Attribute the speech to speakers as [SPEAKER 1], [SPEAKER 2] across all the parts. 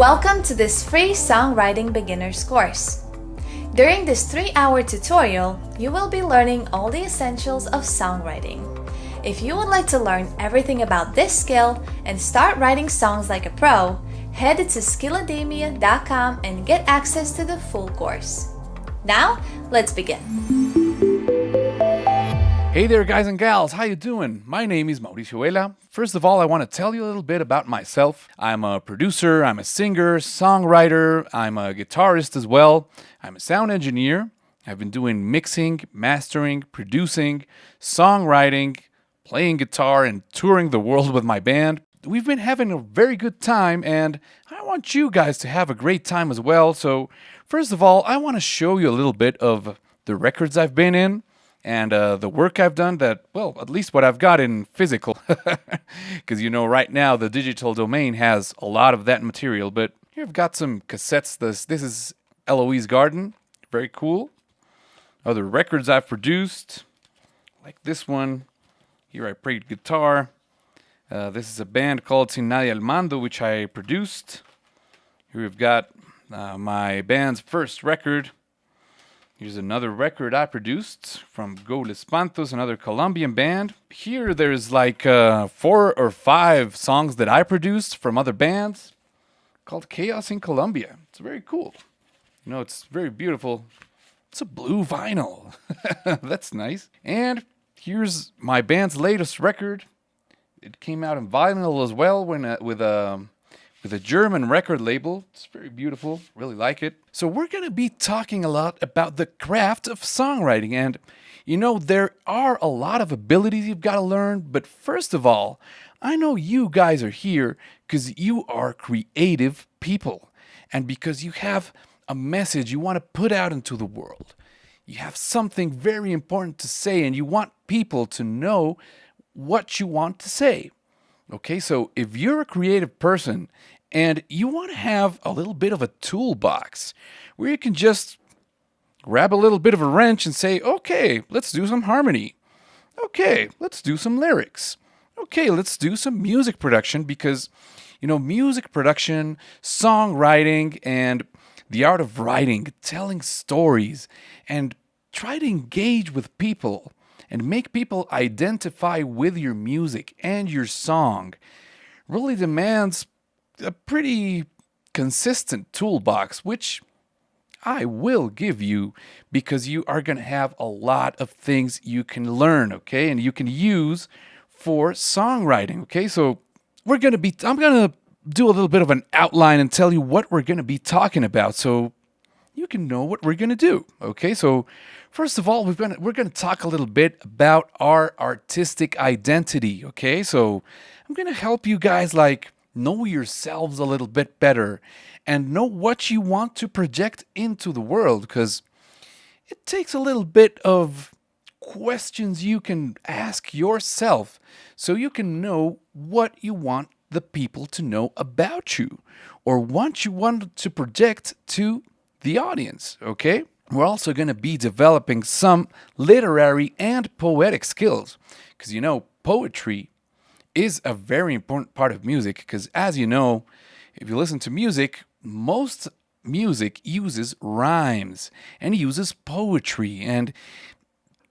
[SPEAKER 1] Welcome to this free songwriting beginners course. During this 3-hour tutorial, you will be learning all the essentials of songwriting. If you would like to learn everything about this skill and start writing songs like a pro, head to skillademia.com and get access to the full course. Now, let's begin.
[SPEAKER 2] Hey there guys and gals, how you doing? My name is Mauricio Vela. First of all, I want to tell you a little bit about myself. I'm a producer, I'm a singer, songwriter, I'm a guitarist as well. I'm a sound engineer. I've been doing mixing, mastering, producing, songwriting, playing guitar, and touring the world with my band. We've been having a very good time, and I want you guys to have a great time as well. So, first of all, I want to show you a little bit of the records I've been in. And the work I've done that, well, at least what I've got in physical. Because, right now the digital domain has a lot of that material. But here I've got some cassettes. This is Eloise Garden. Very cool. Other records I've produced, like this one. Here I played guitar. This is a band called Sin Nadie al Mando, which I produced. Here we've got my band's first record. Here's another record I produced from Go Les Pantos, another Colombian band. Here there's like 4 or 5 songs that I produced from other bands called Chaos in Colombia. It's very cool. It's very beautiful. It's a blue vinyl. That's nice. And here's my band's latest record. It came out in vinyl as well with a German record label. It's very beautiful. Really like it. So we're going to be talking a lot about the craft of songwriting. And, there are a lot of abilities you've got to learn. But first of all, I know you guys are here because you are creative people. And because you have a message you want to put out into the world. You have something very important to say and you want people to know what you want to say. Okay, so if you're a creative person and you want to have a little bit of a toolbox where you can just grab a little bit of a wrench and say, okay, let's do some harmony. Okay, let's do some lyrics. Okay, let's do some music production because, music production, songwriting, and the art of writing, telling stories, and try to engage with people and make people identify with your music and your song really demands a pretty consistent toolbox, which I will give you because you are going to have a lot of things you can learn, okay? And you can use for songwriting, okay? So I'm going to do a little bit of an outline and tell you what we're going to be talking about so you can know what we're going to do, okay? So first of all, we're going to talk a little bit about our artistic identity, okay? So I'm going to help you guys know yourselves a little bit better and know what you want to project into the world because it takes a little bit of questions you can ask yourself so you can know what you want the people to know about you or what you want to project to the audience, okay? We're also going to be developing some literary and poetic skills because, poetry is a very important part of music because, as you know, if you listen to music, most music uses rhymes and uses poetry, and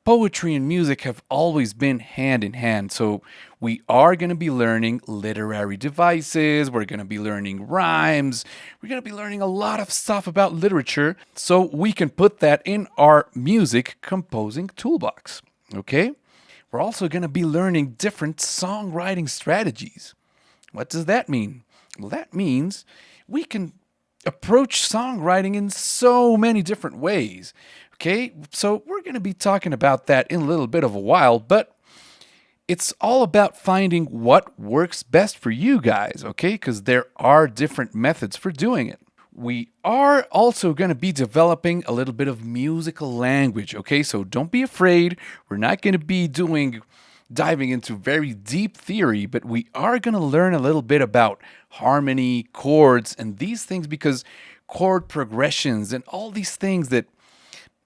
[SPEAKER 2] poetry and music have always been hand in hand. So we are going to be learning literary devices, we're going to be learning rhymes, we're going to be learning a lot of stuff about literature so we can put that in our music composing toolbox, okay? We're also going to be learning different songwriting strategies. What does that mean? Well, that means we can approach songwriting in so many different ways. Okay, so we're going to be talking about that in a little bit of a while, but it's all about finding what works best for you guys, okay? Because there are different methods for doing it. We are also going to be developing a little bit of musical language, okay? So don't be afraid. We're not going to be diving into very deep theory, but we are going to learn a little bit about harmony, chords, and these things because chord progressions and all these things that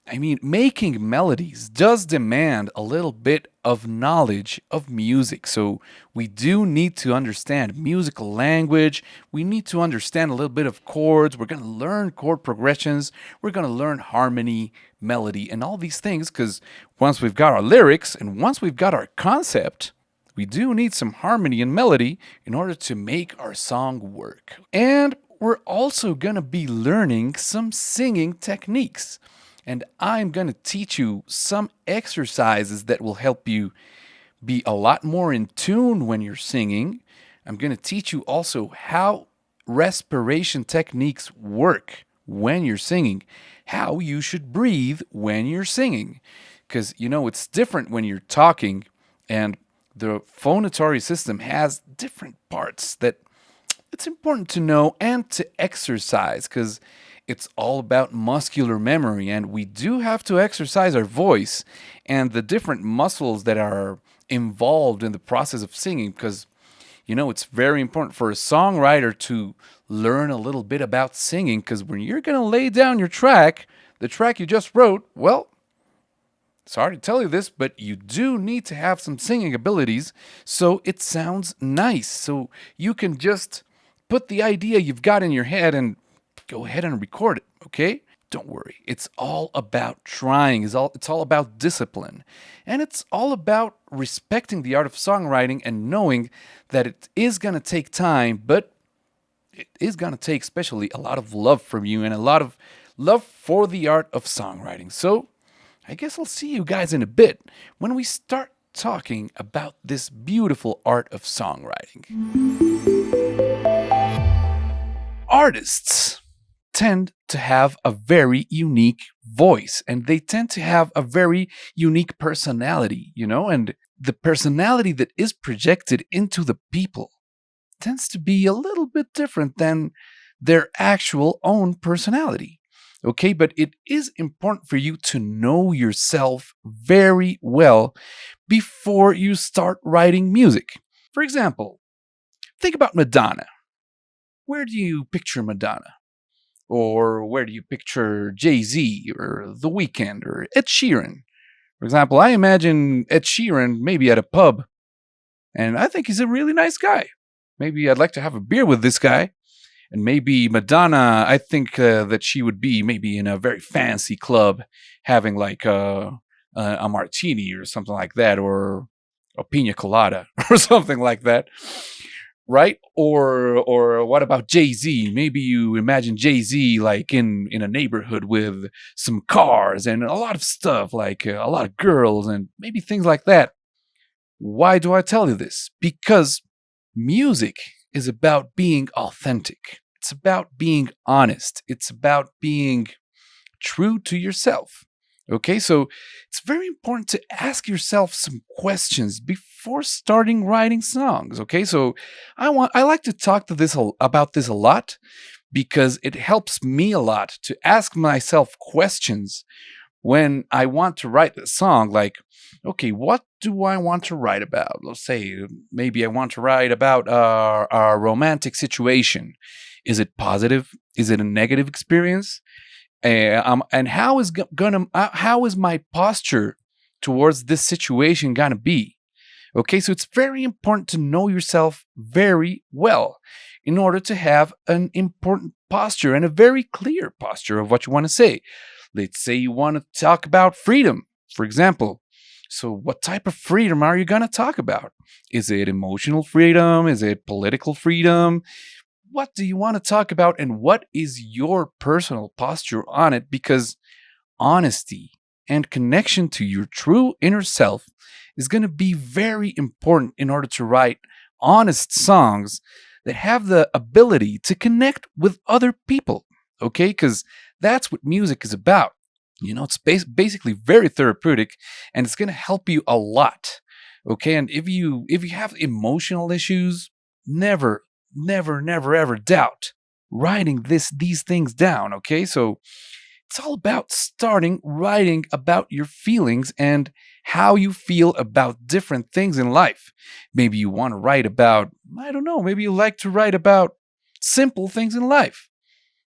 [SPEAKER 2] I mean, making melodies does demand a little bit of knowledge of music. So we do need to understand musical language. We need to understand a little bit of chords. We're going to learn chord progressions. We're going to learn harmony, melody, and all these things because once we've got our lyrics and once we've got our concept, we do need some harmony and melody in order to make our song work. And we're also going to be learning some singing techniques. And I'm going to teach you some exercises that will help you be a lot more in tune when you're singing. I'm going to teach you also how respiration techniques work when you're singing, how you should breathe when you're singing. Because, it's different when you're talking, and the phonatory system has different parts that it's important to know and to exercise because it's all about muscular memory, and we do have to exercise our voice and the different muscles that are involved in the process of singing because, it's very important for a songwriter to learn a little bit about singing because when you're going to lay down your track, the track you just wrote, well, sorry to tell you this, but you do need to have some singing abilities so it sounds nice. So you can just put the idea you've got in your head and go ahead and record it, okay? Don't worry. It's all about trying. It's all about discipline. And it's all about respecting the art of songwriting and knowing that it is going to take time, but it is going to take especially a lot of love from you and a lot of love for the art of songwriting. So I guess I'll see you guys in a bit when we start talking about this beautiful art of songwriting. Artists tend to have a very unique voice and they tend to have a very unique personality, and the personality that is projected into the people tends to be a little bit different than their actual own personality. Okay, but it is important for you to know yourself very well before you start writing music. For example, think about Madonna. Where do you picture Madonna? Or where do you picture Jay-Z or The Weeknd or Ed Sheeran? For example, I imagine Ed Sheeran maybe at a pub, and I think he's a really nice guy. Maybe I'd like to have a beer with this guy. And maybe Madonna, I think that she would be maybe in a very fancy club having like a martini or something like that, or a pina colada or something like that. Right? Or what about Jay-Z? Maybe you imagine Jay-Z like in a neighborhood with some cars and a lot of stuff, like a lot of girls and maybe things like that. Why do I tell you this? Because music is about being authentic. It's about being honest. It's about being true to yourself. Okay, so it's very important to ask yourself some questions before starting writing songs. Okay, so I like to talk about this a lot because it helps me a lot to ask myself questions when I want to write the song. Like, okay, what do I want to write about? Let's say maybe I want to write about a romantic situation. Is it positive? Is it a negative experience? And how is my posture towards this situation gonna be? Okay, so it's very important to know yourself very well in order to have an important posture and a very clear posture of what you want to say. Let's say you want to talk about freedom, for example. So what type of freedom are you going to talk about? Is it emotional freedom? Is it political freedom? What do you want to talk about, and what is your personal posture on it? Because honesty and connection to your true inner self is going to be very important in order to write honest songs that have the ability to connect with other people. Okay, because that's what music is about. It's basically very therapeutic, and it's going to help you a lot. Okay, and if you have emotional issues, never ever doubt writing these things down. Okay, so it's all about starting writing about your feelings and how you feel about different things in life. Maybe you want to write about, I don't know, maybe you like to write about simple things in life.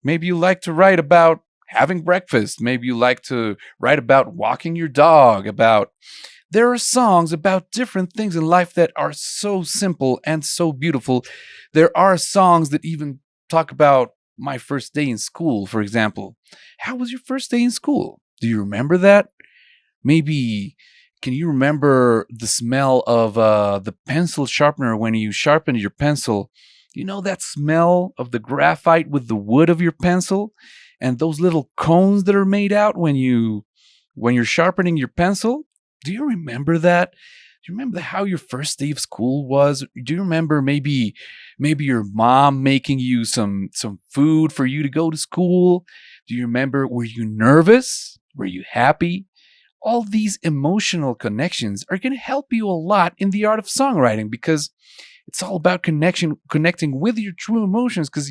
[SPEAKER 2] Maybe you like to write about having breakfast. Maybe you like to write about walking your dog, about there are songs about different things in life that are so simple and so beautiful. There are songs that even talk about my first day in school, for example. How was your first day in school? Do you remember that? Maybe can you remember the smell of the pencil sharpener when you sharpened your pencil? You know that smell of the graphite with the wood of your pencil and those little cones that are made out when you're sharpening your pencil? Do you remember that? Do you remember how your first day of school was? Do you remember maybe your mom making you some food for you to go to school? Do you remember, were you nervous? Were you happy? All these emotional connections are going to help you a lot in the art of songwriting because it's all about connecting with your true emotions because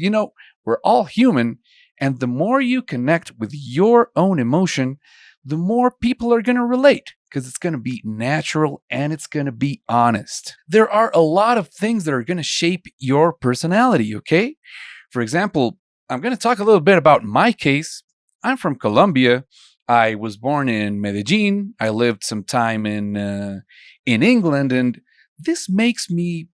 [SPEAKER 2] we're all human, and the more you connect with your own emotion, the more people are going to relate because it's going to be natural and it's going to be honest. There are a lot of things that are going to shape your personality, okay? For example, I'm going to talk a little bit about my case. I'm from Colombia. I was born in Medellin. I lived some time in England, and this makes me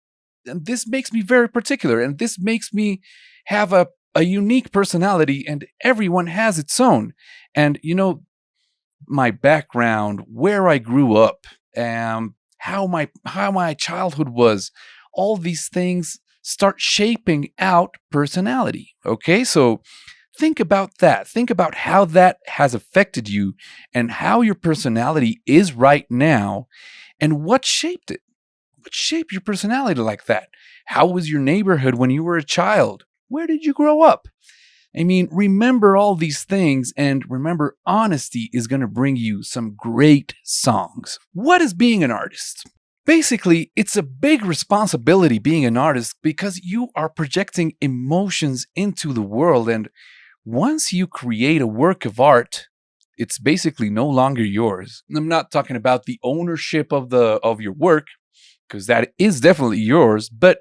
[SPEAKER 2] very particular, and this makes me have a unique personality, and everyone has its own. And my background, where I grew up, how my childhood was, all these things start shaping out personality. Okay, so think about that. Think about how that has affected you and how your personality is right now and what shaped it. What shaped your personality like that? How was your neighborhood when you were a child? Where did you grow up? I mean, remember all these things, and remember, honesty is going to bring you some great songs. What is being an artist? Basically, it's a big responsibility being an artist because you are projecting emotions into the world, and once you create a work of art, it's basically no longer yours. I'm not talking about the ownership of your work, because that is definitely yours, but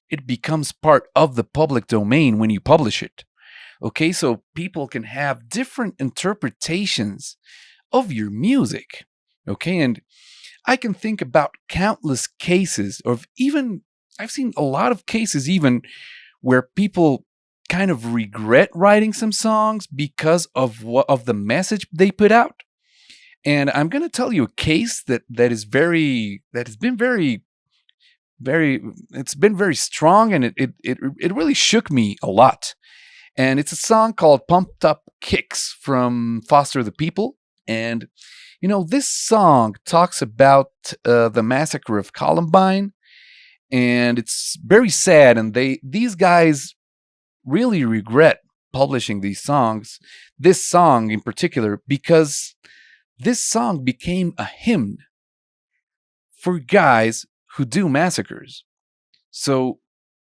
[SPEAKER 2] it becomes part of the public domain when you publish it. Okay, so people can have different interpretations of your music. Okay, and I can think about countless cases of even, I've seen a lot of cases even where people kind of regret writing some songs because of the message they put out. And I'm going to tell you a case that has been it's been very strong, and it really shook me a lot. And it's a song called Pumped Up Kicks from Foster the People. And this song talks about the massacre of Columbine, and it's very sad, and these guys really regret publishing this song in particular, because this song became a hymn for guys who do massacres. So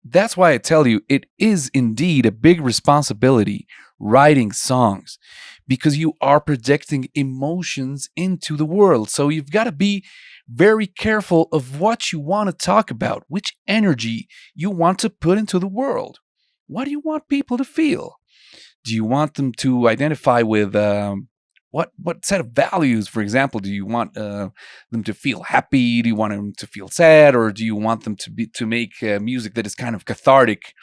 [SPEAKER 2] that's why I tell you, it is indeed a big responsibility writing songs, because you are projecting emotions into the world. So you've got to be very careful of what you want to talk about, which energy you want to put into the world. What do you want people to feel? Do you want them to identify with what set of values? For example, do you want them to feel happy? Do you want them to feel sad, or do you want them to make music that is kind of cathartic,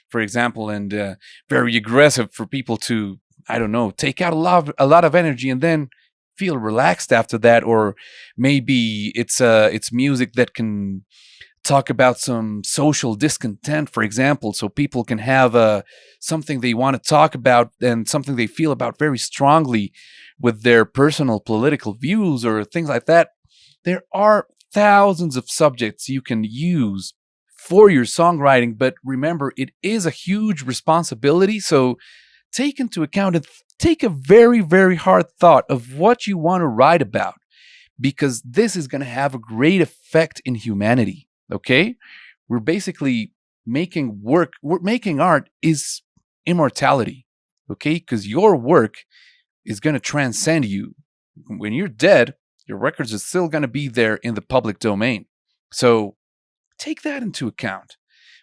[SPEAKER 2] for example, and very aggressive for people to, I don't know, take out a lot of energy and then feel relaxed after that? Or maybe it's music that can talk about some social discontent, for example, so people can have something they want to talk about and something they feel about very strongly with their personal political views or things like that. There are thousands of subjects you can use for your songwriting, but remember, it is a huge responsibility. So take into account and take a very, very hard thought of what you want to write about, because this is going to have a great effect in humanity. Okay, we're basically making art is immortality. Okay, because your work is going to transcend you. When you're dead, your records are still going to be there in the public domain. So take that into account.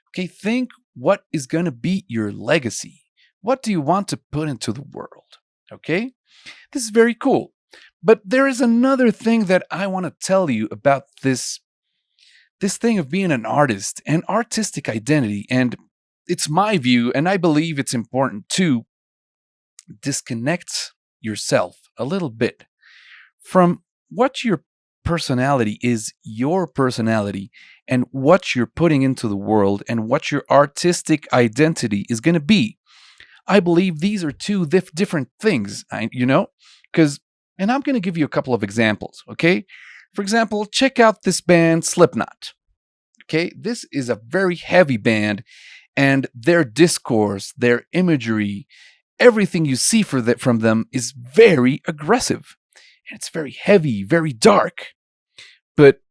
[SPEAKER 2] Okay, think what is going to be your legacy. What do you want to put into the world? Okay? This is very cool. But there is another thing that I want to tell you about this thing of being an artist and artistic identity. And it's my view, and I believe it's important to disconnect yourself a little bit from what your personality is, your personality, and what you're putting into the world, and what your artistic identity is going to be. I believe these are two different things, because, and I'm going to give you a couple of examples, okay? For example, check out this band, Slipknot. Okay, this is a very heavy band, and their discourse, their imagery, everything you see from them is very aggressive. And it's very heavy, very dark. But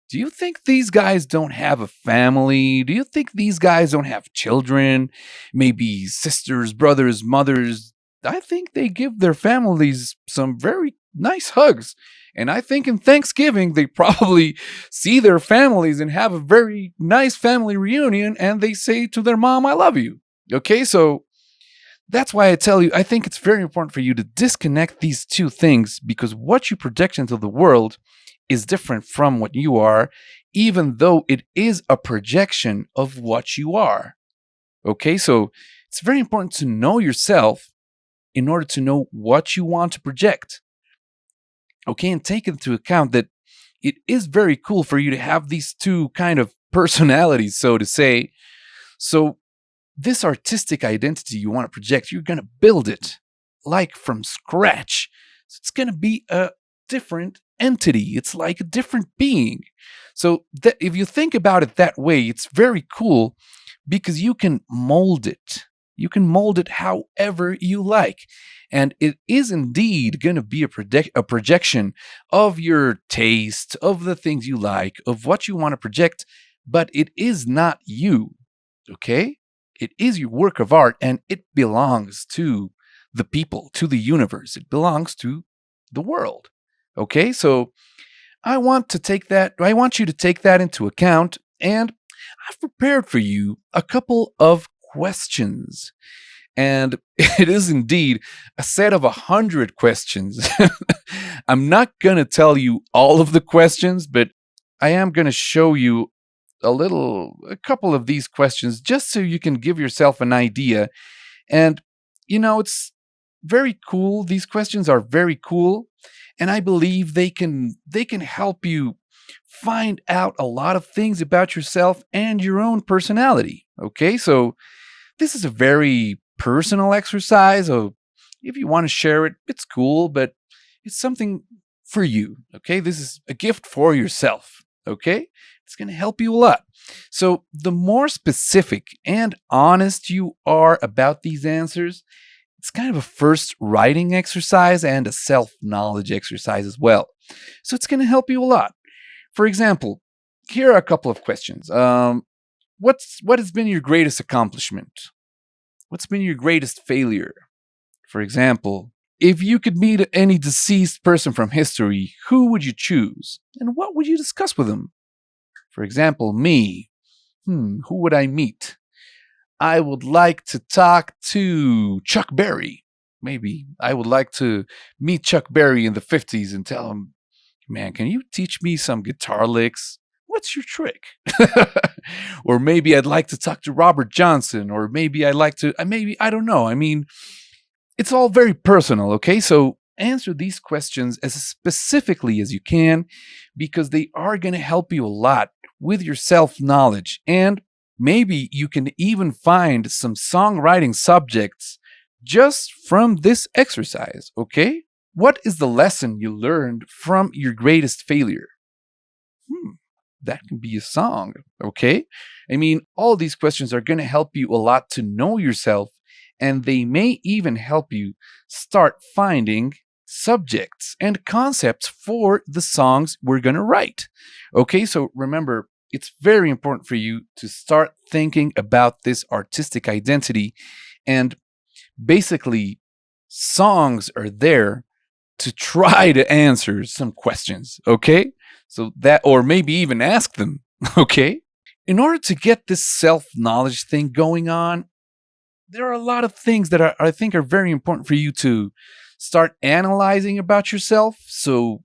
[SPEAKER 2] do you think these guys don't have a family? Do you think these guys don't have children? Maybe sisters, brothers, mothers? I think they give their families some very nice hugs. And I think in Thanksgiving, they probably see their families and have a very nice family reunion, and they say to their mom, I love you. Okay, so that's why I tell you, I think it's very important for you to disconnect these two things, because what you project into the world is different from what you are, even though it is a projection of what you are. Okay, so it's very important to know yourself in order to know what you want to project. Okay, and take into account that it is very cool for you to have these two kind of personalities, so to say. So this artistic identity you want to project, you're going to build it like from scratch. So it's going to be a different entity. It's like a different being. So if you think about it that way, it's very cool because you can mold it. You can mold it however you like. And it is indeed going to be a projection of your taste, of the things you like, of what you want to project, but it is not you, okay? It is your work of art, and it belongs to the people, to the universe. It belongs to the world, okay? So I want you to take that into account, and I've prepared for you a couple of questions. And it is indeed a set of 100 questions. I'm not going to tell you all of the questions, but I am going to show you a couple of these questions just so you can give yourself an idea. And, it's very cool. These questions are very cool. And I believe they can help you find out a lot of things about yourself and your own personality. Okay, so this is a very personal exercise. So if you want to share it, it's cool, but it's something for you. Okay, this is a gift for yourself. Okay, it's going to help you a lot. So the more specific and honest you are about these answers, it's kind of a first writing exercise and a self-knowledge exercise as well. So it's going to help you a lot. For example, here are a couple of questions. What has been your greatest accomplishment? What's been your greatest failure? For example, if you could meet any deceased person from history, who would you choose? And what would you discuss with them? For example, me. Who would I meet? I would like to talk to Chuck Berry. Maybe I would like to meet Chuck Berry in the 50s and tell him, man, can you teach me some guitar licks? What's your trick? Or maybe I'd like to talk to Robert Johnson, or maybe I'd like to, I don't know. I mean, it's all very personal, okay? So answer these questions as specifically as you can, because they are going to help you a lot with your self-knowledge. And maybe you can even find some songwriting subjects just from this exercise, okay? What is the lesson you learned from your greatest failure? That can be a song, okay? I mean, all these questions are going to help you a lot to know yourself, and they may even help you start finding subjects and concepts for the songs we're going to write. Okay, so remember, it's very important for you to start thinking about this artistic identity, and basically, songs are there to try to answer some questions, okay? So that, or maybe even ask them, okay? In order to get this self-knowledge thing going on, there are a lot of things that I think are very important for you to start analyzing about yourself. So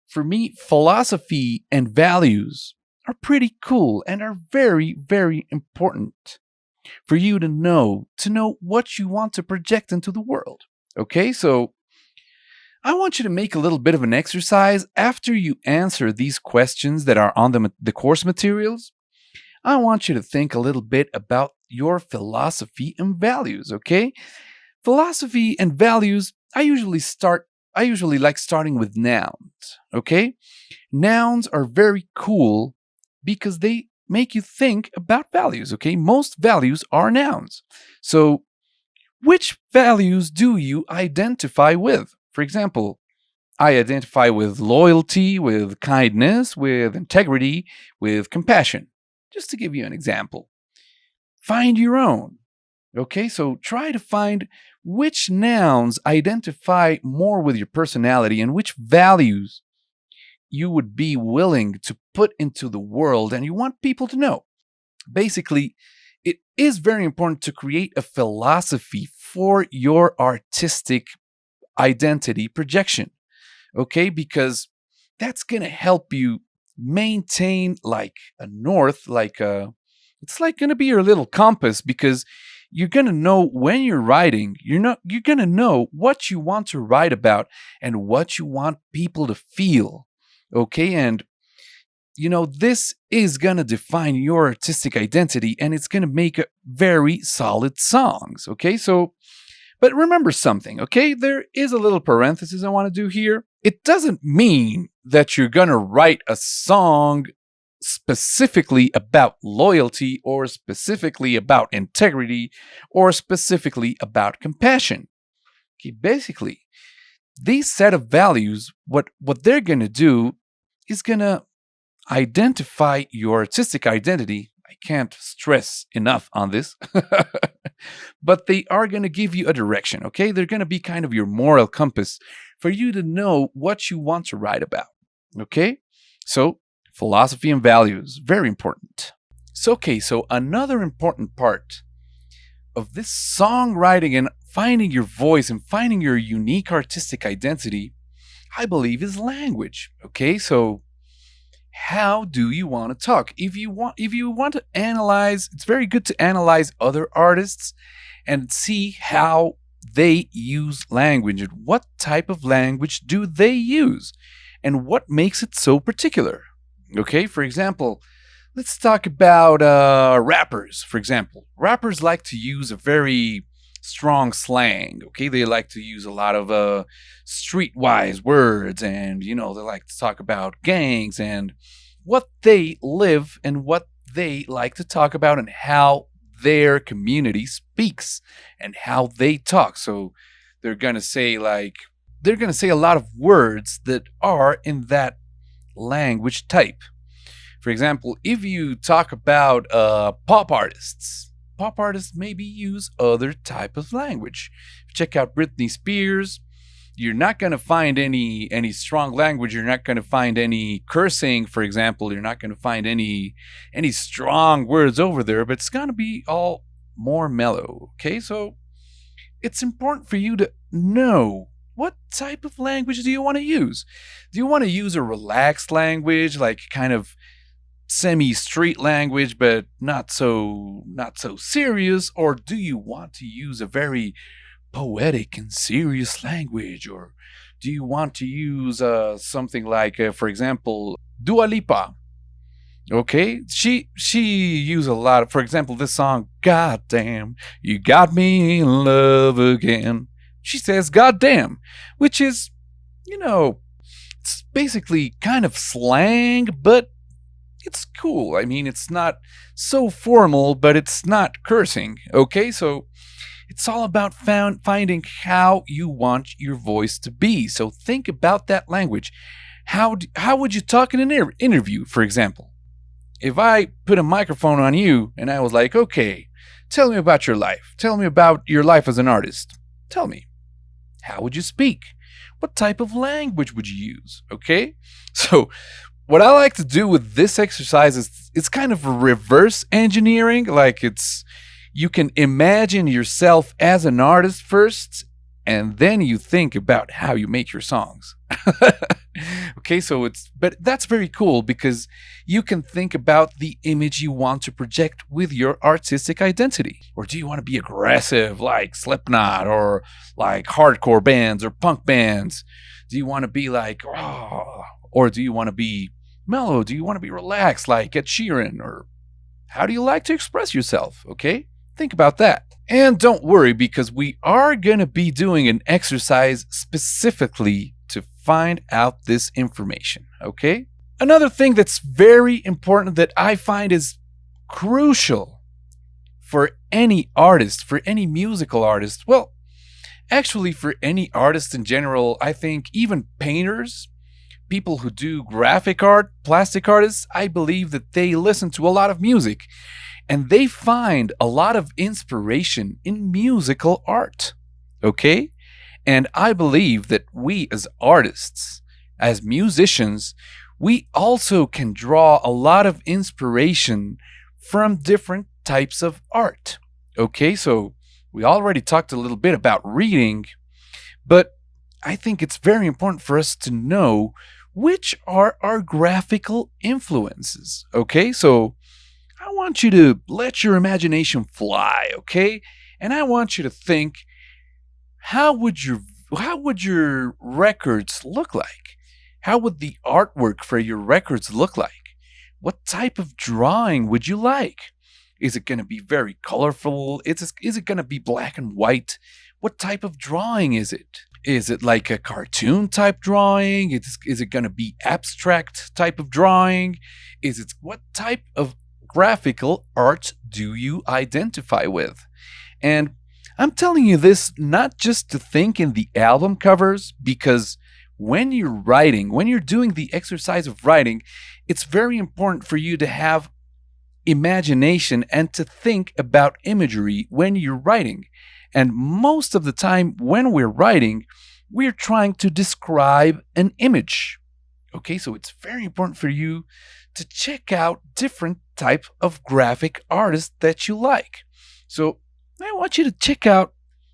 [SPEAKER 2] for me, philosophy and values are pretty cool and are very, very important for you to know what you want to project into the world. Okay, so I want you to make a little bit of an exercise after you answer these questions that are on the course materials. I want you to think a little bit about your philosophy and values, okay? Philosophy and values, I usually like starting with nouns, okay? Nouns are very cool because they make you think about values, okay? Most values are nouns. So, which values do you identify with? For example, I identify with loyalty, with kindness, with integrity, with compassion. Just to give you an example. Find your own. Okay, so try to find which nouns identify more with your personality and which values you would be willing to put into the world and you want people to know. Basically, it is very important to create a philosophy for your artistic identity projection, okay? Because that's going to help you maintain like a north, it's like going to be your little compass because you're going to know when you're writing, you're going to know what you want to write about and what you want people to feel, okay? And this is going to define your artistic identity and it's going to make very solid songs, okay? So, but remember something, okay? There is a little parenthesis I want to do here. It doesn't mean that you're going to write a song specifically about loyalty or specifically about integrity or specifically about compassion. Okay, basically, these set of values, what they're going to do is going to identify your artistic identity. I can't stress enough on this. But they are going to give you a direction, okay? They're going to be kind of your moral compass for you to know what you want to write about, okay? So, philosophy and values, very important. So another important part of this songwriting and finding your voice and finding your unique artistic identity, I believe, is language, okay? So, how do you want to talk? If you want to analyze, it's very good to analyze other artists and see how they use language and what type of language do they use and what makes it so particular. Okay, for example, let's talk about rappers. For example, rappers like to use a very strong slang. Okay, they like to use a lot of streetwise words, and they like to talk about gangs and what they live and what they like to talk about and how their community speaks and how they talk. So they're gonna say a lot of words that are in that language type. For example, if you talk about pop artists maybe use other type of language. If you check out Britney Spears, you're not going to find any strong language. You're not going to find any cursing, for example. You're not going to find any strong words over there, but it's going to be all more mellow, okay? So it's important for you to know what type of language do you want to use. Do you want to use a relaxed language, like kind of semi-street language, but not so serious? Or do you want to use a very poetic and serious language? Or do you want to use something like, for example, Dua Lipa? Okay, she used a lot of, for example, this song, "God Damn, You Got Me in Love Again." She says "God damn," which is, it's basically kind of slang, but it's cool. I mean, it's not so formal, but it's not cursing, okay? So it's all about finding how you want your voice to be. So think about that language. How would you talk in an interview, for example? If I put a microphone on you and I was like, okay, tell me about your life. Tell me about your life as an artist. Tell me. How would you speak? What type of language would you use? Okay? So what I like to do with this exercise is it's kind of reverse engineering. Like it's You can imagine yourself as an artist first, and then you think about how you make your songs. Okay, but that's very cool because you can think about the image you want to project with your artistic identity. Or do you want to be aggressive like Slipknot or like hardcore bands or punk bands? Do you want to be like, oh, or do you want to be mellow? Do you want to be relaxed like Ed Sheeran? Or how do you like to express yourself? Okay, think about that. And don't worry, because we are going to be doing an exercise specifically to find out this information, okay? Another thing that's very important that I find is crucial for any artist, for any musical artist, well, actually for any artist in general, I think even painters, people who do graphic art, plastic artists, I believe that they listen to a lot of music. And they find a lot of inspiration in musical art, okay? And I believe that we as artists, as musicians, we also can draw a lot of inspiration from different types of art, okay? So we already talked a little bit about reading, but I think it's very important for us to know which are our graphical influences, okay? So I want you to let your imagination fly, okay? And I want you to think, how would your records look like? How would the artwork for your records look like? What type of drawing would you like? Is it going to be very colorful? Is it going to be black and white? What type of drawing is it? Is it like a cartoon type drawing? Is it going to be abstract type of drawing? What type of graphical art do you identify with? And I'm telling you this not just to think in the album covers, because when you're writing, when you're doing the exercise of writing, it's very important for you to have imagination and to think about imagery when you're writing. And most of the time when we're writing, we're trying to describe an image. Okay, so it's very important for you to check out different type of graphic artists that you like. So I want you to check out,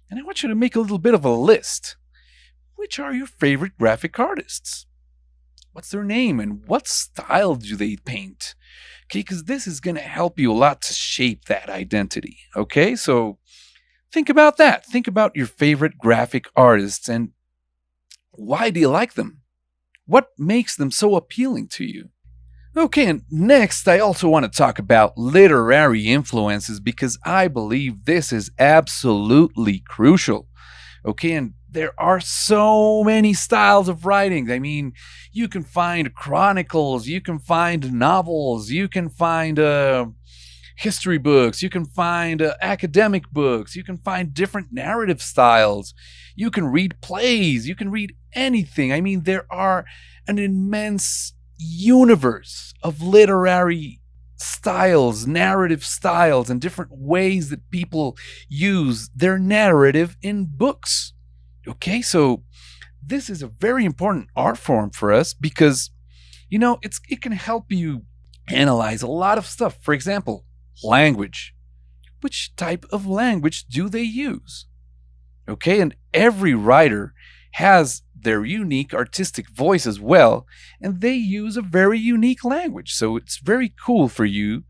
[SPEAKER 2] and I want you to make a little bit of a list. Which are your favorite graphic artists? What's their name and what style do they paint? Okay, because this is going to help you a lot to shape that identity. Okay, so think about that. Think about your favorite graphic artists and why do you like them? What makes them so appealing to you? Okay, and next I also want to talk about literary influences because I believe this is absolutely crucial. Okay, and there are so many styles of writing. I mean, you can find chronicles, you can find novels, you can find history books, you can find academic books, you can find different narrative styles, you can read plays, you can read anything. I mean, there are an immense universe of literary styles, narrative styles, and different ways that people use their narrative in books. Okay, so this is a very important art form for us because, you know, it can help you analyze a lot of stuff. For example, language. Which type of language do they use? Okay, and every writer has their unique artistic voice as well, and they use a very unique language. So it's very cool for you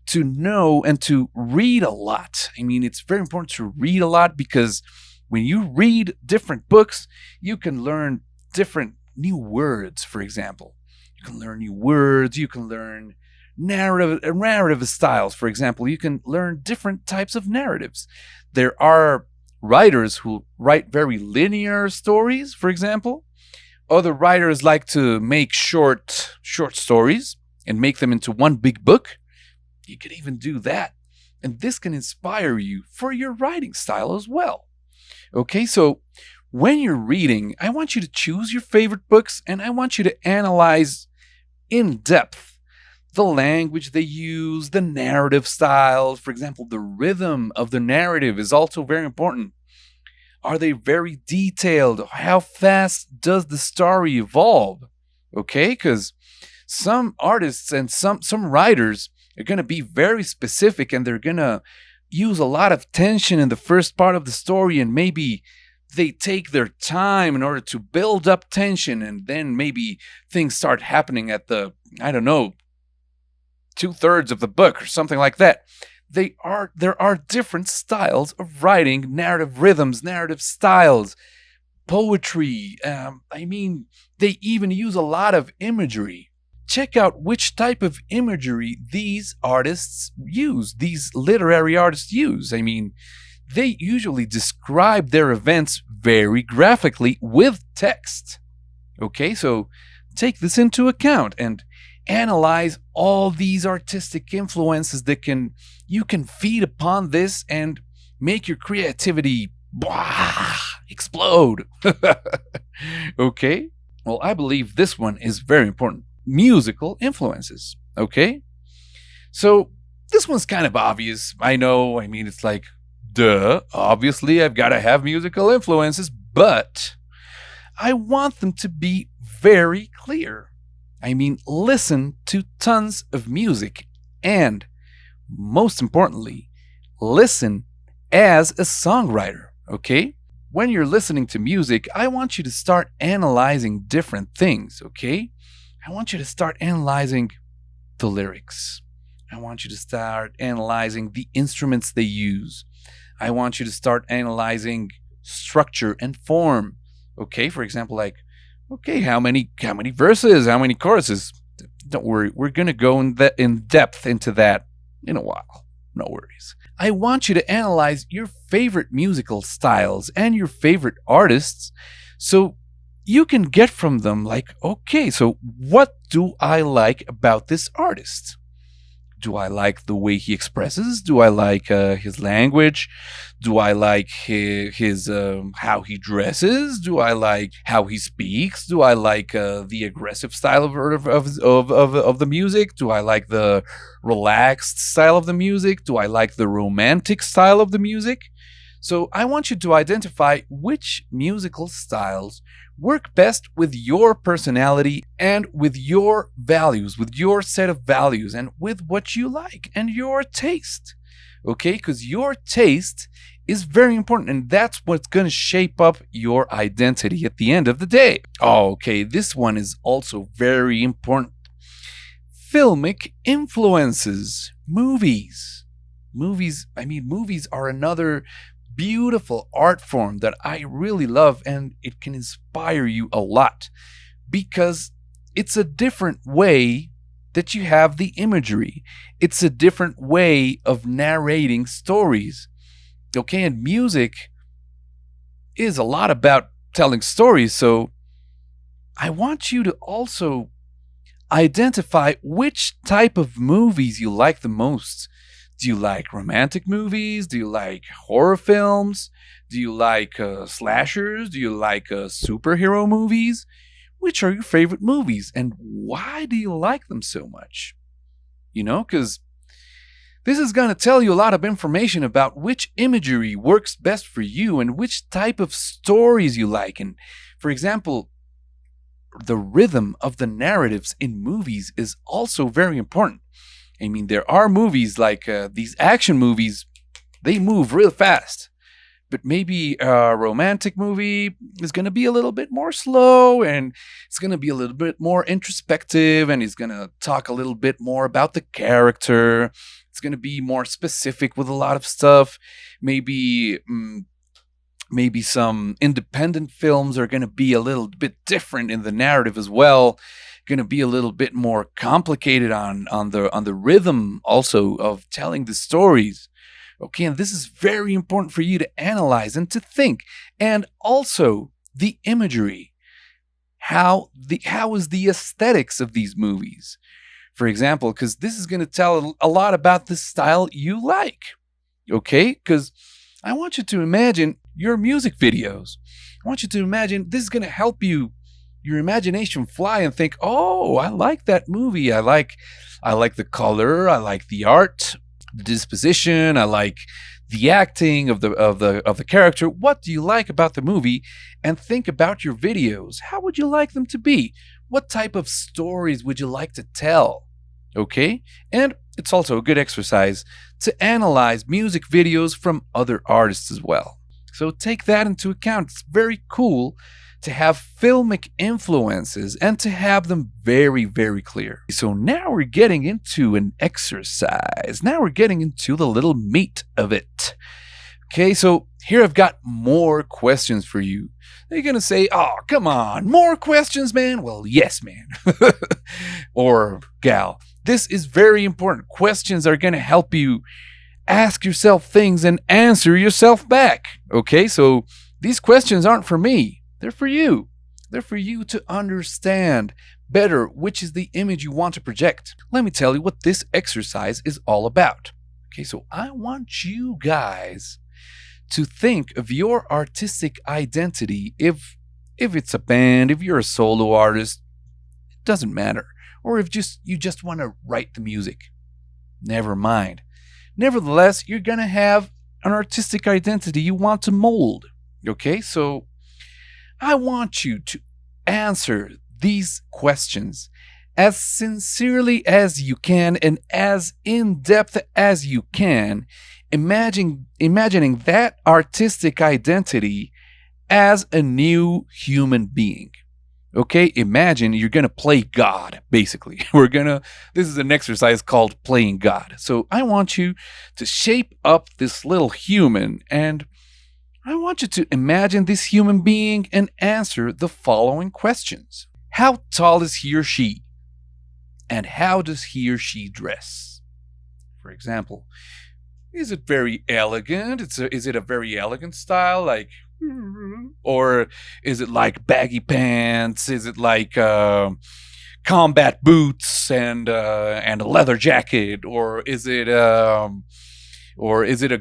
[SPEAKER 2] to know and to read a lot. I mean, it's very important to read a lot because when you read different books, you can learn different new words, for example. You can learn new words, you can learn narrative styles, for example. You can learn different types of narratives. There are writers who write very linear stories, for example. Other writers like to make short stories and make them into one big book. You can even do that. And this can inspire you for your writing style as well. Okay, so when you're reading, I want you to choose your favorite books and I want you to analyze in depth the language they use, the narrative styles. For example, the rhythm of the narrative is also very important. Are they very detailed? How fast does the story evolve? Okay, because some artists and some writers are going to be very specific and they're going to use a lot of tension in the first part of the story, and maybe they take their time in order to build up tension, and then maybe things start happening at the, I don't know, 2/3 of the book or something like that. There are different styles of writing, narrative rhythms, narrative styles, poetry. They even use a lot of imagery. Check out which type of imagery these artists use, these literary artists use. They usually describe their events very graphically with text. Okay, so take this into account and analyze all these artistic influences that you can feed upon this and make your creativity explode. Okay? Well, I believe this one is very important. Musical influences. Okay? So this one's kind of obvious. I know. It's like, duh. Obviously, I've got to have musical influences, but I want them to be very clear. Listen to tons of music, and most importantly, listen as a songwriter, okay? When you're listening to music, I want you to start analyzing different things, okay? I want you to start analyzing the lyrics. I want you to start analyzing the instruments they use. I want you to start analyzing structure and form, okay? For example, like, okay, how many verses, how many choruses? Don't worry, we're going to go in depth into that in a while. No worries. I want you to analyze your favorite musical styles and your favorite artists so you can get from them like, okay, so what do I like about this artist? Do I like the way he expresses? Do I like his language? Do I like his how he dresses? Do I like how he speaks? Do I like the aggressive style of the music? Do I like the relaxed style of the music? Do I like the romantic style of the music? So I want you to identify which musical styles work best with your personality and with your values, with your set of values, and with what you like and your taste. Okay? Because your taste is very important, and that's what's going to shape up your identity at the end of the day. Okay, this one is also very important. Filmic influences. Movies. Movies are another beautiful art form that I really love, and it can inspire you a lot because it's a different way that you have the imagery. It's a different way of narrating stories. Okay, and music is a lot about telling stories, so I want you to also identify which type of movies you like the most. Do you like romantic movies? Do you like horror films? Do you like slashers? Do you like superhero movies? Which are your favorite movies, and why do you like them so much? Because this is going to tell you a lot of information about which imagery works best for you and which type of stories you like. And for example, the rhythm of the narratives in movies is also very important. There are movies like these action movies, they move real fast. But maybe a romantic movie is going to be a little bit more slow, and it's going to be a little bit more introspective, and it's going to talk a little bit more about the character. It's going to be more specific with a lot of stuff. Maybe some independent films are going to be a little bit different in the narrative as well. Going to be a little bit more complicated on the rhythm also of telling the stories. Okay, and this is very important for you to analyze and to think. And also the imagery. How is the aesthetics of these movies? For example, because this is going to tell a lot about the style you like. Okay, because I want you to imagine your music videos. I want you to imagine this is going to help your imagination fly and think, oh, I like that movie. I like the color. I like the art, the disposition. I like the acting of the character. What do you like about the movie? And think about your videos. How would you like them to be? What type of stories would you like to tell? Okay? And It's also a good exercise to analyze music videos from other artists as well. So take that into account. It's very cool to have filmic influences and to have them very, very clear. So now we're getting into an exercise. Now we're getting into the little meat of it. Okay, so here I've got more questions for you. You're going to say, oh, come on, more questions, man? Well, yes, man. Or gal. This is very important. Questions are going to help you ask yourself things and answer yourself back. Okay, so these questions aren't for me. They're for you. They're for you to understand better which is the image you want to project. Let me tell you what this exercise is all about. Okay, so I want you guys to think of your artistic identity. If it's a band, if you're a solo artist, it doesn't matter. Or if you just want to write the music, never mind. Nevertheless, you're going to have an artistic identity you want to mold. Okay, so I want you to answer these questions as sincerely as you can and as in depth as you can, imagining that artistic identity as a new human being. Okay, imagine you're going to play God, basically. This is an exercise called playing God. So I want you to shape up this little human, and I want you to imagine this human being and answer the following questions. How tall is he or she? And how does he or she dress? For example, is it very elegant? Is it a very elegant style? Or is it like baggy pants? Is it like combat boots and a leather jacket? Or is it a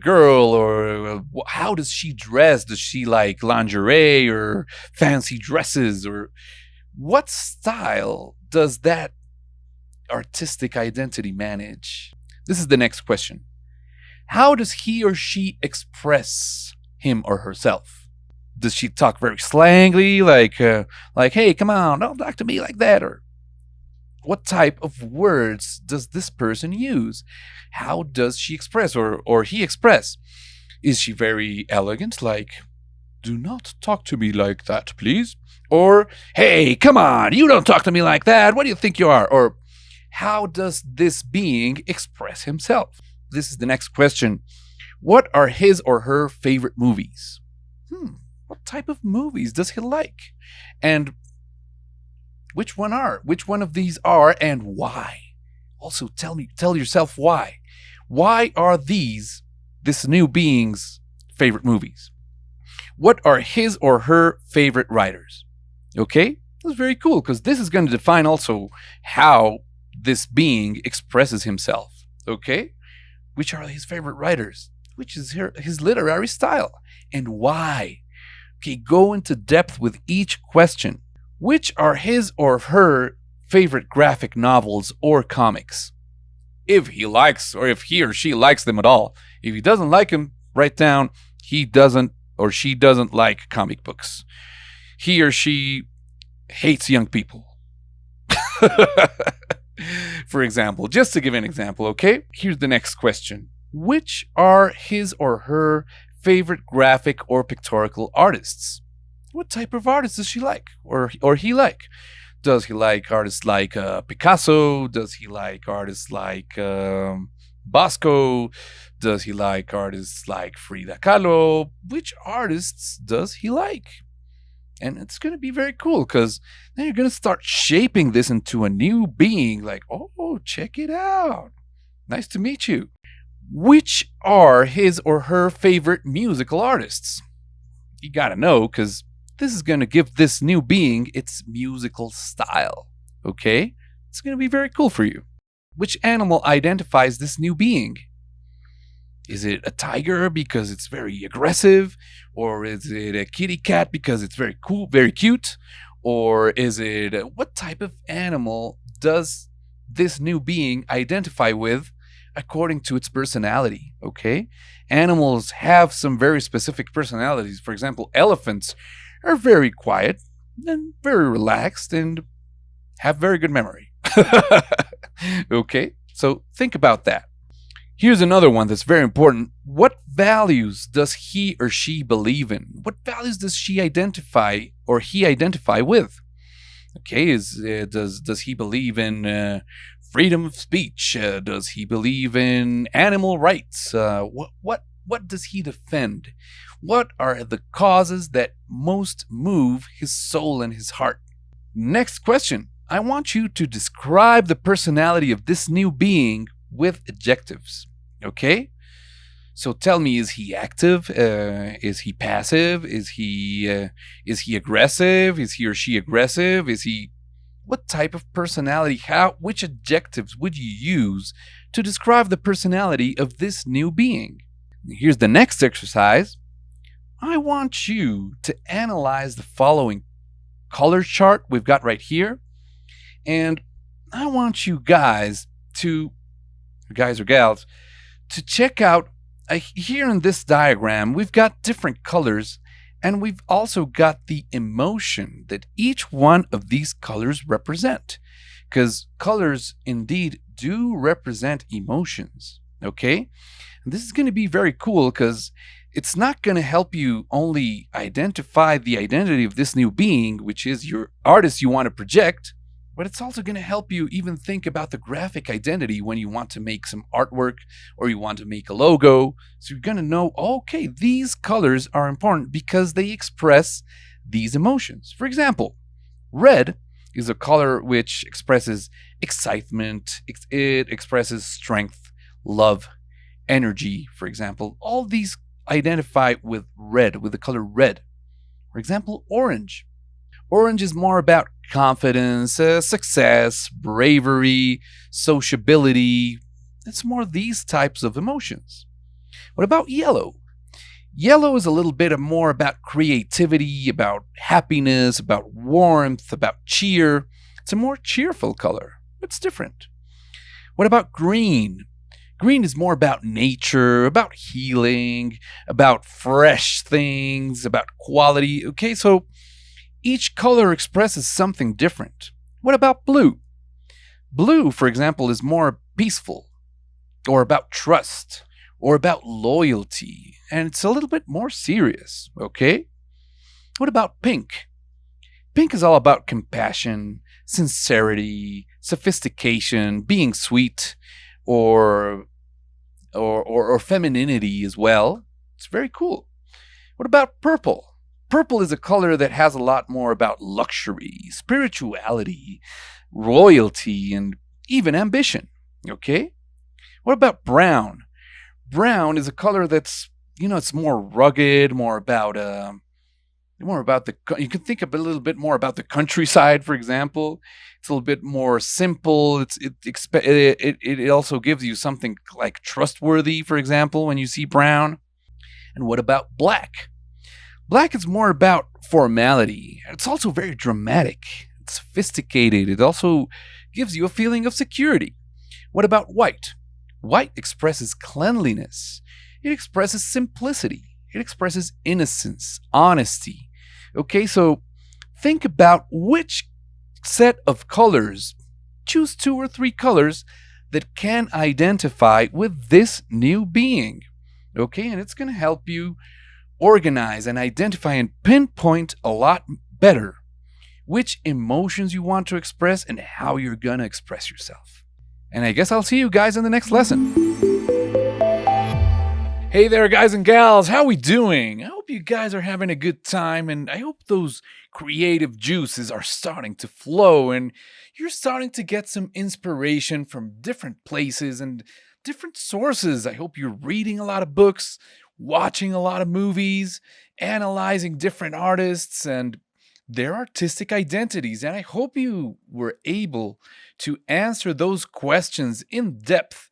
[SPEAKER 2] girl? Or how does she dress? Does she like lingerie or fancy dresses? Or what style does that artistic identity manage? This is the next question. How does he or she express him or herself? Does she talk very slangly, like, hey, come on, don't talk to me like that? Or what type of words does this person use? How does she express or he express? Is she very elegant, like, do not talk to me like that, please? Or, hey, come on, you don't talk to me like that. What do you think you are? Or how does this being express himself? This is the next question. What are his or her favorite movies? What type of movies does he like? And which one of these are and why? Also tell yourself why. Why are this new being's favorite movies? What are his or her favorite writers? Okay? That's very cool because this is going to define also how this being expresses himself. Okay? Which are his favorite writers? Which is his literary style? And why? Okay, go into depth with each question. Which are his or her favorite graphic novels or comics? If he likes, or if he or she likes them at all. If he doesn't like them, write down he doesn't or she doesn't like comic books. He or she hates young people. For example, just to give an example, okay? Here's the next question. Which are his or her favorite graphic or pictorial artists? What type of artists does she like or he like? Does he like artists like Picasso? Does he like artists like Bosco? Does he like artists like Frida Kahlo? Which artists does he like? And it's going to be very cool because then you're going to start shaping this into a new being. Like, oh, check it out. Nice to meet you. Which are his or her favorite musical artists? You gotta know, because this is gonna give this new being its musical style. Okay? It's gonna be very cool for you. Which animal identifies this new being? Is it a tiger because it's very aggressive? Or is it a kitty cat because it's very cool, very cute? Or is it what type of animal does this new being identify with according to its personality? Okay? Animals have some very specific personalities. For example, elephants are very quiet and very relaxed and have very good memory. Okay? So think about that. Here's another one that's very important. What values does he or she believe in? What values does she identify or he identify with? Okay, does he believe in freedom of speech? Does he believe in animal rights? What does he defend? What are the causes that most move his soul and his heart? Next question. I want you to describe the personality of this new being with adjectives. Okay? So tell me, is he active? Is he passive? Is he aggressive? Is he or she aggressive? What type of personality? Which adjectives would you use to describe the personality of this new being? Here's the next exercise. I want you to analyze the following color chart we've got right here. And I want you guys or gals, to check out here in this diagram, we've got different colors, and we've also got the emotion that each one of these colors represent. Because colors indeed do represent emotions, okay? And this is going to be very cool because it's not going to help you only identify the identity of this new being, which is your artist you want to project, but it's also going to help you even think about the graphic identity when you want to make some artwork or you want to make a logo. So you're going to know, okay, these colors are important because they express these emotions. For example, red is a color which expresses excitement, it expresses strength, love, energy, for example. All these identify with red, with the color red. For example, orange. Orange is more about confidence, success, bravery, sociability. It's more these types of emotions. What about yellow? Yellow is a little bit more about creativity, about happiness, about warmth, about cheer. It's a more cheerful color. It's different. What about green? Green is more about nature, about healing, about fresh things, about quality. Okay, so each color expresses something different. What about blue? Blue, for example, is more peaceful, or about trust, or about loyalty, and it's a little bit more serious, okay? What about pink? Pink is all about compassion, sincerity, sophistication, being sweet, or femininity as well. It's very cool. What about purple? Purple is a color that has a lot more about luxury, spirituality, royalty, and even ambition. Okay? What about brown? Brown is a color that's, it's more rugged, more about you can think a little bit more about the countryside, for example. It's a little bit more simple. It also gives you something like trustworthy, for example, when you see brown. And what about black? Black is more about formality. It's also very dramatic. It's sophisticated. It also gives you a feeling of security. What about white? White expresses cleanliness. It expresses simplicity. It expresses innocence, honesty. Okay, so think about which set of colors, choose 2 or 3 colors that can identify with this new being. Okay, and it's going to help you organize and identify and pinpoint a lot better which emotions you want to express and how you're going to express yourself. And I guess I'll see you guys in the next lesson. Hey there, guys and gals, how we doing? I hope you guys are having a good time, and I hope those creative juices are starting to flow and you're starting to get some inspiration from different places and different sources. I hope you're reading a lot of books, watching a lot of movies, analyzing different artists and their artistic identities. And I hope you were able to answer those questions in depth.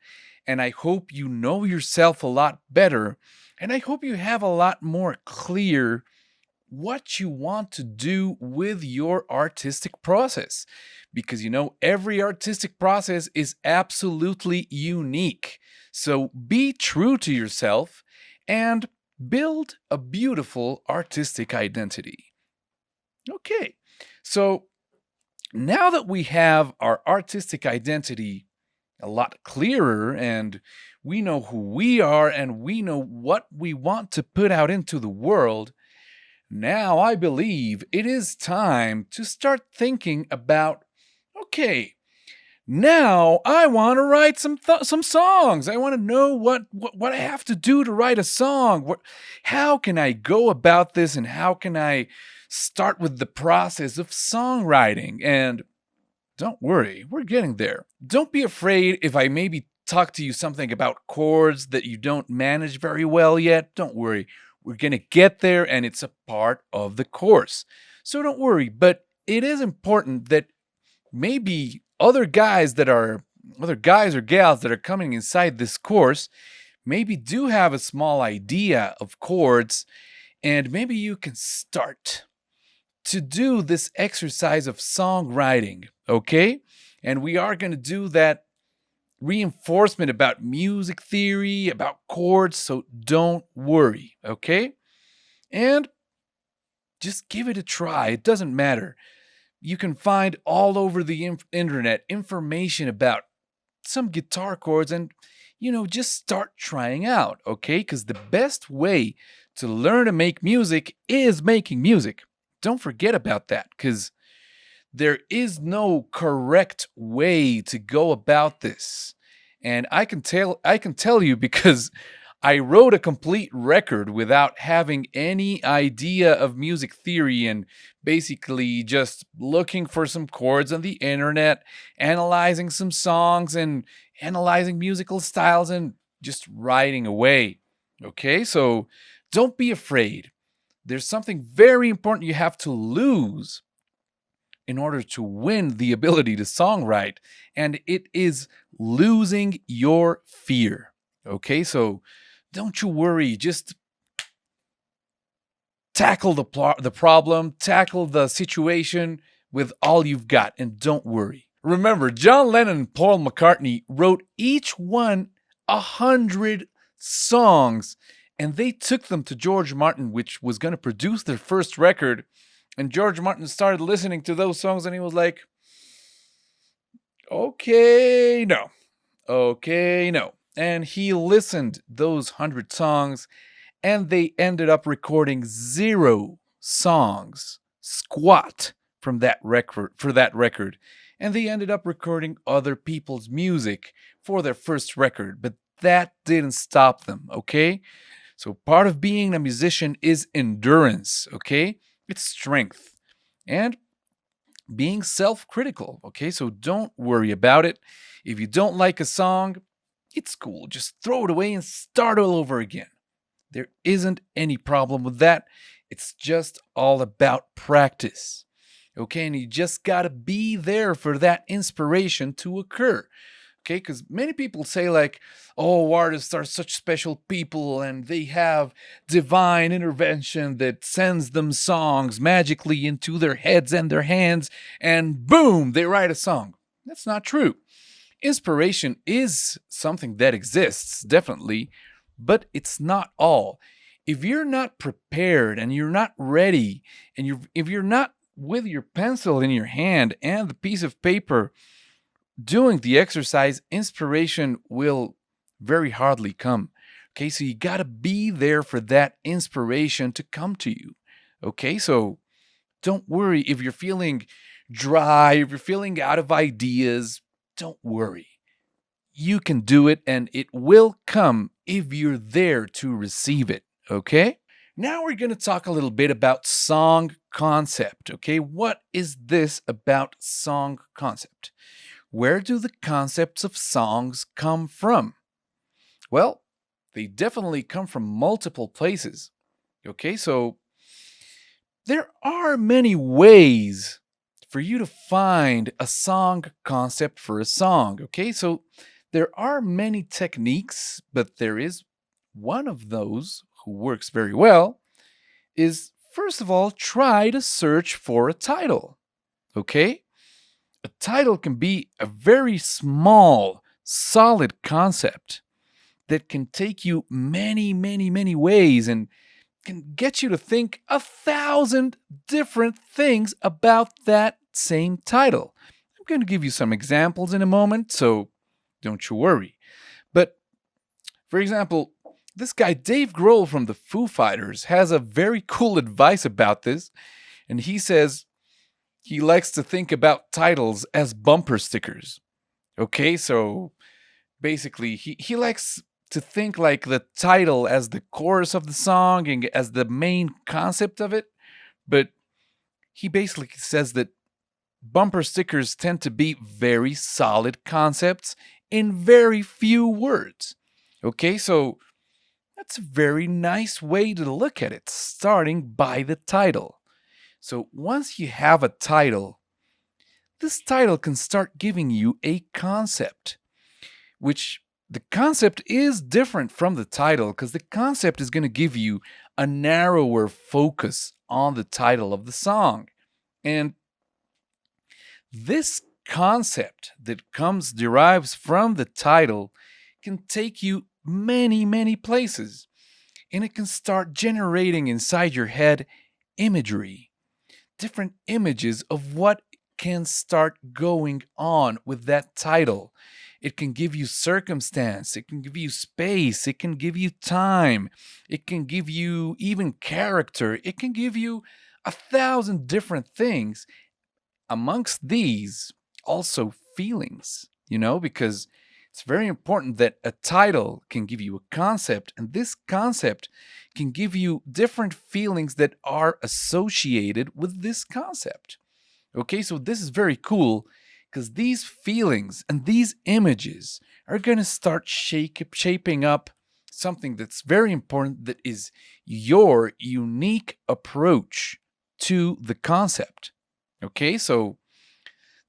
[SPEAKER 2] And I hope you know yourself a lot better. And I hope you have a lot more clear what you want to do with your artistic process. Because every artistic process is absolutely unique. So be true to yourself and build a beautiful artistic identity. Okay, so now that we have our artistic identity a lot clearer, and we know who we are and we know what we want to put out into the world, now I believe it is time to start thinking about, okay, now I want to write some songs. I want to know what I have to do to write a song. How can I go about this, and how can I start with the process of songwriting? And don't worry, we're getting there. Don't be afraid if I maybe talk to you something about chords that you don't manage very well yet. Don't worry. We're going to get there, and it's a part of the course. So don't worry, but it is important that maybe other guys or gals that are coming inside this course maybe do have a small idea of chords, and maybe you can start to do this exercise of songwriting, okay? And we are going to do that reinforcement about music theory, about chords, so don't worry, okay? And just give it a try. It doesn't matter. You can find all over the internet information about some guitar chords, and just start trying out, okay? Because the best way to learn to make music is making music. Don't forget about that, because there is no correct way to go about this. And I can tell you, because I wrote a complete record without having any idea of music theory, and basically just looking for some chords on the internet, analyzing some songs and analyzing musical styles, and just writing away. Okay, so don't be afraid. There's something very important you have to lose in order to win the ability to songwrite, and it is losing your fear. Okay, so don't you worry. Just tackle the problem, tackle the situation with all you've got, and don't worry. Remember, John Lennon and Paul McCartney wrote each one 100 songs, and they took them to George Martin, which was going to produce their first record. And George Martin started listening to those songs, and he was like, okay, no. And he listened those 100 songs, and they ended up recording 0 songs, squat, from that record. And they ended up recording other people's music for their first record, but that didn't stop them, okay? So part of being a musician is endurance, okay? It's strength and being self-critical, okay? So don't worry about it. If you don't like a song, it's cool. Just throw it away and start all over again. There isn't any problem with that. It's just all about practice, okay? And you just got to be there for that inspiration to occur. Okay, because many people say like, oh, artists are such special people and they have divine intervention that sends them songs magically into their heads and their hands, and boom, they write a song. That's not true. Inspiration is something that exists, definitely, but it's not all. If you're not prepared and you're not ready, and if you're not with your pencil in your hand and the piece of paper doing the exercise, inspiration will very hardly come. Okay, so you got to be there for that inspiration to come to you. Okay, so don't worry if you're feeling dry, if you're feeling out of ideas, don't worry. You can do it, and it will come if you're there to receive it. Okay? Now we're going to talk a little bit about song concept. Okay, what is this about song concept? Where do the concepts of songs come from? Well, they definitely come from multiple places. Okay, so there are many ways for you to find a song concept for a song. Okay, so there are many techniques, but there is one of those who works very well is, first of all, try to search for a title. Okay? A title can be a very small, solid concept that can take you many, many, many ways and can get you to think 1,000 different things about that same title. I'm going to give you some examples in a moment, so Don't you worry. But for example, this guy Dave Grohl from the Foo Fighters has a very cool advice about this, and he says he likes to think about titles as bumper stickers. Okay, so basically he likes to think like the title as the chorus of the song and as the main concept of it, but he basically says that bumper stickers tend to be very solid concepts in very few words. Okay, so that's a very nice way to look at it, starting by the title. So once you have a title, this title can start giving you a concept, which the concept is different from the title because the concept is going to give you a narrower focus on the title of the song. And this concept that derives from the title can take you many places, and it can start generating inside your head imagery, different images of what can start going on with that title. It can give you circumstance, it can give you space, it can give you time, it can give you even character, it can give you 1,000 different things. Amongst these, also feelings, because it's very important that a title can give you a concept, and this concept can give you different feelings that are associated with this concept. Okay, so this is very cool because these feelings and these images are going to start shaping up something that's very important, that is your unique approach to the concept. Okay, so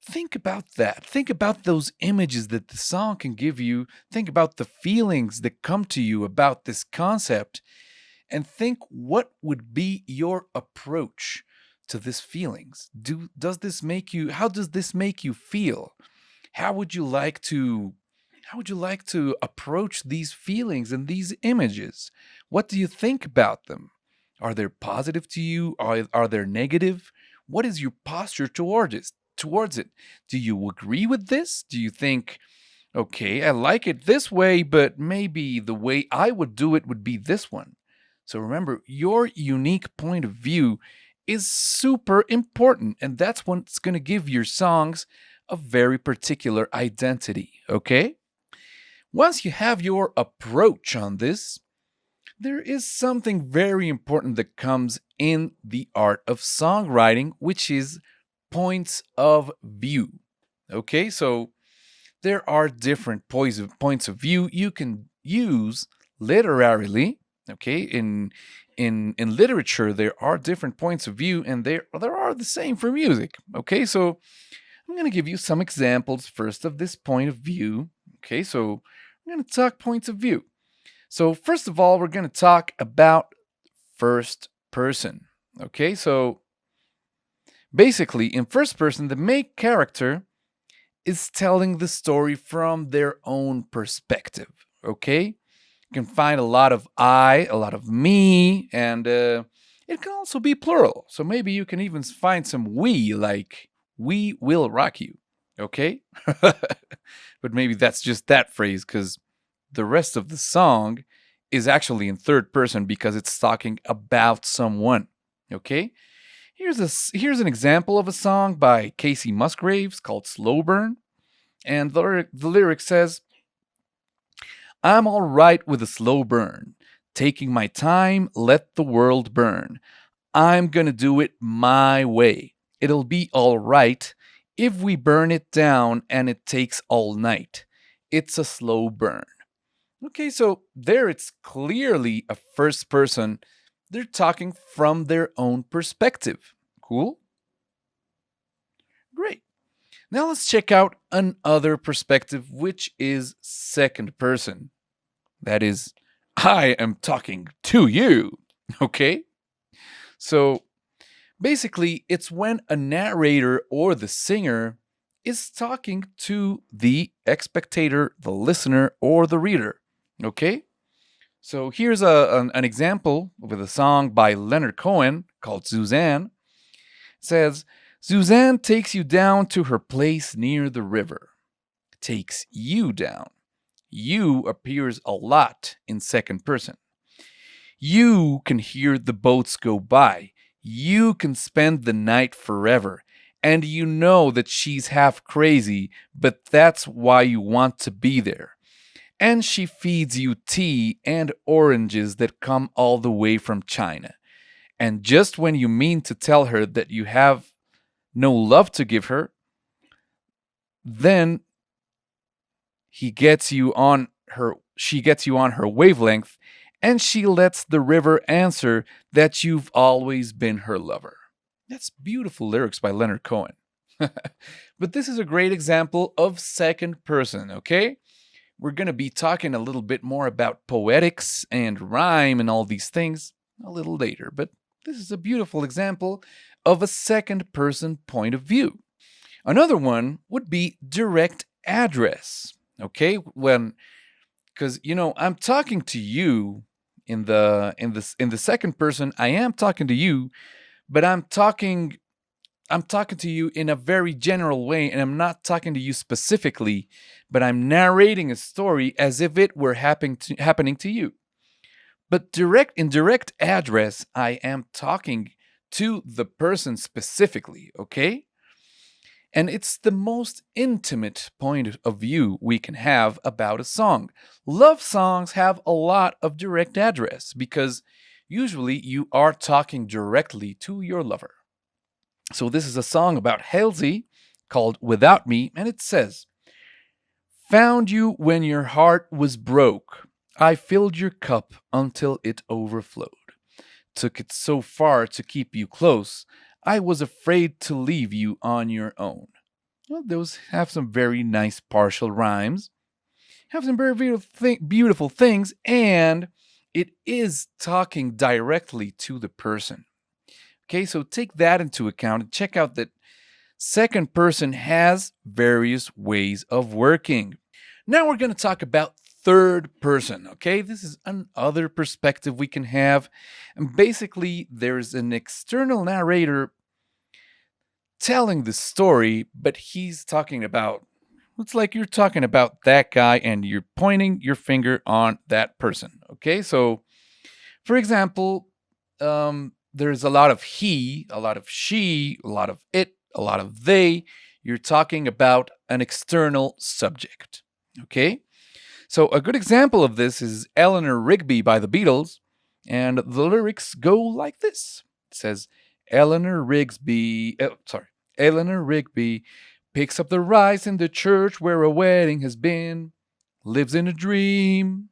[SPEAKER 2] think about that. Think about those images that the song can give you. Think about the feelings that come to you about this concept, and think what would be your approach to these feelings. How does this make you feel? How would you like to approach these feelings and these images? What do you think about them? Are they positive to you? Are they negative? What is your posture towards it? Do you agree with this? Do you think, okay, I like it this way, but maybe the way I would do it would be this one? So remember, your unique point of view is super important, and that's what's going to give your songs a very particular identity, okay? Once you have your approach on this, there is something very important that comes in the art of songwriting, which is points of view. Okay, so there are different points of view you can use literarily. Okay, in literature there are different points of view, and there are the same for music. Okay, so I'm going to give you some examples first of this point of view. Okay, so I'm going to talk points of view. So first of all, we're going to talk about first person. Okay, so basically in first person, the main character is telling the story from their own perspective. Okay, you can find a lot of I, a lot of me, and it can also be plural. So maybe you can even find some we, like we will rock you. Okay, but maybe that's just that phrase, because the rest of the song is actually in third person because it's talking about someone. Okay? Here's an example of a song by Casey Musgraves called Slow Burn. And the lyric says, I'm all right with a slow burn. Taking my time, let the world burn. I'm gonna do it my way. It'll be all right if we burn it down and it takes all night. It's a slow burn. Okay, so there it's clearly a first person. They're talking from their own perspective. Cool? Great. Now let's check out another perspective, which is second person. That is, I am talking to you. Okay? So basically, it's when a narrator or the singer is talking to the spectator, the listener, or the reader. Okay? So here's an example with a song by Leonard Cohen called Suzanne. It says, Suzanne takes you down to her place near the river. takes you down. You appears a lot in second person. You can hear the boats go by. You can spend the night forever. And you know that she's half crazy, but that's why you want to be there. And she feeds you tea and oranges that come all the way from China. And just when you mean to tell her that you have no love to give her, then she gets you on her wavelength, and she lets the river answer that you've always been her lover. That's beautiful lyrics by Leonard Cohen. But this is a great example of second person, okay? We're going to be talking a little bit more about poetics and rhyme and all these things a little later, but this is a beautiful example of a second person point of view. Another one would be direct address, okay? Because I'm talking to you in the second person. I am talking to you, but I'm talking to you in a very general way, and I'm not talking to you specifically, but I'm narrating a story as if it were happening to you. But in direct address, I am talking to the person specifically, okay? And it's the most intimate point of view we can have about a song. Love songs have a lot of direct address because usually you are talking directly to your lover. So this is a song about Halsey called Without Me, and it says, "Found you when your heart was broke. I filled your cup until it overflowed. Took it so far to keep you close. I was afraid to leave you on your own." Well, those have some very nice partial rhymes, have some very beautiful things, and it is talking directly to the person. Okay, so take that into account and check out that second person has various ways of working. Now we're going to talk about third person, okay? This is another perspective we can have. And basically, there's an external narrator telling the story, but he's talking about, it's like you're talking about that guy and you're pointing your finger on that person, okay? So, for example, there's a lot of he, a lot of she, a lot of it, a lot of they. You're talking about an external subject, okay? So a good example of this is Eleanor Rigby by the Beatles, and the lyrics go like this. It says, Eleanor Rigby picks up the rice in the church where a wedding has been, lives in a dream,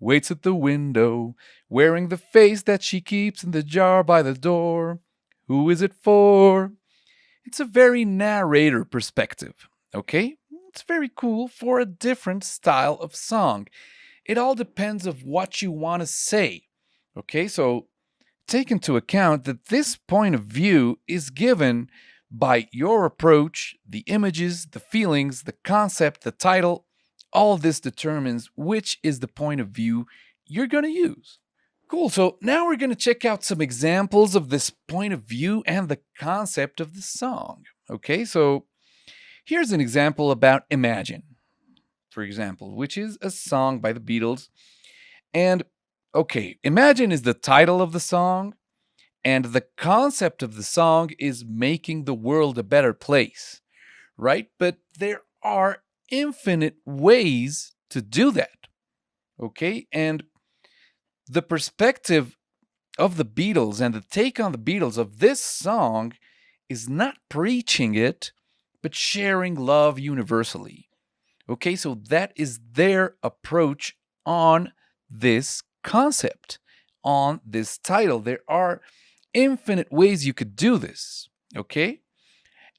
[SPEAKER 2] waits at the window, wearing the face that she keeps in the jar by the door. Who is it for? It's a very narrator perspective, okay? It's very cool for a different style of song. It all depends of what you want to say, okay? So take into account that this point of view is given by your approach, the images, the feelings, the concept, the title. All of this determines which is the point of view you're going to use. Cool, so now we're going to check out some examples of this point of view and the concept of the song. Okay, so here's an example about Imagine, for example, which is a song by the Beatles. And okay, Imagine is the title of the song, and the concept of the song is making the world a better place, right? But there are infinite ways to do that, okay? And the perspective of the Beatles and the take on the Beatles of this song is not preaching it, but sharing love universally. Okay, so that is their approach on this concept, on this title. There are infinite ways you could do this, okay?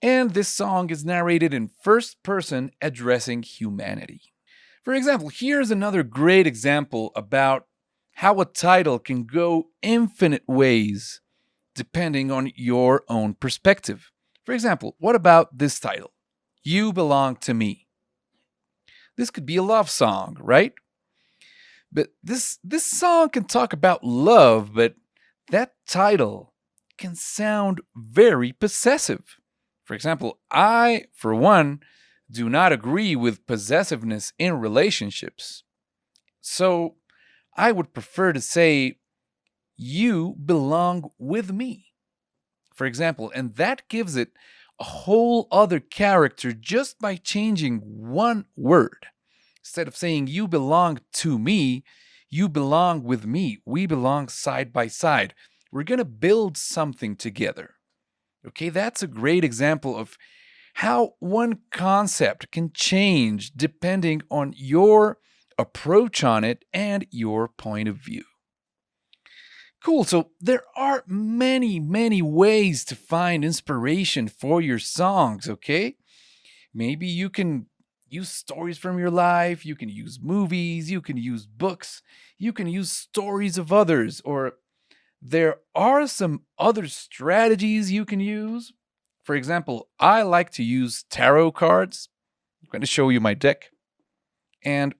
[SPEAKER 2] And this song is narrated in first person, addressing humanity. For example, here's another great example about how a title can go infinite ways depending on your own perspective. For example, what about this title? You Belong to Me. This could be a love song, right? But this song can talk about love, but that title can sound very possessive. For example, I, for one, do not agree with possessiveness in relationships. So I would prefer to say, you belong with me, for example, and that gives it a whole other character just by changing one word. Instead of saying you belong to me, you belong with me. We belong side by side. We're going to build something together. Okay, that's a great example of how one concept can change depending on your approach on it and your point of view. Cool. So there are many, many ways to find inspiration for your songs, okay? Maybe you can use stories from your life, you can use movies, you can use books, you can use stories of others, or there are some other strategies you can use. For example, I like to use tarot cards. I'm going to show you my deck. And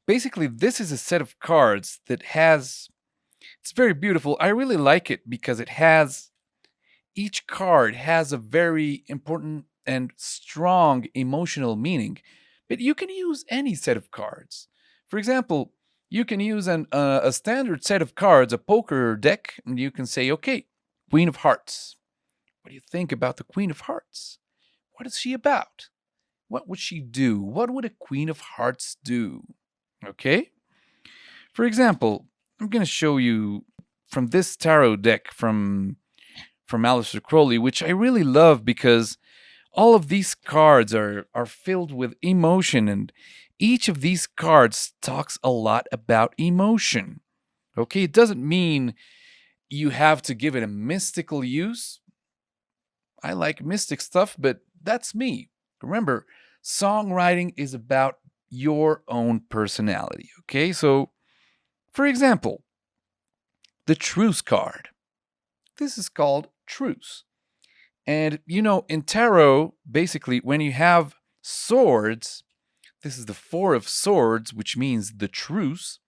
[SPEAKER 2] basically, this is a set of cards that it's very beautiful. I really like it because each card has a very important and strong emotional meaning. But you can use any set of cards. For example, you can use a standard set of cards, a poker deck, and you can say, okay, Queen of Hearts. What do you think about the Queen of Hearts? What is she about? What would she do? What would a Queen of Hearts do? Okay? For example, I'm going to show you from this tarot deck from Aleister Crowley, which I really love because all of these cards are filled with emotion, and each of these cards talks a lot about emotion. Okay, it doesn't mean you have to give it a mystical use. I like mystic stuff, but that's me. Remember, songwriting is about your own personality. Okay, so for example, the truce card. This is called truce. And in tarot, basically, when you have swords, this is the Four of Swords, which means the truce.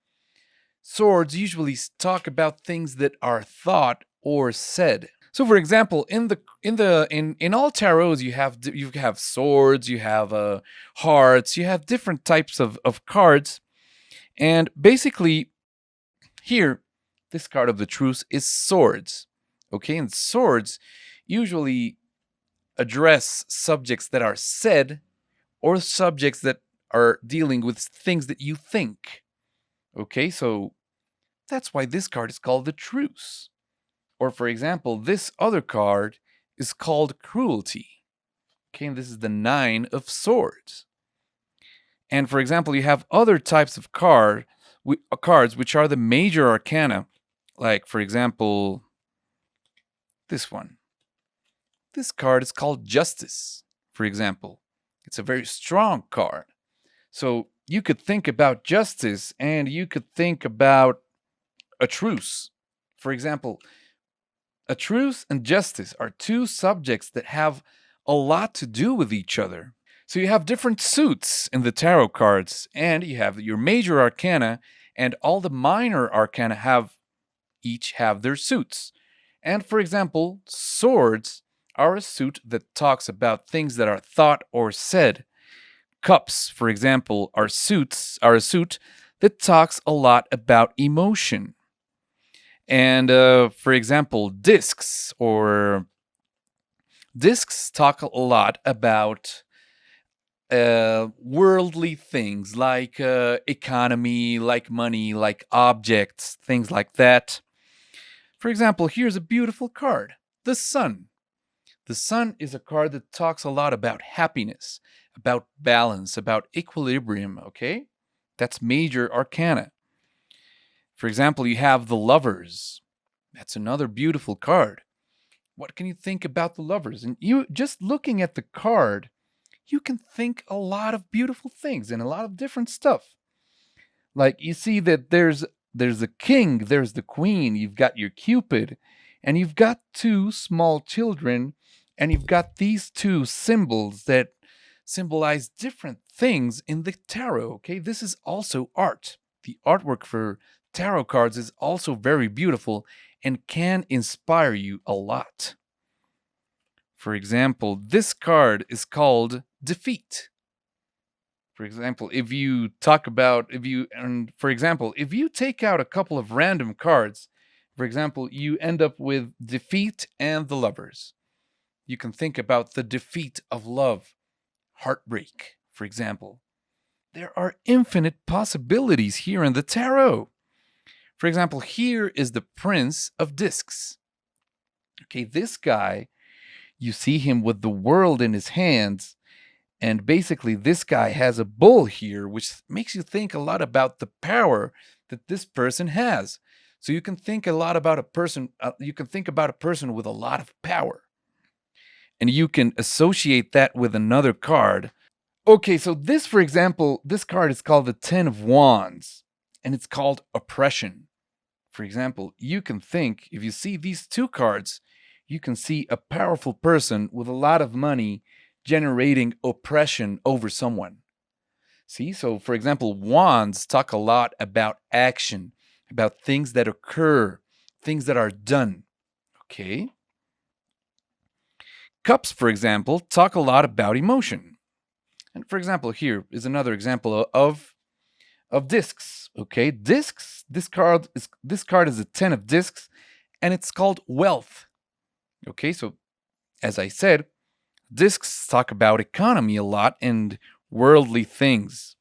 [SPEAKER 2] Swords usually talk about things that are thought or said. So, for example, in all tarots, you have swords, you have hearts, you have different types of cards, and basically, here, this card of the truce is swords. Okay, and swords usually address subjects that are said or subjects that are dealing with things that you think. Okay, so that's why this card is called the truce. Or for example, this other card is called cruelty. Okay, and this is the Nine of Swords. And for example, you have other types of cards which are the major arcana, like for example, this one. This card is called Justice, for example. It's a very strong card. So you could think about justice and you could think about a truce. For example, a truce and justice are two subjects that have a lot to do with each other. So you have different suits in the tarot cards, and you have your major arcana, and all the minor arcana each have their suits. And for example, swords are a suit that talks about things that are thought or said. Cups, for example, are a suit that talks a lot about emotion. And for example, discs talk a lot about worldly things like economy, like money, like objects, things like that. For example, here's a beautiful card, the Sun. The Sun is a card that talks a lot about happiness, about balance, about equilibrium, okay? That's major arcana. For example, you have the Lovers. That's another beautiful card. What can you think about the Lovers? And you just looking at the card, you can think a lot of beautiful things and a lot of different stuff. Like you see that there's the king, there's the queen, you've got your Cupid, and you've got two small children, and you've got these two symbols that symbolize different things in the tarot, okay? This is also art. The artwork for tarot cards is also very beautiful and can inspire you a lot. For example, this card is called Defeat. For example, if you talk about, if you, and for example, if you take out a couple of random cards, for example, you end up with defeat and the lovers. You can think about the defeat of love, heartbreak, for example. There are infinite possibilities here in the tarot. For example, here is the Prince of Discs. Okay, this guy, you see him with the world in his hands, and basically this guy has a bull here, which makes you think a lot about the power that this person has. So you can think a lot about a person, you can think about a person with a lot of power. And you can associate that with another card. Okay, so this, for example, this card is called the Ten of Wands, and it's called oppression. For example, you can think, if you see these two cards, you can see a powerful person with a lot of money generating oppression over someone. See, so for example, wands talk a lot about action, about things that occur, things that are done. Okay. Cups, for example, talk a lot about emotion. And for example, here is another example of discs. Okay, discs. This card is a 10 of discs, and it's called wealth. Okay, so as I said, discs talk about economy a lot and worldly things.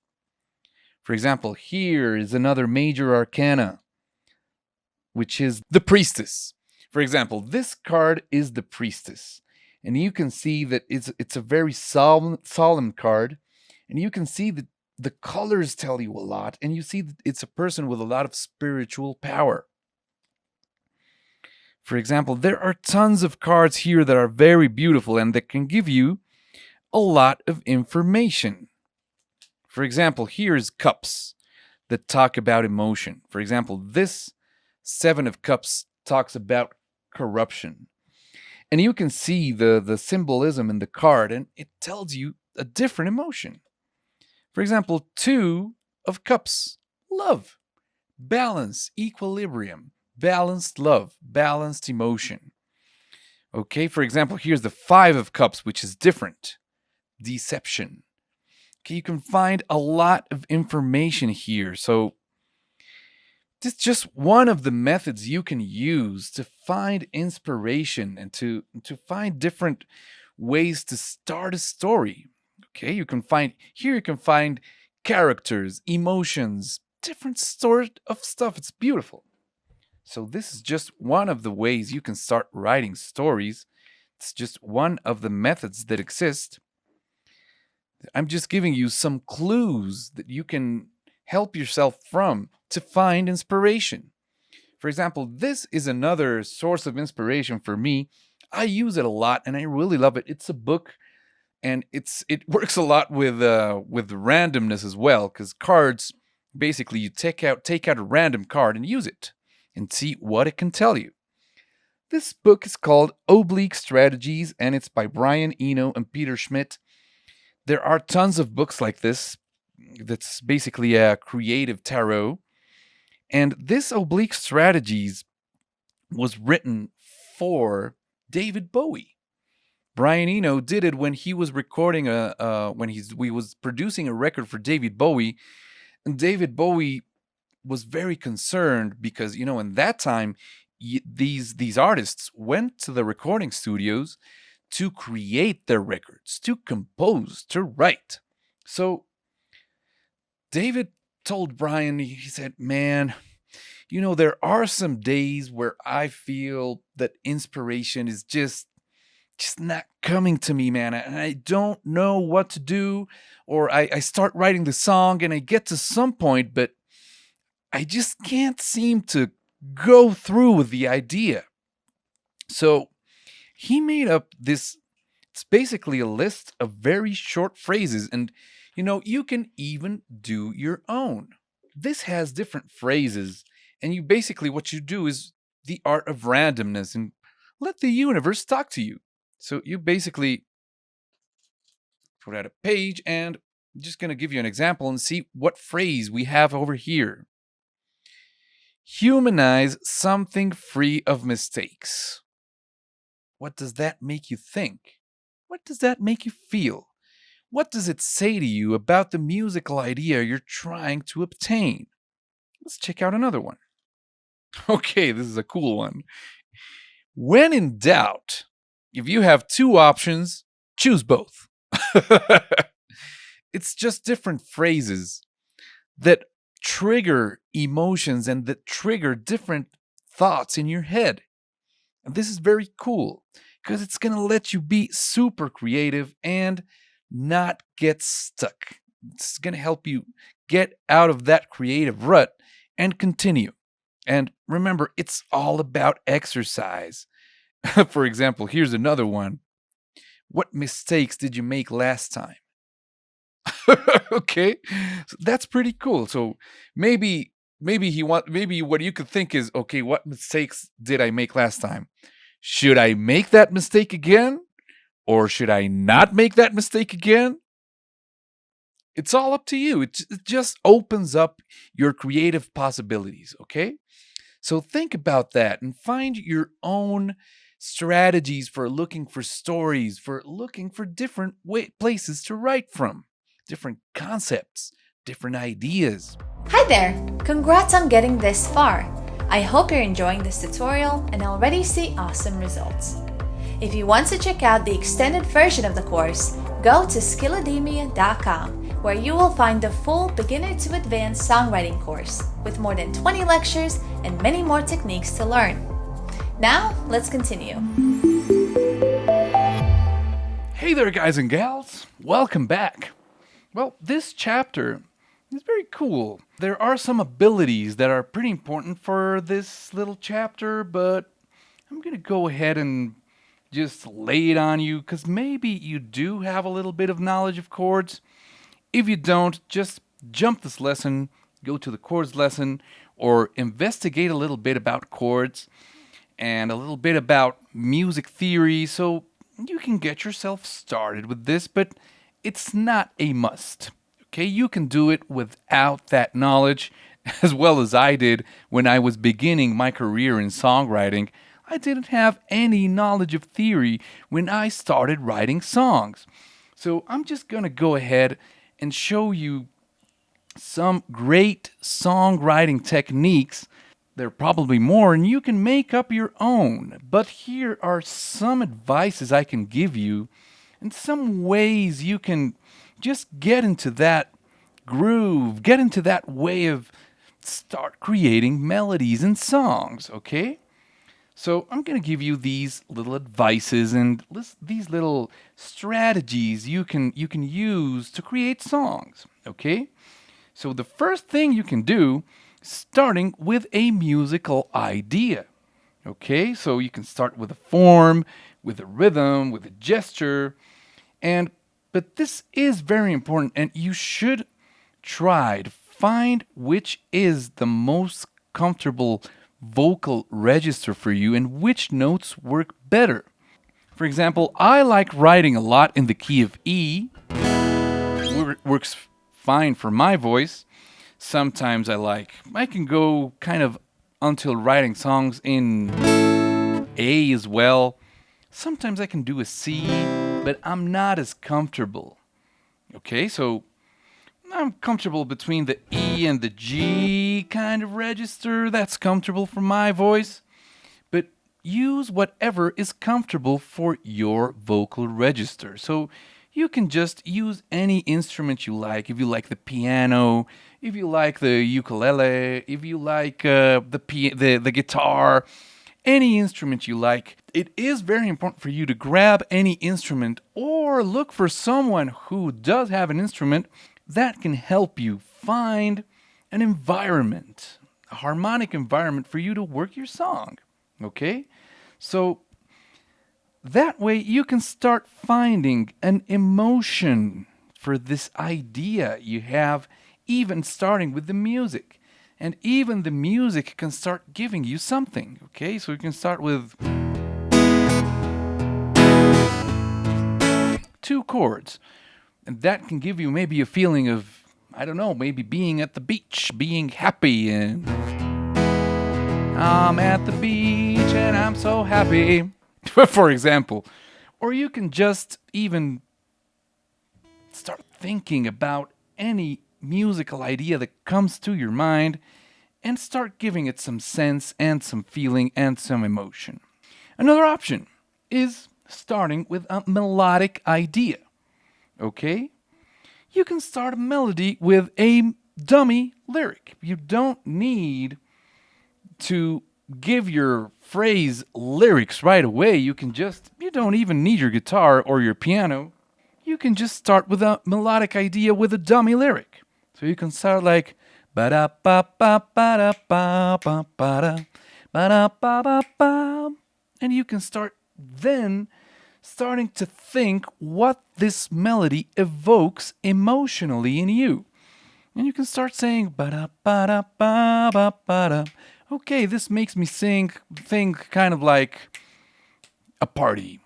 [SPEAKER 2] For example, here is another major arcana, which is the priestess. For example, this card is the priestess. And you can see that it's a very solemn card. And you can see that the colors tell you a lot. And you see that it's a person with a lot of spiritual power. For example, there are tons of cards here that are very beautiful and that can give you a lot of information. For example, here's cups that talk about emotion. For example, this 7 of cups talks about corruption. And you can see the symbolism in the card, and it tells you a different emotion. For example, 2 of cups, love, balance, equilibrium, balanced love, balanced emotion. Okay, for example, here's the 5 of cups, which is different, deception. Okay, you can find a lot of information here. So this is just one of the methods you can use to find inspiration and to find different ways to start a story. Okay, you can find characters, emotions, different sort of stuff. It's beautiful. So this is just one of the ways you can start writing stories. It's just one of the methods that exist. I'm just giving you some clues that you can help yourself from to find inspiration. For example, this is another source of inspiration for me. I use it a lot and I really love it. It's a book, and it works a lot with randomness as well, because cards, basically you take out a random card and use it and see what it can tell you. This book is called Oblique Strategies, and it's by Brian Eno and Peter Schmidt. There are tons of books like this that's basically a creative tarot. And this Oblique Strategies was written for David Bowie. Brian Eno did it when he was recording we was producing a record for David Bowie. And David Bowie was very concerned because, in that time, these artists went to the recording studios to create their records, to compose, to write. So David told Brian, he said, man, there are some days where I feel that inspiration is just not coming to me, man. And I don't know what to do. Or I start writing the song and I get to some point, but I just can't seem to go through with the idea. So he made up this, it's basically a list of very short phrases, and you can even do your own. This has different phrases, and what you do is the art of randomness and let the universe talk to you. So you basically put out a page, and I'm just going to give you an example and see what phrase we have over here. Humanize something free of mistakes. What does that make you think? What does that make you feel? What does it say to you about the musical idea you're trying to obtain? Let's check out another one. Okay, this is a cool one. When in doubt, if you have two options, choose both. It's just different phrases that trigger emotions and that trigger different thoughts in your head. And this is very cool because it's going to let you be super creative and not get stuck. It's going to help you get out of that creative rut and continue. And remember, it's all about exercise. For example, here's another one. What mistakes did you make last time? Okay, so that's pretty cool. So maybe what you could think is, okay, what mistakes did I make last time? Should I make that mistake again? Or should I not make that mistake again? It's all up to you. It just opens up your creative possibilities, okay? So think about that and find your own strategies for looking for stories, for looking for different places to write from, different concepts, different ideas.
[SPEAKER 1] Hi there! Congrats on getting this far! I hope you're enjoying this tutorial and already see awesome results. If you want to check out the extended version of the course, go to skillademia.com, where you will find the full beginner to advanced songwriting course with more than 20 lectures and many more techniques to learn. Now, let's continue.
[SPEAKER 2] Hey there, guys and gals. Welcome back. Well, this chapter is very cool. There are some abilities that are pretty important for this little chapter, but I'm going to go ahead and just lay it on you because maybe you do have a little bit of knowledge of chords. If you don't, just jump this lesson, go to the chords lesson, or investigate a little bit about chords and a little bit about music theory so you can get yourself started with this, but it's not a must. Okay, you can do it without that knowledge, as well as I did when I was beginning my career in songwriting. I didn't have any knowledge of theory when I started writing songs. So I'm just going to go ahead and show you some great songwriting techniques. There are probably more, and you can make up your own. But here are some advices I can give you and some ways you can just get into that groove, get into that way of start creating melodies and songs, okay? So I'm going to give you these little advices and these little strategies you can use to create songs, okay? So the first thing you can do, starting with a musical idea, okay? So you can start with a form, with a rhythm, with a gesture, but this is very important, and you should try to find which is the most comfortable vocal register for you and which notes work better. For example, I like writing a lot in the key of E. Works fine for my voice. Sometimes I can go kind of until writing songs in A as well. Sometimes I can do a C, but I'm not as comfortable. Okay, so I'm comfortable between the E and the G kind of register. That's comfortable for my voice. But use whatever is comfortable for your vocal register. So you can just use any instrument you like. If you like the piano, if you like the ukulele, if you like the guitar, any instrument you like. It is very important for you to grab any instrument or look for someone who does have an instrument that can help you find an environment, a harmonic environment for you to work your song, okay? So that way you can start finding an emotion for this idea you have, even starting with the music. And even the music can start giving you something, okay? So you can start with 2 chords. And that can give you maybe a feeling of, I don't know, maybe being at the beach, being happy, and I'm at the beach and I'm so happy, for example. Or you can just even start thinking about any musical idea that comes to your mind and start giving it some sense and some feeling and some emotion. Another option is starting with a melodic idea. Okay? You can start a melody with a dummy lyric. You don't need to give your phrase lyrics right away. You don't even need your guitar or your piano. You can just start with a melodic idea with a dummy lyric. So you can start like ba da ba ba ba da ba ba ba da ba da ba ba ba, and you can start then starting to think what this melody evokes emotionally in you. And you can start saying ba da ba ba ba da. Okay, this makes me think kind of like a party.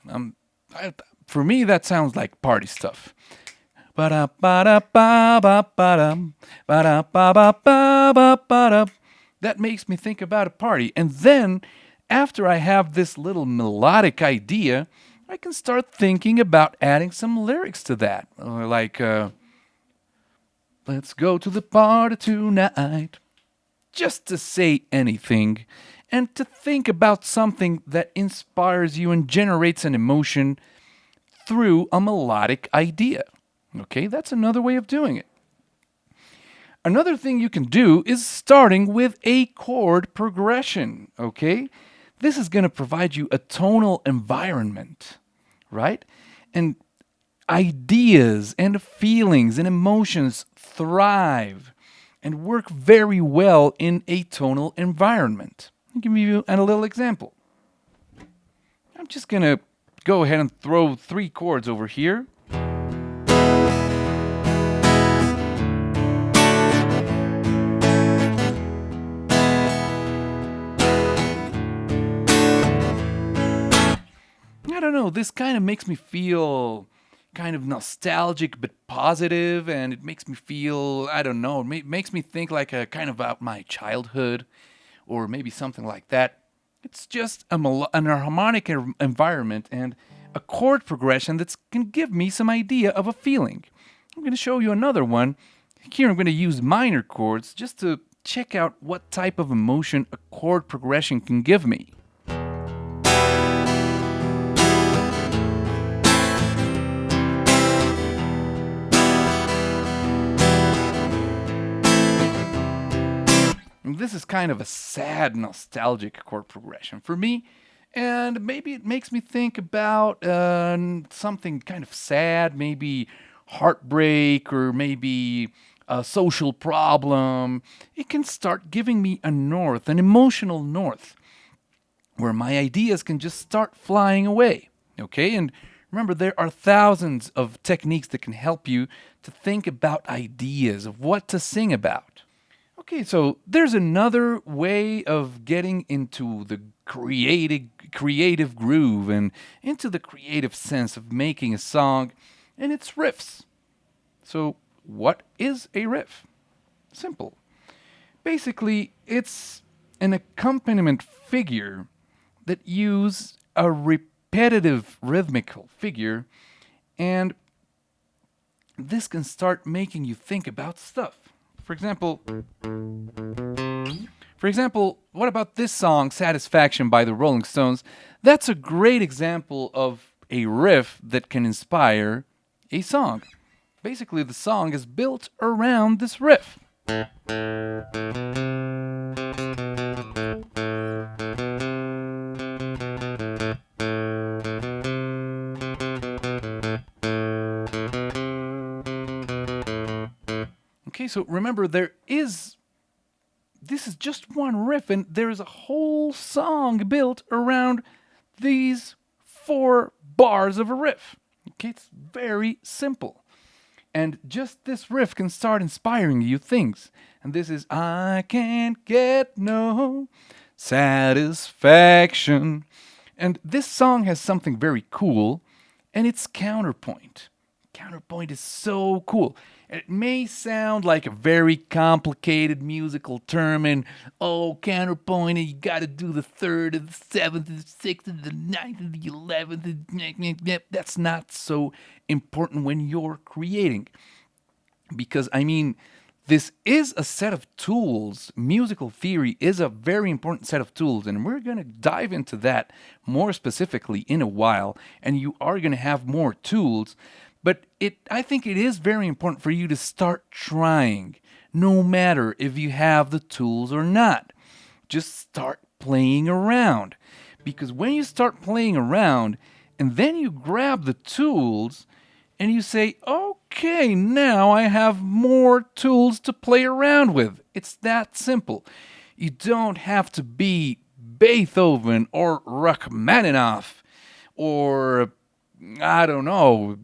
[SPEAKER 2] For me, that sounds like party stuff. Ba da ba da ba ba ba da ba da ba ba ba ba ba da. That makes me think about a party. And then, after I have this little melodic idea, I can start thinking about adding some lyrics to that. Like, let's go to the party tonight. Just to say anything. And to think about something that inspires you and generates an emotion through a melodic idea. Okay, that's another way of doing it. Another thing you can do is starting with a chord progression, okay? This is going to provide you a tonal environment, right? And ideas and feelings and emotions thrive and work very well in a tonal environment. I'll give you a little example. I'm just going to go ahead and throw 3 chords over here. I don't know, this kind of makes me feel kind of nostalgic but positive, and it makes me feel, I don't know, it makes me think like a kind of about my childhood or maybe something like that. It's just an harmonic environment and a chord progression that can give me some idea of a feeling. I'm going to show you another one. Here I'm going to use minor chords just to check out what type of emotion a chord progression can give me. This is kind of a sad, nostalgic chord progression for me, and maybe it makes me think about something kind of sad, maybe heartbreak or maybe a social problem. It can start giving me a north, an emotional north, where my ideas can just start flying away, okay? And remember, there are thousands of techniques that can help you to think about ideas of what to sing about. Okay, so there's another way of getting into the creative groove and into the creative sense of making a song, and it's riffs. So what is a riff? Simple. Basically, it's an accompaniment figure that use a repetitive rhythmical figure, and this can start making you think about stuff. For example, what about this song, Satisfaction by the Rolling Stones? That's a great example of a riff that can inspire a song. Basically, the song is built around this riff. Okay, so remember, this is just one riff, and there is a whole song built around these 4 bars of a riff. Okay, it's very simple. And just this riff can start inspiring you things. And this is, I can't get no satisfaction. And this song has something very cool, and it's counterpoint. Counterpoint is so cool. It may sound like a very complicated musical term, and counterpoint, and you got to do the third and the seventh and the sixth and the ninth and the 11th. And that's not so important when you're creating. Because, this is a set of tools. Musical theory is a very important set of tools, and we're going to dive into that more specifically in a while, and you are going to have more tools. But I think it is very important for you to start trying, no matter if you have the tools or not. Just start playing around. Because when you start playing around, and then you grab the tools, and you say, okay, now I have more tools to play around with. It's that simple. You don't have to be Beethoven or Rachmaninoff or, I don't know,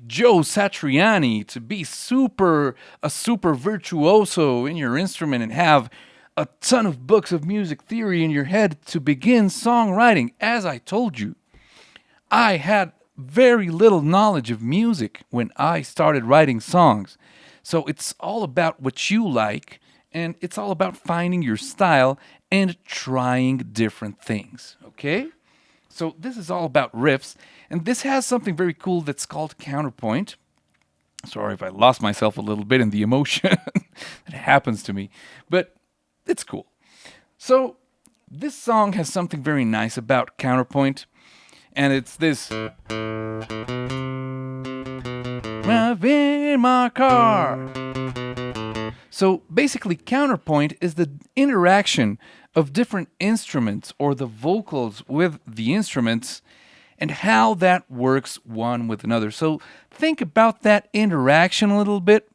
[SPEAKER 2] Joe Satriani to be a super virtuoso in your instrument and have a ton of books of music theory in your head to begin songwriting. As I told you, I had very little knowledge of music when I started writing songs. So it's all about what you like, and it's all about finding your style and trying different things, okay? So this is all about riffs, and this has something very cool that's called counterpoint. Sorry if I lost myself a little bit in the emotion that happens to me, but it's cool. So this song has something very nice about counterpoint, and it's this. I'm in my car. So basically, counterpoint is the interaction of different instruments or the vocals with the instruments and how that works one with another. So think about that interaction a little bit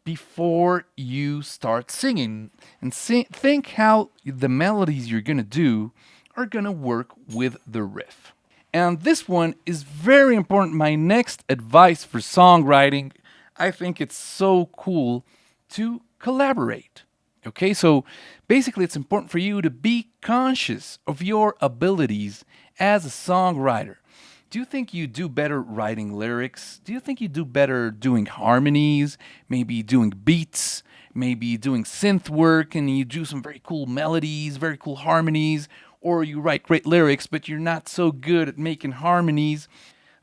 [SPEAKER 2] before you start singing, and think how the melodies you're going to do are going to work with the riff. And this one is very important. My next advice for songwriting, I think it's so cool to collaborate. Okay, so basically it's important for you to be conscious of your abilities as a songwriter. Do you think you do better writing lyrics? Do you think you do better doing harmonies, maybe doing beats, maybe doing synth work, and you do some very cool melodies, very cool harmonies, or you write great lyrics, but you're not so good at making harmonies?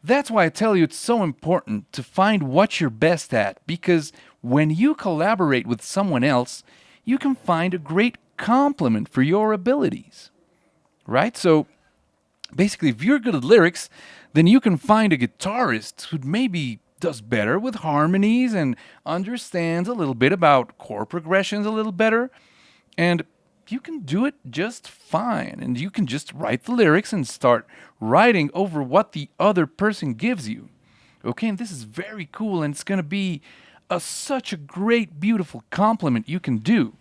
[SPEAKER 2] That's why I tell you it's so important to find what you're best at, because when you collaborate with someone else, you can find a great complement for your abilities, right? So basically, if you're good at lyrics, then you can find a guitarist who maybe does better with harmonies and understands a little bit about chord progressions a little better, and you can do it just fine. And you can just write the lyrics and start writing over what the other person gives you. Okay, and this is very cool, and it's going to be such a great, beautiful compliment you can do.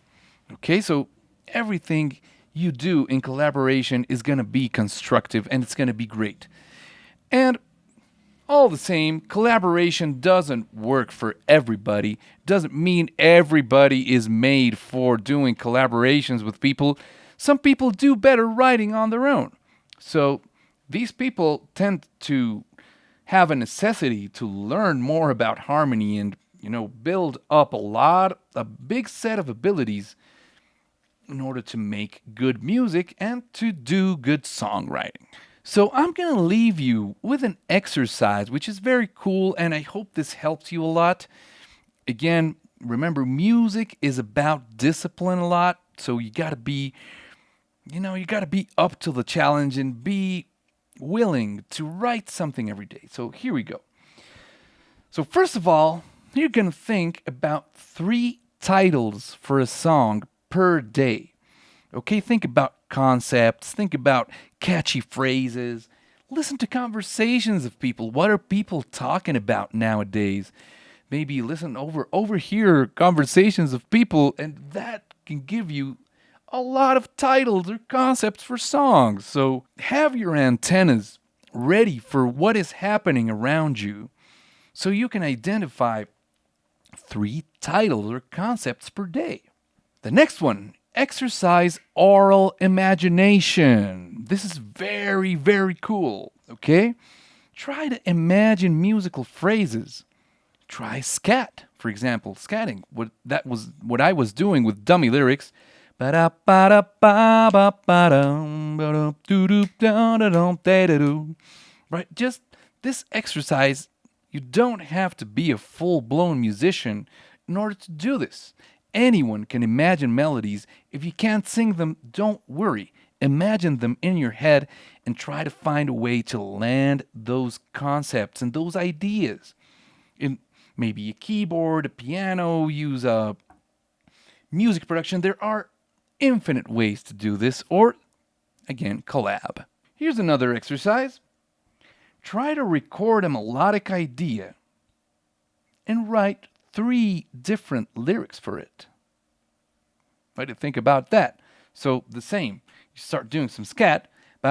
[SPEAKER 2] Okay, so everything you do in collaboration is going to be constructive, and it's going to be great. And all the same, collaboration doesn't work for everybody. Doesn't mean everybody is made for doing collaborations with people. Some people do better writing on their own. So these people tend to have a necessity to learn more about harmony and, build up a big set of abilities in order to make good music and to do good songwriting. So I'm going to leave you with an exercise, which is very cool, and I hope this helps you a lot. Again, remember, music is about discipline a lot, so you got to be up to the challenge and be willing to write something every day. So here we go. So first of all, you're going to think about 3 titles for a song per day. Okay, think about concepts, think about catchy phrases, listen to conversations of people. What are people talking about nowadays? Maybe listen overhear conversations of people, and that can give you a lot of titles or concepts for songs. So have your antennas ready for what is happening around you so you can identify 3 titles or concepts per day. The next one, exercise oral imagination. This is very, very cool, okay? Try to imagine musical phrases. try scat, for example. Scatting. That was what I was doing with dummy lyrics. Right? Just this exercise, you don't have to be a full-blown musician in order to do this. Anyone can imagine melodies. If you can't sing them, don't worry. Imagine them in your head and try to find a way to land those concepts and those ideas. In maybe a keyboard, a piano, use a music production. There are infinite ways to do this, or, again, collab. Here's another exercise. Try to record a melodic idea and write 3 different lyrics for it. Try to think about that. So the same. You start doing some scat. So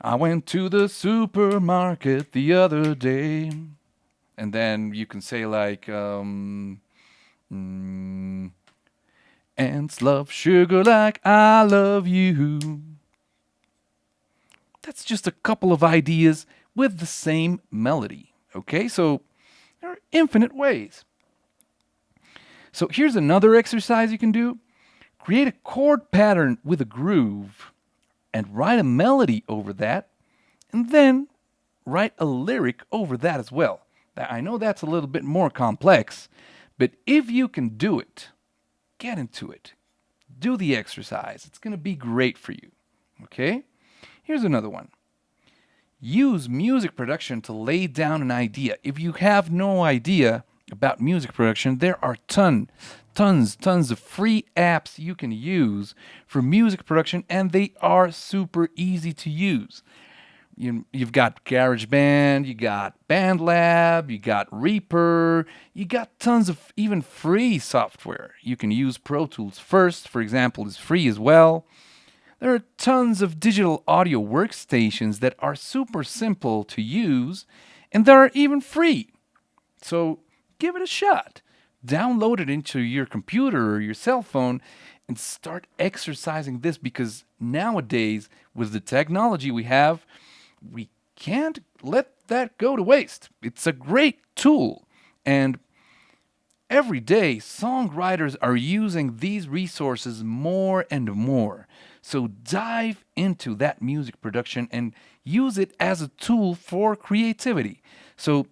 [SPEAKER 2] I went to the supermarket the other day. And then you can say like, ants love sugar like I love you. That's just a couple of ideas with the same melody. Okay, so there are infinite ways. So here's another exercise you can do. Create a chord pattern with a groove and write a melody over that, and then write a lyric over that as well. I know that's a little bit more complex, but if you can do it, get into it. Do the exercise. It's going to be great for you. Okay? Here's another one. Use music production to lay down an idea. If you have no idea about music production, there are tons of free apps you can use for music production, and they are super easy to use. You've got GarageBand, you got BandLab, you got Reaper, you got tons of even free software. You can use Pro Tools First, for example, is free as well. There are tons of digital audio workstations that are super simple to use, and they are even free. So give it a shot. Download it into your computer or your cell phone and start exercising this, because nowadays, with the technology we have, we can't let that go to waste. It's a great tool. And every day, songwriters are using these resources more and more. So dive into that music production and use it as a tool for creativity. So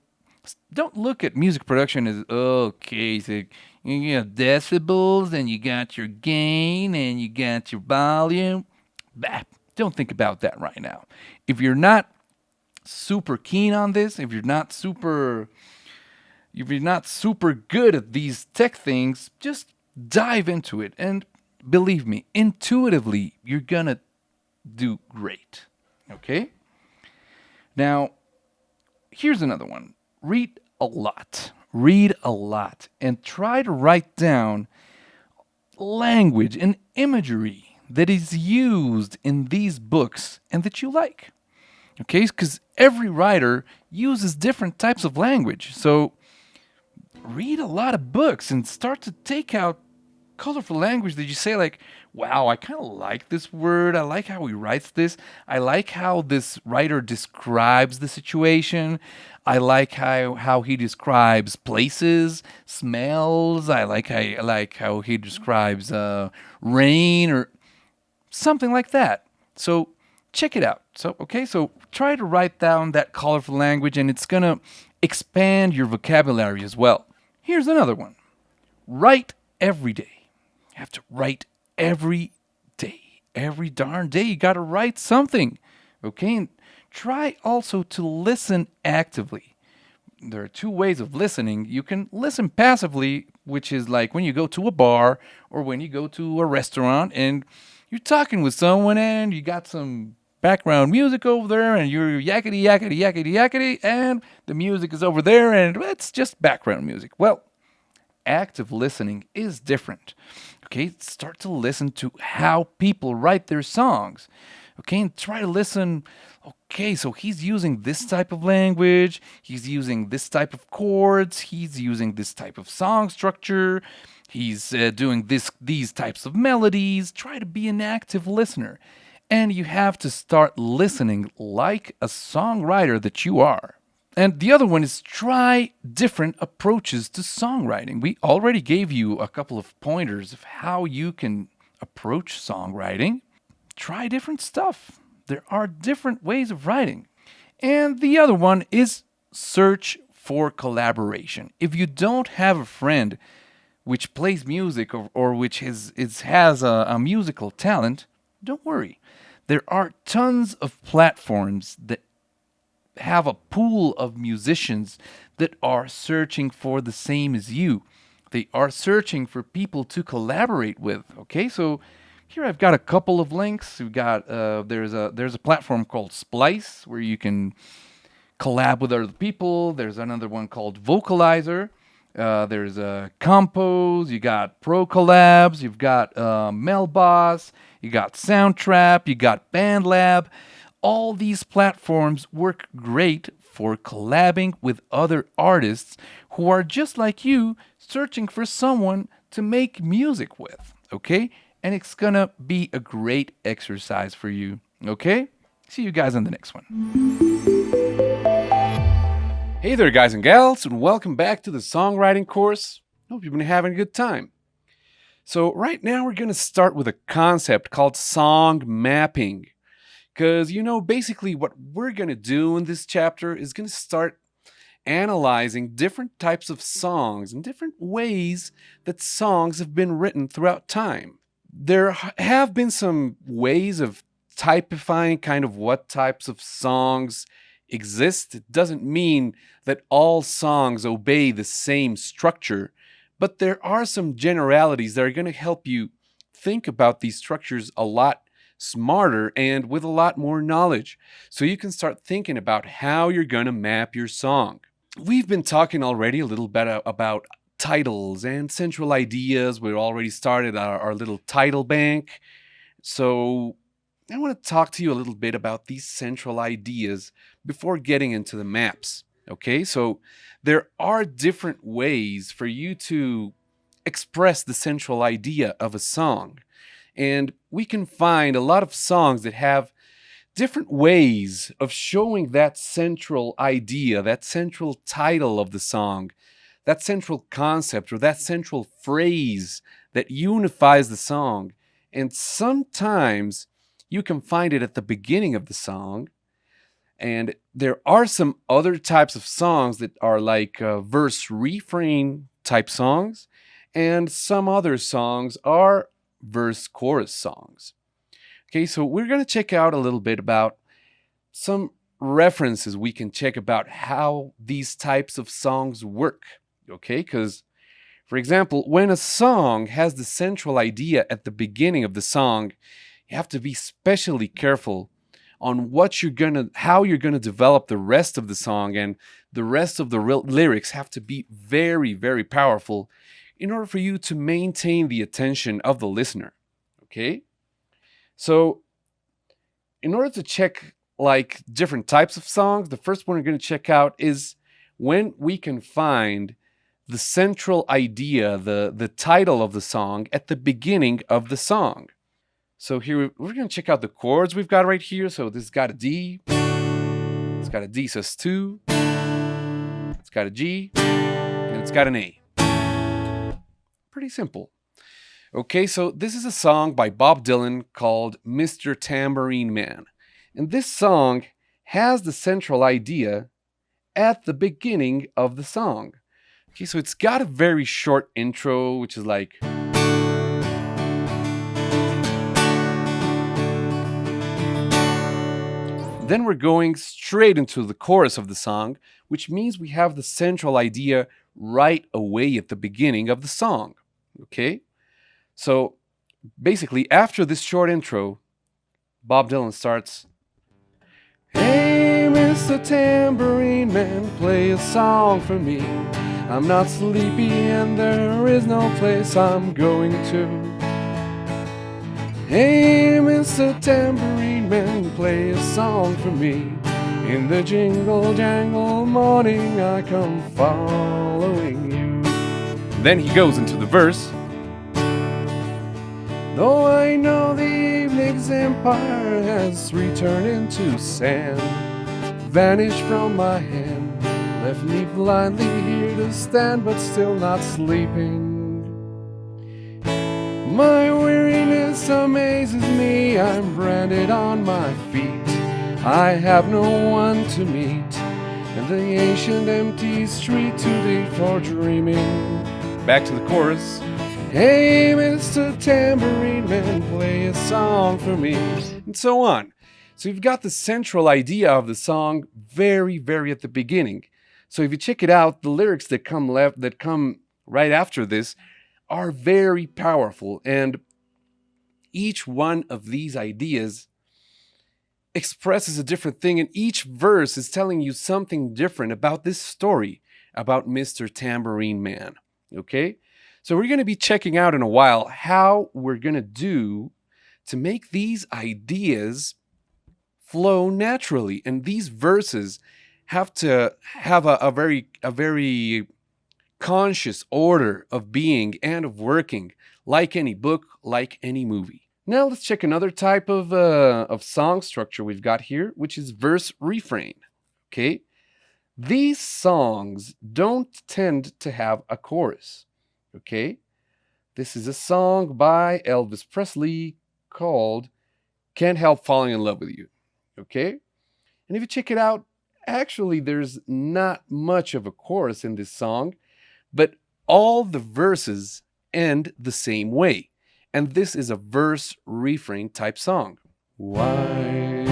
[SPEAKER 2] don't look at music production as, okay, so you got decibels, and you got your gain, and you got your volume. Bah, don't think about that right now. If you're not super keen on this, if you're not super good at these tech things, just dive into it. And believe me, intuitively, you're gonna do great. Okay? Now, here's another one. Read a lot. Read a lot. And try to write down language and imagery that is used in these books and that you like. Okay? Because every writer uses different types of language. So read a lot of books and start to take out colorful language that you say like, wow, I kind of like this word. I like how he writes this. I like how this writer describes the situation. I like how he describes places, smells. I like how he describes rain or something like that. So check it out. So try to write down that colorful language, and it's going to expand your vocabulary as well. Here's another one. Write every day. You have to write every day. Every darn day you got to write something. Okay? And try also to listen actively. There are 2 ways of listening. You can listen passively, which is like when you go to a bar or when you go to a restaurant and you're talking with someone and you got some background music over there and you're yakety, yakety, yakety, yakety, and the music is over there and it's just background music. Well, active listening is different. Okay, start to listen to how people write their songs. Okay, and try to listen. Okay, so he's using this type of language, he's using this type of chords, he's using this type of song structure, he's doing these types of melodies. Try to be an active listener. and you have to start listening like a songwriter that you are. And the other one is try different approaches to songwriting. We already gave you a couple of pointers of how you can approach songwriting. Try different stuff. There are different ways of writing. And the other one is search for collaboration. If you don't have a friend which plays music or which has a musical talent, don't worry. There are tons of platforms that have a pool of musicians that are searching for the same as you. They are searching for people to collaborate with. Okay, so here I've got a couple of links. We've got there's a platform called Splice where you can collab with other people. There's another one called Vocalizer. There's Compose. You got Pro Collabs. You've got Melboss. You got Soundtrap. You got BandLab. All these platforms work great for collabing with other artists who are just like you, searching for someone to make music with, okay? And it's gonna be a great exercise for you, okay? See you guys in the next one. Hey there, guys and gals, and welcome back to the songwriting course. Hope you've been having a good time. So right now we're gonna start with a concept called song mapping. Because, basically what we're going to do in this chapter is going to start analyzing different types of songs and different ways that songs have been written throughout time. There have been some ways of typifying kind of what types of songs exist. It doesn't mean that all songs obey the same structure, but there are some generalities that are going to help you think about these structures a lot smarter and with a lot more knowledge, so you can start thinking about how you're going to map your song. We've been talking already a little bit about titles and central ideas. We already started our little title bank. So I want to talk to you a little bit about these central ideas before getting into the maps. Okay, so there are different ways for you to express the central idea of a song. And we can find a lot of songs that have different ways of showing that central idea, that central title of the song, that central concept or that central phrase that unifies the song. And sometimes you can find it at the beginning of the song. And there are some other types of songs that are like verse refrain type songs. And some other songs are verse chorus songs. Okay, so we're going to check out a little bit about some references we can check about how these types of songs work. Okay, because for example, when a song has the central idea at the beginning of the song, you have to be especially careful on how you're gonna develop the rest of the song, and the rest of the lyrics have to be very, very powerful in order for you to maintain the attention of the listener, okay? So in order to check like different types of songs, the first one we're going to check out is when we can find the central idea, the title of the song at the beginning of the song. So here we're going to check out the chords we've got right here. So this has got a D, it's got a D sus2, it's got a G, and it's got an A. Pretty simple. Okay, so this is a song by Bob Dylan called Mr. Tambourine Man. And this song has the central idea at the beginning of the song. Okay, so it's got a very short intro, which is like... Then we're going straight into the chorus of the song, which means we have the central idea right away at the beginning of the song. Okay? So basically, after this short intro, Bob Dylan starts, "Hey, Mr. Tambourine Man, play a song for me. I'm not sleepy and there is no place I'm going to. Hey, Mr. Tambourine Man, play a song for me. In the jingle jangle morning I come following you." Then he goes into the verse. "Though I know the evening
[SPEAKER 3] His empire has returned into sand, vanished from my hand, left me blindly here to stand, but still not sleeping. My weariness amazes me, I'm branded on my feet. I have no one to meet, and the ancient empty street too deep for dreaming.
[SPEAKER 2] Back to the chorus.
[SPEAKER 3] Hey, Mr. Tambourine Man, play a song for me.
[SPEAKER 2] And so on. So you've got the central idea of the song very, very at the beginning. So if you check it out, the lyrics that come right after this are very powerful, and each one of these ideas expresses a different thing, and each verse is telling you something different about this story about Mr. Tambourine Man. Okay? So we're going to be checking out in a while how we're going to do to make these ideas flow naturally, and these verses have to have a very conscious order of being and of working, like any book, like any movie. Now let's check another type of song structure we've got here, which is verse refrain. Okay, these songs don't tend to have a chorus. Okay, this is a song by Elvis Presley called "Can't Help Falling in Love with You." Okay, and if you check it out, actually there's not much of a chorus in this song, but all the verses end the same way. And this is a verse refrain type song.
[SPEAKER 3] Wise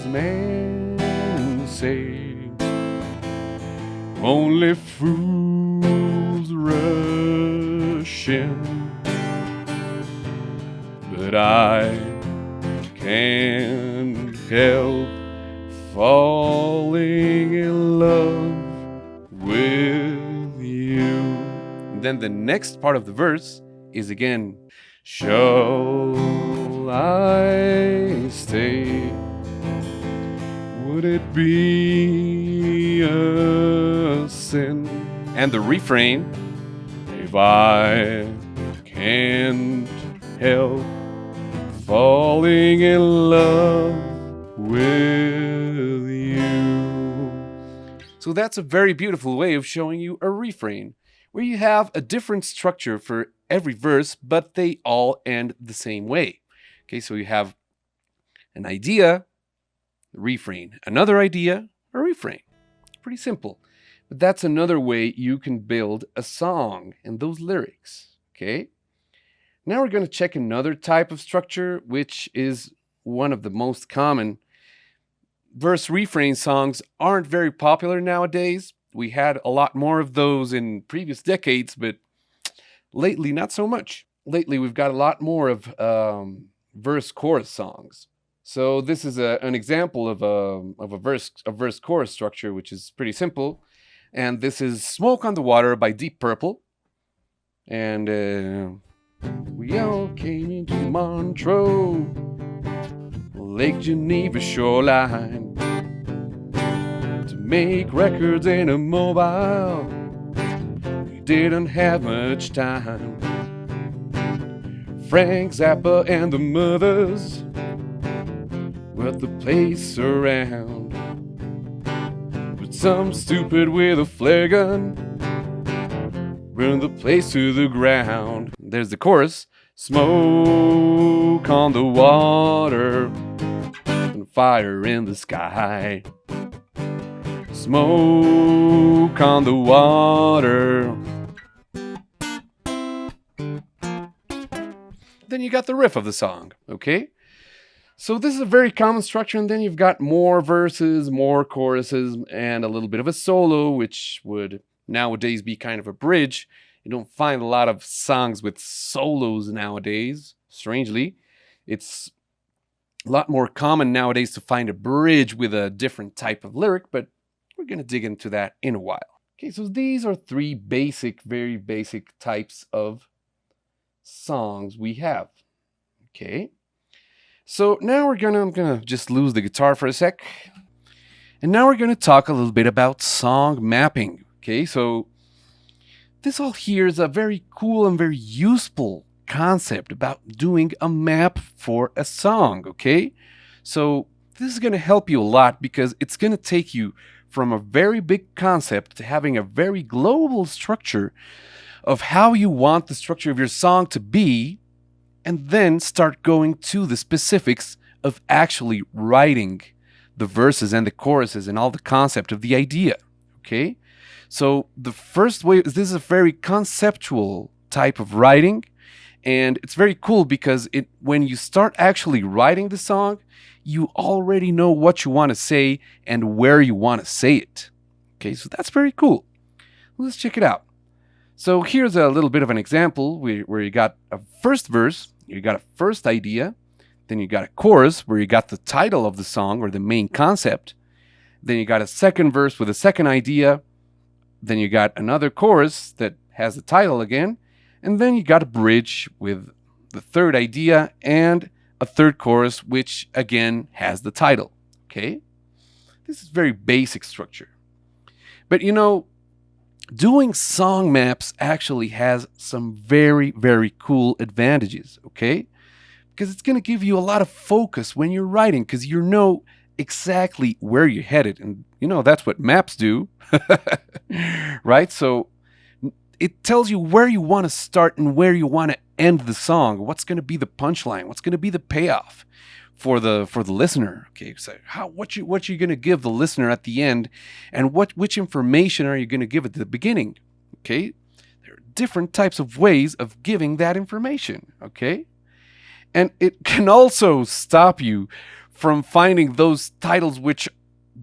[SPEAKER 3] men say only fools rush in, but I can't help falling in love with you.
[SPEAKER 2] And then the next part of the verse is again,
[SPEAKER 3] shall I stay? Would it be a sin?
[SPEAKER 2] And the refrain,
[SPEAKER 3] if I can't help falling in love with you.
[SPEAKER 2] So that's a very beautiful way of showing you a refrain, where you have a different structure for every verse, but they all end the same way. Okay, so you have an idea, a refrain, another idea, a refrain. Pretty simple. But that's another way you can build a song and those lyrics. Okay? Now we're going to check another type of structure, which is one of the most common. Verse refrain songs aren't very popular nowadays. We had a lot more of those in previous decades, but lately not so much. Lately we've got a lot more of verse chorus songs. So this is an example of a verse chorus structure, which is pretty simple. And this is "Smoke on the Water" by Deep Purple. And we all came into Montreux, Lake Geneva shoreline, to make records in a mobile. We didn't have much time. Frank Zappa and the Mothers were the place around, but some stupid with a flare gun burned the place to the ground. There's the chorus. Smoke on the water and fire in the sky. Smoke on the water. Then you got the riff of the song, okay? So this is a very common structure, and then you've got more verses, more choruses, and a little bit of a solo, which would nowadays be kind of a bridge. You don't find a lot of songs with solos nowadays, strangely. It's a lot more common nowadays to find a bridge with a different type of lyric, but we're going to dig into that in a while. Okay, so these are three basic, very basic types of songs we have. Okay, so now I'm gonna just lose the guitar for a sec. And now we're gonna talk a little bit about song mapping. Okay, so this all here is a very cool and very useful
[SPEAKER 3] concept, about doing a map for a song, okay? So this is going to help you a lot because it's going to take you from a very big concept to having a very global structure of how you want the structure of your song to be, and then start going to the specifics of actually writing the verses and the choruses and all the concept of the idea, okay? So the first way, this is a very conceptual type of writing, and it's very cool because when you start actually writing the song, you already know what you want to say and where you want to say it. Okay, so that's very cool. Let's check it out. So here's a little bit of an example where you got a first verse, you got a first idea, then you got a chorus where you got the title of the song or the main concept, then you got a second verse with a second idea, then you got another chorus that has the title again, and then you got a bridge with the third idea and a third chorus, which again has the title. Okay? This is very basic structure. But doing song maps actually has some very, very cool advantages, okay? Because it's going to give you a lot of focus when you're writing, because you know exactly where you're headed. And that's what maps do, right? So it tells you where you want to start and where you want to end the song. What's going to be the punchline? What's going to be the payoff for the listener? Okay, so what you going to give the listener at the end, and which information are you going to give at the beginning? Okay, there are different types of ways of giving that information. Okay, and it can also stop you from finding those titles which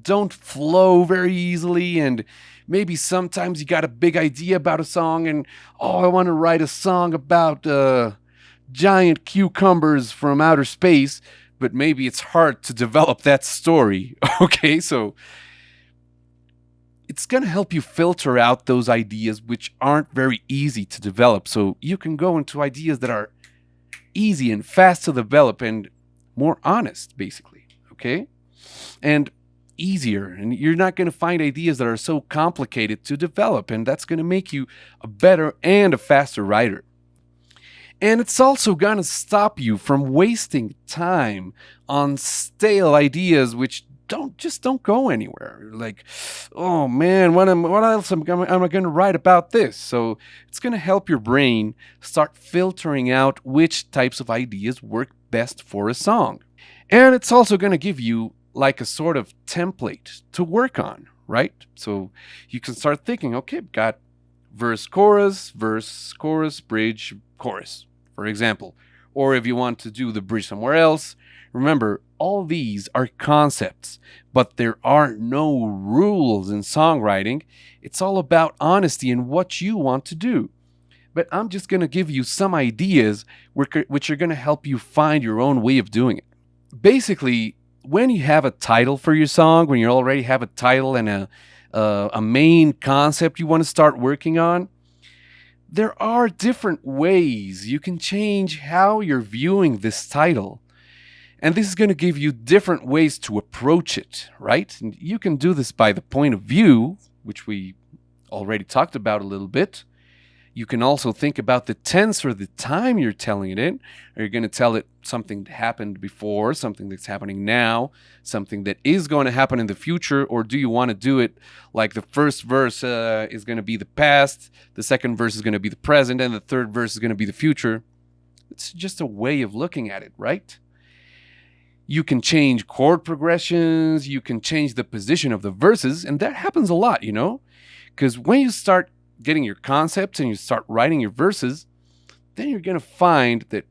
[SPEAKER 3] don't flow very easily, and maybe sometimes you got a big idea about a song and, I want to write a song about giant cucumbers from outer space, but maybe it's hard to develop that story. Okay, so it's going to help you filter out those ideas which aren't very easy to develop, so you can go into ideas that are easy and fast to develop and more honest, basically, okay? And easier, and you're not going to find ideas that are so complicated to develop, and that's going to make you a better and a faster writer. And it's also going to stop you from wasting time on stale ideas which don't go anywhere. Like, oh man, what else am I going to write about this? So it's going to help your brain start filtering out which types of ideas work best for a song. And it's also going to give you like a sort of template to work on, right? So you can start thinking, okay, I've got verse, chorus, bridge, chorus, for example. Or if you want to do the bridge somewhere else, remember, all these are concepts, but there are no rules in songwriting. It's all about honesty and what you want to do. But I'm just going to give you some ideas which are going to help you find your own way of doing it. Basically, when you have a title for your song, when you already have a title and a main concept you want to start working on, there are different ways you can change how you're viewing this title. And this is going to give you different ways to approach it, right? And you can do this by the point of view, which we already talked about a little bit. You can also think about the tense or the time you're telling it in. Are you going to tell it something that happened before, something that's happening now, something that is going to happen in the future? Or do you want to do it like the first verse is going to be the past, the second verse is going to be the present, and the third verse is going to be the future? It's just a way of looking at it, right? You can change chord progressions, you can change the position of the verses, and that happens a lot, because when you start getting your concepts and you start writing your verses, then you're going to find that,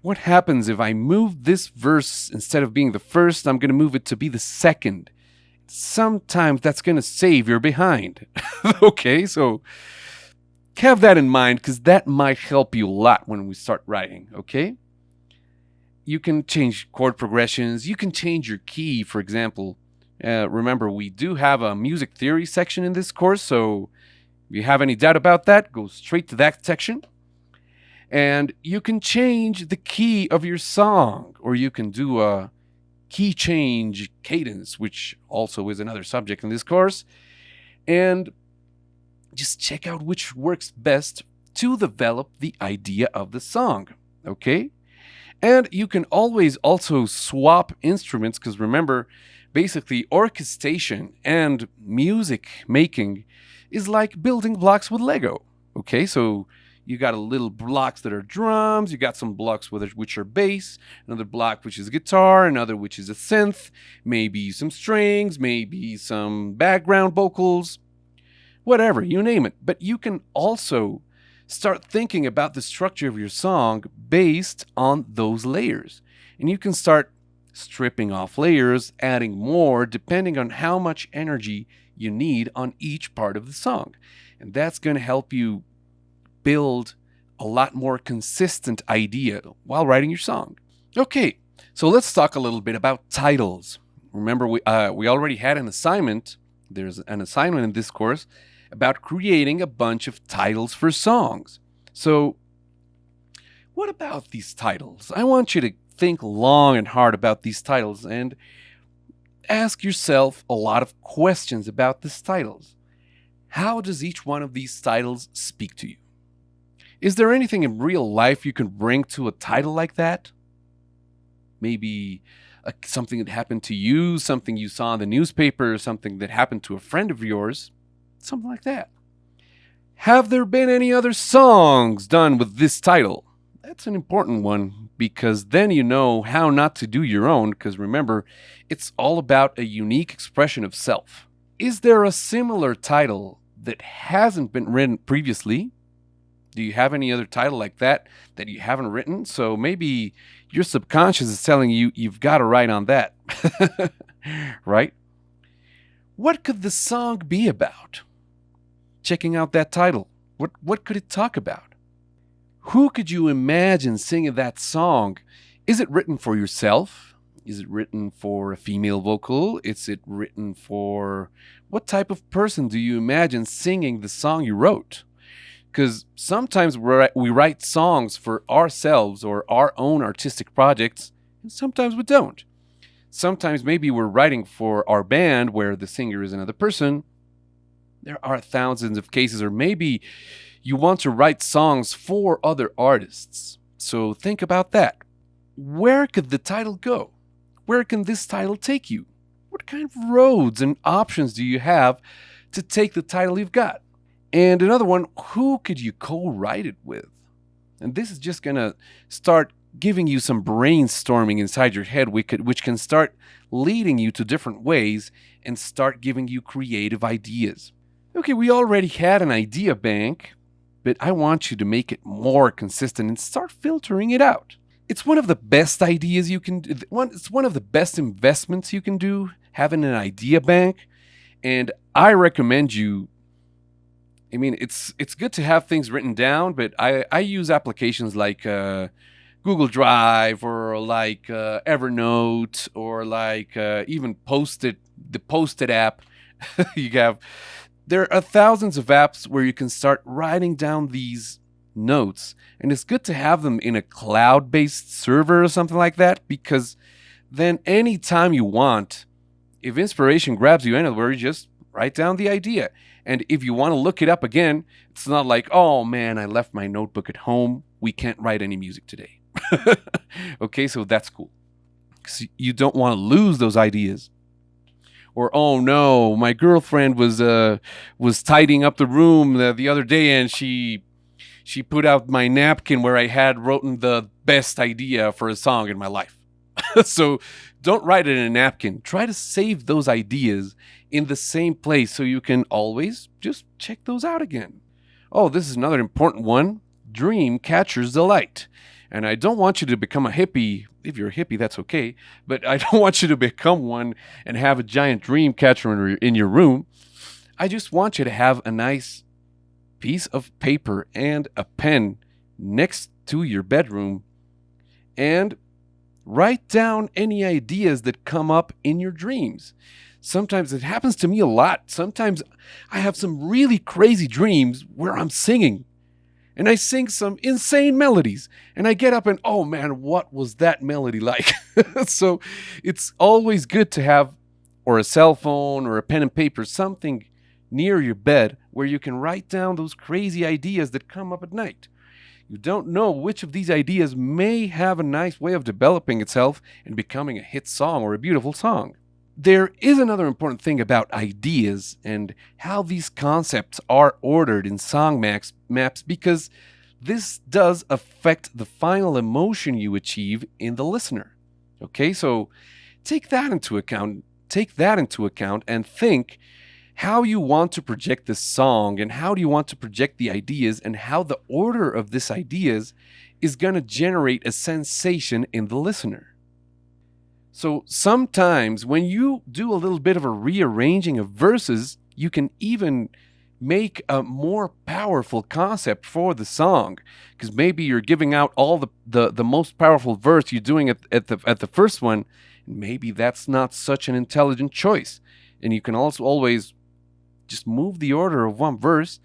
[SPEAKER 3] what happens if I move this verse, instead of being the first, I'm going to move it to be the second. Sometimes that's going to save your behind. Okay, so have that in mind, because that might help you a lot when we start writing, okay? You can change chord progressions. You can change your key, for example. Remember, we do have a music theory section in this course, so if you have any doubt about that, go straight to that section. And you can change the key of your song, or you can do a key change cadence, which also is another subject in this course. And just check out which works best
[SPEAKER 2] to develop the idea of the song. Okay? And you can always also swap instruments because remember, basically, orchestration and music making is like building blocks with Lego. Okay, so you got a little blocks that are drums, you got some blocks which are bass, another block which is guitar, another which is a synth, maybe some strings, maybe some background vocals, whatever, you name it. But you can also start thinking about the structure of your song based on those layers. And you can start stripping off layers, adding more, depending on how much energy you need on each part of the song. And that's going to help you build a lot more consistent idea while writing your song. Okay, so let's talk a little bit about titles. Remember, we already had an assignment. There's an assignment in this course about creating a bunch of titles for songs. So, what about these titles? I want you to think long and hard about these titles and ask yourself a lot of questions about these titles. How does each one of these titles speak to you? Is there anything in real life you can bring to a title like that? Maybe something that happened to you, something you saw in the newspaper, something that happened to a friend of yours, something like that. Have there been any other songs done with this title? That's an important one because then you know how not to do your own, because remember, it's all about a unique expression of self. Is there a similar title that hasn't been written previously? Do you have any other title like that you haven't written? So maybe your subconscious is telling you you've got to write on that. Right? What could the song be about? Checking out that title. What could it talk about? Who could you imagine singing that song? Is it written for yourself? Is it written for a female vocal? Is it written for... What type of person do you imagine singing the song you wrote? Because sometimes we write songs for ourselves or our own artistic projects, and sometimes we don't. Sometimes maybe we're writing for our band where the singer is another person. There are thousands of cases, or maybe you want to write songs for other artists. So think about that. Where could the title go? Where can this title take you? What kind of roads and options do you have to take the title you've got? And another one, who could you co-write it with? And this is just going to start giving you some brainstorming inside your head, which can start leading you to different ways and start giving you creative ideas. Okay, we already had an idea bank, but I want you to make it more consistent and start filtering it out. It's one of the best ideas you can do. It's one of the best investments you can do, having an idea bank. And I recommend you... I mean, it's good to have things written down, but I use applications like Google Drive or like Evernote or like even Post-it, the Post-it app. There are thousands of apps where you can start writing down these notes, and it's good to have them in a cloud-based server or something like that, because then anytime you want, if inspiration grabs you anywhere, you just write down the idea. And if you want to look it up again, it's not like, oh man, I left my notebook at home. We can't write any music today. Okay, so that's cool. Because you don't want to lose those ideas. Or, oh no, my girlfriend was tidying up the room the other day and she put out my napkin where I had written the best idea for a song in my life. So don't write it in a napkin. Try to save those ideas in the same place so you can always just check those out again. Oh, this is another important one. Dream catchers delight. And I don't want you to become a hippie. If you're a hippie, that's okay. But I don't want you to become one and have a giant dream catcher in your room. I just want you to have a nice piece of paper and a pen next to your bedroom and write down any ideas that come up in your dreams. Sometimes it happens to me a lot. Sometimes I have some really crazy dreams where I'm singing. And I sing some insane melodies. And I get up and, oh man, what was that melody like? So it's always good to have or a cell phone or a pen and paper, something near your bed
[SPEAKER 3] where you can write down those crazy ideas that come up at night. You don't know which of these ideas may have a nice way of developing itself and becoming a hit song or a beautiful song. There is another important thing about ideas and how these concepts are ordered in song maps, because this does affect the final emotion you achieve in the listener. Okay, so take that into account and think how you want to project this song and how do you want to project the ideas and how the order of these ideas is going to generate a sensation in the listener. So sometimes when you do a little bit of a rearranging of verses, you can even make a more powerful concept for the song, because maybe you're giving out all the most powerful verse you're doing at the first one. Maybe that's not such an intelligent choice, and you can also always just move the order of one verse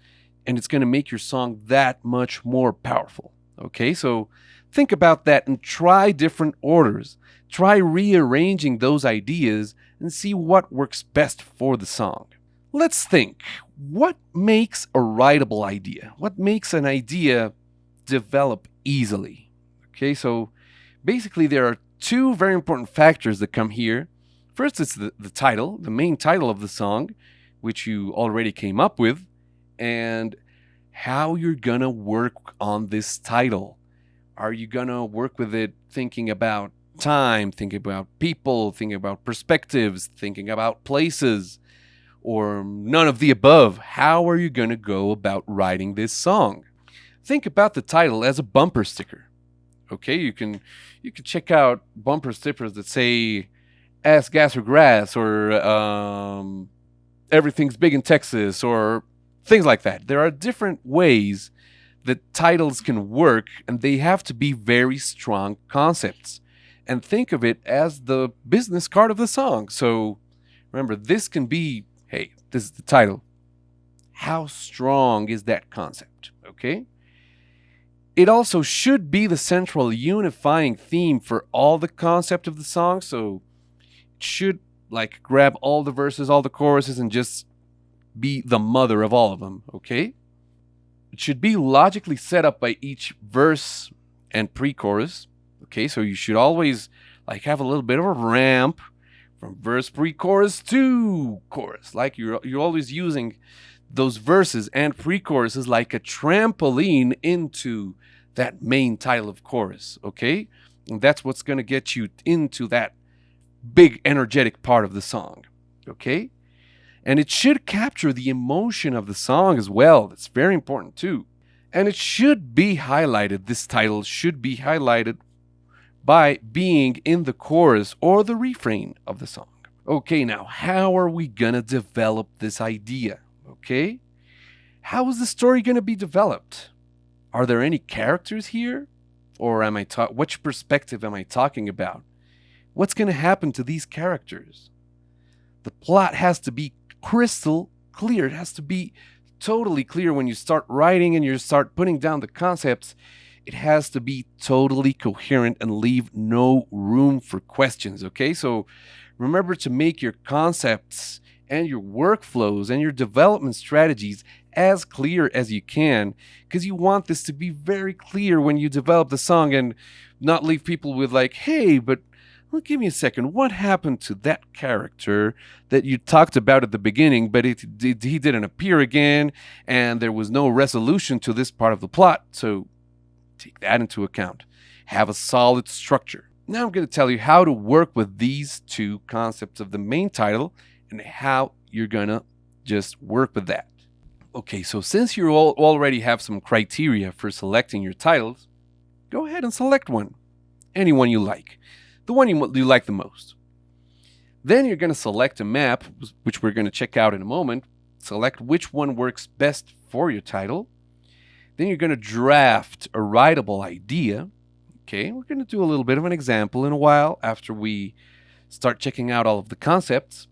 [SPEAKER 3] and it's going to make your song that much more powerful. Okay, so think about that and try different orders. Try rearranging those ideas and see what works best for the song. Let's think. What makes a writable idea? What makes an idea develop easily? Okay, so basically there are two very important factors that come here. First, it's the title, the main title of the song, which you already came up with, and how you're gonna work on this title. Are you gonna work with it thinking about time, thinking about people, thinking about perspectives, thinking about places, or none of the above? How are you gonna go about writing this song? Think about the title as a bumper sticker. Okay, you can check out bumper stickers that say "Ass, Gas, or Grass," or "Everything's Big in Texas," or things like that. There are different ways that titles can work, and they have to be very strong concepts. And think of it as the business card of the song. So remember, this can be, hey, this is the title. How strong is that concept? Okay? It also should be the central unifying theme for all the concept of the song. So it should grab all the verses, all the choruses, and just be the mother of all of them, okay? It should be logically set up by each verse and pre-chorus, okay? So you should always have a little bit of a ramp from verse, pre-chorus to chorus. You're always using those verses and pre-choruses like a trampoline into that main title of chorus, okay? And that's what's going to get you into that big energetic part of the song, okay? And it should capture the emotion of the song as well. That's very important too. And it should be highlighted, this title should be highlighted by being in the chorus or the refrain of the song. Okay, now how are we gonna develop this idea? Okay? How is the story gonna be developed? Are there any characters here? Or which perspective am I talking about? What's going to happen to these characters? The plot has to be crystal clear. It has to be totally clear when you start writing and you start putting down the concepts. It has to be totally coherent and leave no room for questions, okay? So remember to make your concepts and your workflows and your development strategies as clear as you can, because you want this to be very clear when you develop the song and not leave people with hey, but well, give me a second. What happened to that character that you talked about at the beginning, but he didn't appear again, and there was no resolution to this part of the plot? So take that into account. Have a solid structure. Now I'm going to tell you how to work with these two concepts of the main title and how you're going to just work with that. Okay, so since you already have some criteria for selecting your titles, go ahead and select one. Any one you like. The one you like the most. Then you're going to select a map, which we're going to check out in a moment. Select which one works best for your title. Then you're going to draft a writable idea. Okay, we're going to do a little bit of an example in a while after we start checking out all of the concepts.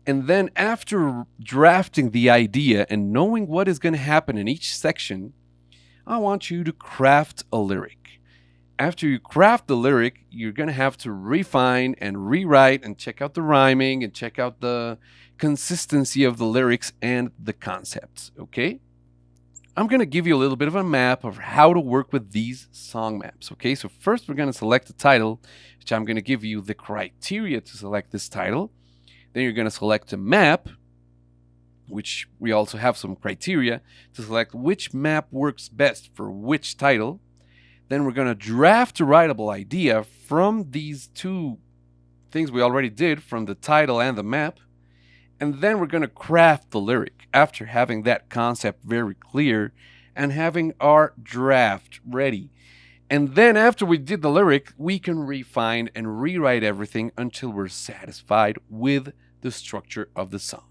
[SPEAKER 3] And then after drafting the idea and knowing what is going to happen in each section, I want you to craft a lyric. after you craft the lyric, you're going to have to refine and rewrite and check out the rhyming and check out the consistency of the lyrics and the concepts, okay? I'm going to give you a little bit of a map of how to work with these song maps, okay? So first we're going to select the title, which I'm going to give you the criteria to select this title. Then you're going to select a map, which we also have some criteria to select which map works best for which title. Then we're going to draft a writable idea from these two things we already did, from the title and the map. And then we're going to craft the lyric after having that concept very clear and having our draft ready. And then after we did the lyric, we can refine and rewrite everything until we're satisfied with the structure of the song.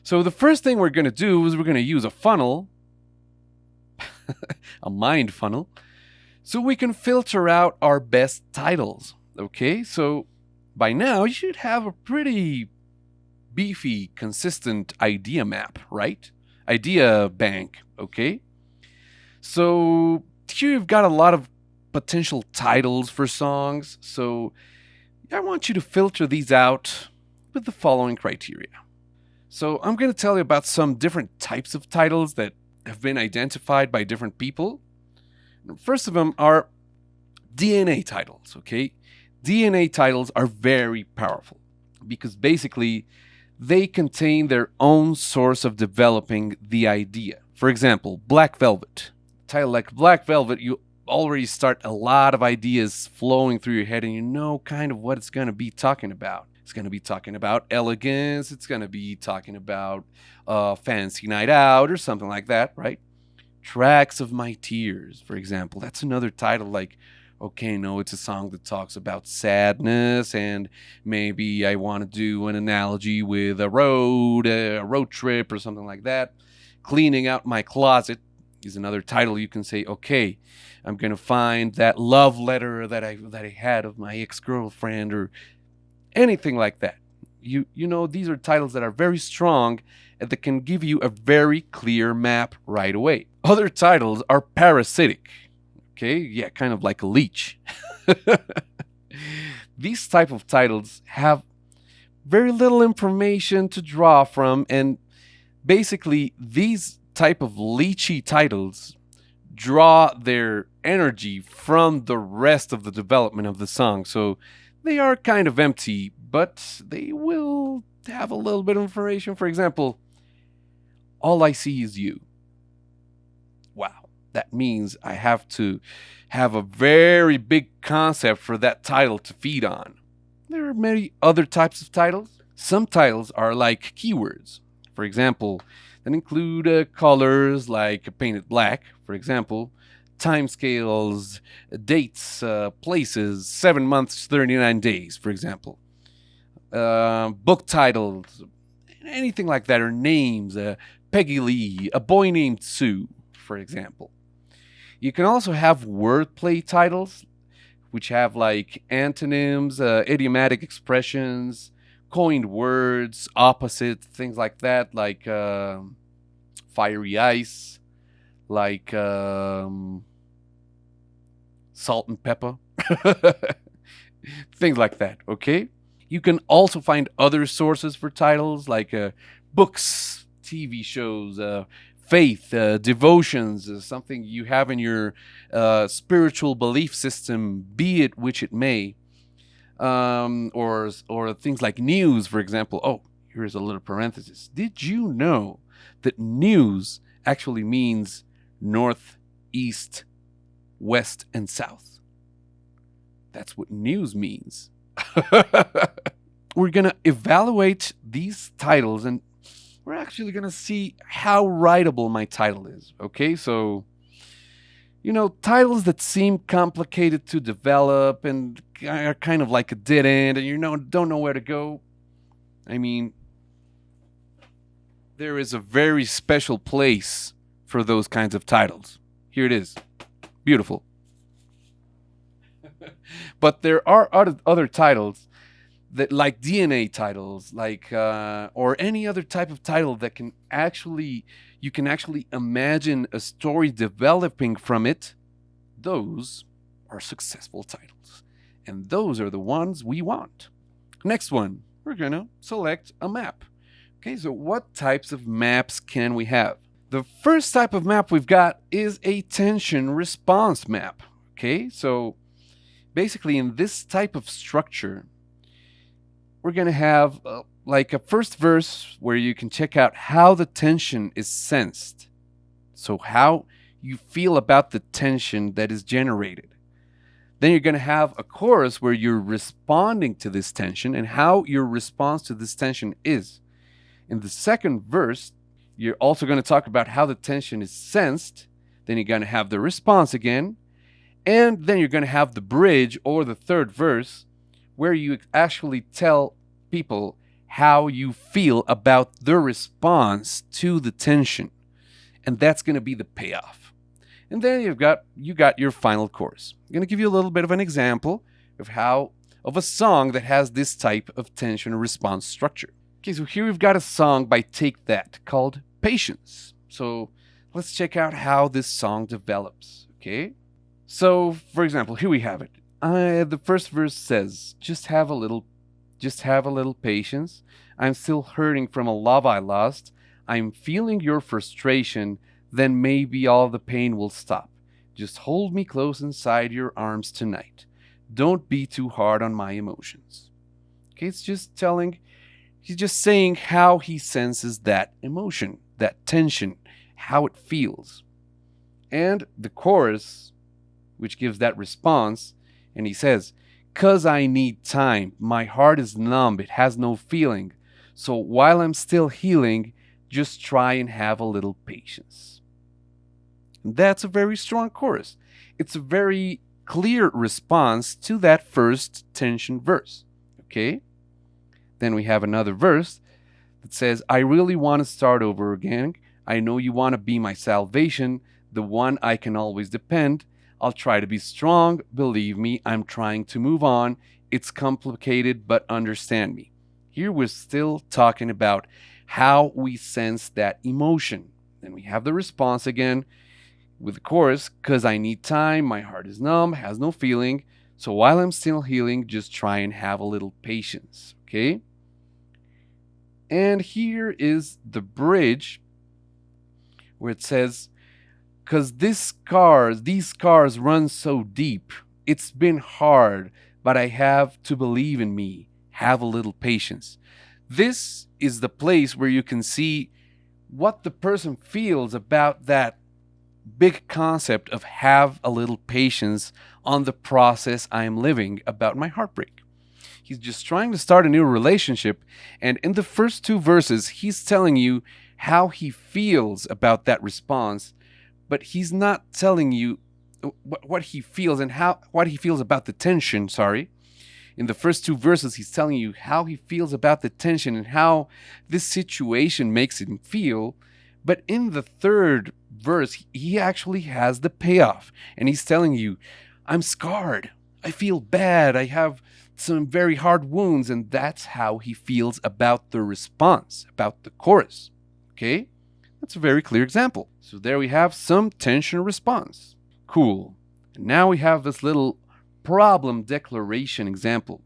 [SPEAKER 3] So the first thing we're going to do is we're going to use a funnel, a mind funnel, so we can filter out our best titles. Okay, so by now you should have a pretty beefy, consistent idea map, right? Idea bank, okay? So here you've got a lot of potential titles for songs, so I want you to filter these out with the following criteria. So I'm going to tell you about some different types of titles that have been identified by different people. First of them are DNA titles, okay? DNA titles are very powerful because basically they contain their own source of developing the idea. For example, Black Velvet. A title like Black Velvet, you already start a lot of ideas flowing through your head and you know kind of what it's going to be talking about. It's going to be talking about elegance. It's going to be talking about fancy night out or something like that, right? Tracks of My Tears, for example. That's another title like, okay, no, it's a song that talks about sadness, and maybe I want to do an analogy with a road trip or something like that. Cleaning Out My Closet is another title you can say, okay, I'm going to find that love letter that I had of my ex-girlfriend or anything like that. You know, these are titles that are very strong and that can give you a very clear map right away. Other titles are parasitic. Okay, yeah, kind of like a leech. These type of titles have very little information to draw from, and basically these type of leechy titles draw their energy from the rest of the development of the song. So they are kind of empty, but they will have a little bit of information. For example, All I See Is You. Wow. That means I have to have a very big concept for that title to feed on. There are many other types of titles. Some titles are like keywords. For example, that include colors like painted black. For example, timescales, dates, places, 7 months, 39 days, for example. Book titles, anything like that, or names. Peggy Lee, A Boy Named Sue, for example. You can also have wordplay titles, which have like antonyms, idiomatic expressions, coined words, opposites, things like that, like fiery ice, like salt and pepper, things like that, okay? You can also find other sources for titles like books, TV shows, faith, devotions, something you have in your spiritual belief system, be it which it may, or things like news, for example. Oh, here's a little parenthesis. Did you know that news actually means north, east, west, and south? That's what news means. We're going to evaluate these titles and we're actually going to see how writable my title is. Okay, so, you know, titles that seem complicated to develop and are kind of like a dead end and you don't know where to go. I mean, there is a very special place for those kinds of titles. Here it is. Beautiful. But there are other titles that, like DNA titles, like or any other type of title that you can actually imagine a story developing from it. Those
[SPEAKER 2] are successful titles. And those are the ones we want. Next one, we're going to select a map. Okay, so what types of maps can we have? The first type of map we've got is a tension response map. Okay, so basically in this type of structure, we're going to have like a first verse where you can check out how the tension is sensed. So how you feel about the tension that is generated. Then you're going to have a chorus where you're responding to this tension and how your response to this tension is. In the second verse, you're also going to talk about how the tension is sensed. Then you're going to have the response again. And then you're going to have the bridge or the third verse where you actually tell people how you feel about the response to the tension. And that's going to be the payoff. And then you got your final chorus. I'm going to give you a little bit of an example of a song that has this type of tension response structure. Okay, so here we've got a song by Take That called Patience. So let's check out how this song develops, okay? So, for example, here we have it. The first verse says, just have a little patience. I'm still hurting from a love I lost. I'm feeling your frustration. Then maybe all the pain will stop. Just hold me close inside your arms tonight. Don't be too hard on my emotions. Okay, he's just saying how he senses that emotion, that tension, how it feels. And the chorus, which gives that response, and he says, 'Cause I need time. My heart is numb. It has no feeling. So while I'm still healing, just try and have a little patience. That's a very strong chorus. It's a very clear response to that first tension verse. Okay? Then we have another verse that says, I really want to start over again. I know you want to be my salvation, the one I can always depend. I'll try to be strong. Believe me, I'm trying to move on. It's complicated, but understand me. Here we're still talking about how we sense that emotion. Then we have the response again with the chorus, 'cause I need time, my heart is numb, has no feeling, so while I'm still healing, just try and have a little patience, okay? And here is the bridge where it says, 'cause these scars run so deep, it's been hard, but I have to believe in me, have a little patience. This is the place where you can see what the person feels about that big concept of have a little patience on the process I am living about my heartbreak. He's just trying to start a new relationship, and in the first two verses, he's telling you how he feels about that response, but he's not telling you what he feels and what he feels about the tension, In the first two verses, he's telling you how he feels about the tension and how this situation makes him feel. But in the third verse, he actually has the payoff. And he's telling you, I'm scarred. I feel bad. I have some very hard wounds. And that's how he feels about the response, about the chorus. Okay? That's a very clear example. So there we have some tension response. Cool. And now we have this little problem declaration example.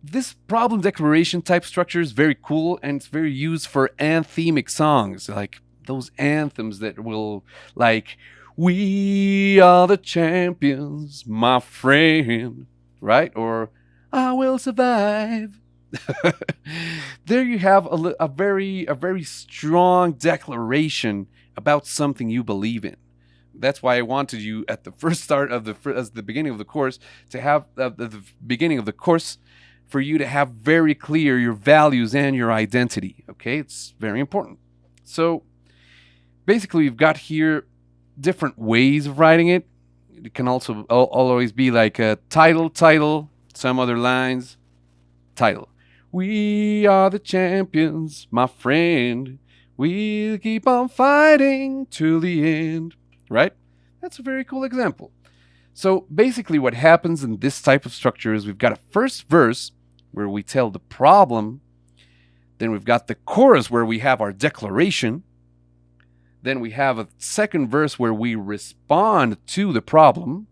[SPEAKER 2] This problem declaration type structure is very cool, and it's very used for anthemic songs, like those anthems that will, like, we are the champions, my friend, right? Or I will survive. There you have a very strong declaration about something you believe in. That's why I wanted you at the first start of the beginning of the course to have the beginning of the course for you to have very clear your values and your identity. Okay, it's very important. So basically, we've got here different ways of writing it. It can also always be like a title, some other lines, title. We are the champions, my friend. We'll keep on fighting till the end. Right? That's a very cool example. So basically what happens in this type of structure is we've got a first verse where we tell the problem. Then we've got the chorus where we have our declaration. Then we have a second verse where we respond to the problem.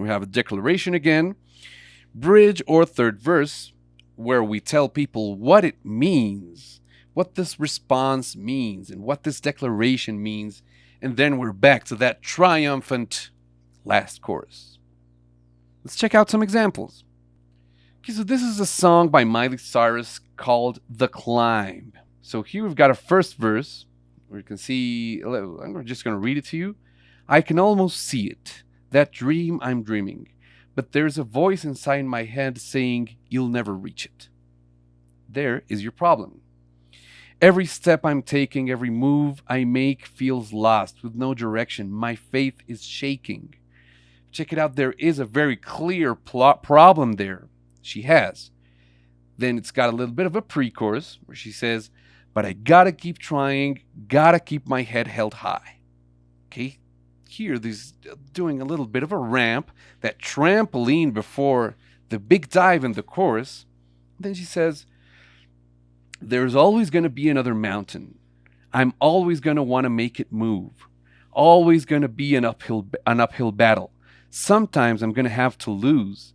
[SPEAKER 3] We have a declaration again, bridge or third verse, where we tell people what it means, what this response means, and what this declaration means. And then we're back to that triumphant last chorus. Let's check out some examples. Okay, so this is a song by Miley Cyrus called The Climb. So here we've got a first verse where you can see, I'm just going to read it to you. I can almost see it, that dream I'm dreaming, but there's a voice inside my head saying you'll never reach it. There is your problem. Every step I'm taking, every move I make feels lost with no direction. My faith is shaking. Check it out, there is a very clear problem there she has. Then it's got a little bit of a pre-chorus where she says, but I gotta keep trying, gotta keep my head held high. Okay, here there's doing a little bit of a ramp, that trampoline before the big dive in the chorus. Then she says, there's always gonna be another mountain. I'm always gonna want to make it move. Always gonna be an uphill battle. Sometimes I'm gonna have to lose.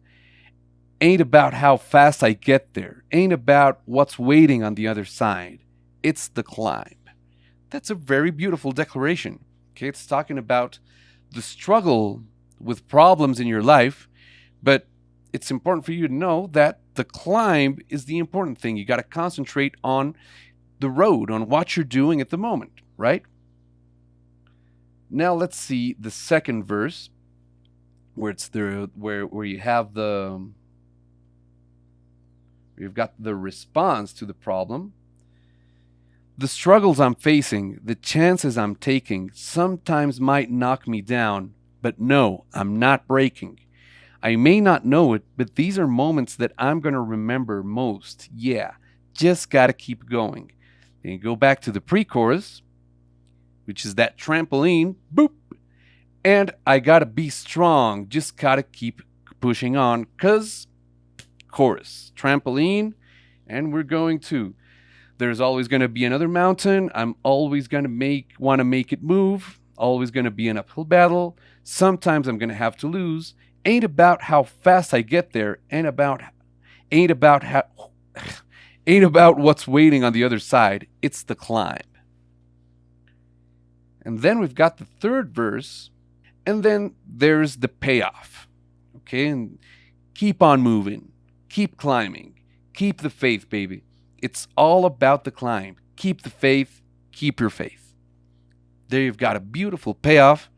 [SPEAKER 3] Ain't about how fast I get there. Ain't about what's waiting on the other side. It's the climb. That's a very beautiful declaration. Okay, it's talking about the struggle with problems in your life, but it's important for you to know that the climb is the important thing. You got to concentrate on the road, on what you're doing at the moment, right? Now let's see the second verse, where it's where you have you've got the response to the problem. The struggles I'm facing, the chances I'm taking, sometimes might knock me down, but no, I'm not breaking. I may not know it, but these are moments that I'm going to remember most. Yeah, just got to keep going. Then you go back to the pre-chorus, which is that trampoline, boop, and I got to be strong, just got to keep pushing on, because chorus, trampoline, and we're going to. There's always going to be another mountain. I'm always going to want to make it move. Always going to be an uphill battle. Sometimes I'm going to have to lose. Ain't about how fast I get there. Ain't about what's waiting on the other side. It's the climb. And then we've got the third verse, and then there's the payoff. Okay, and keep on moving, keep climbing, keep the faith, baby. It's all about the climb. Keep the faith, keep your faith. There you've got a beautiful payoff,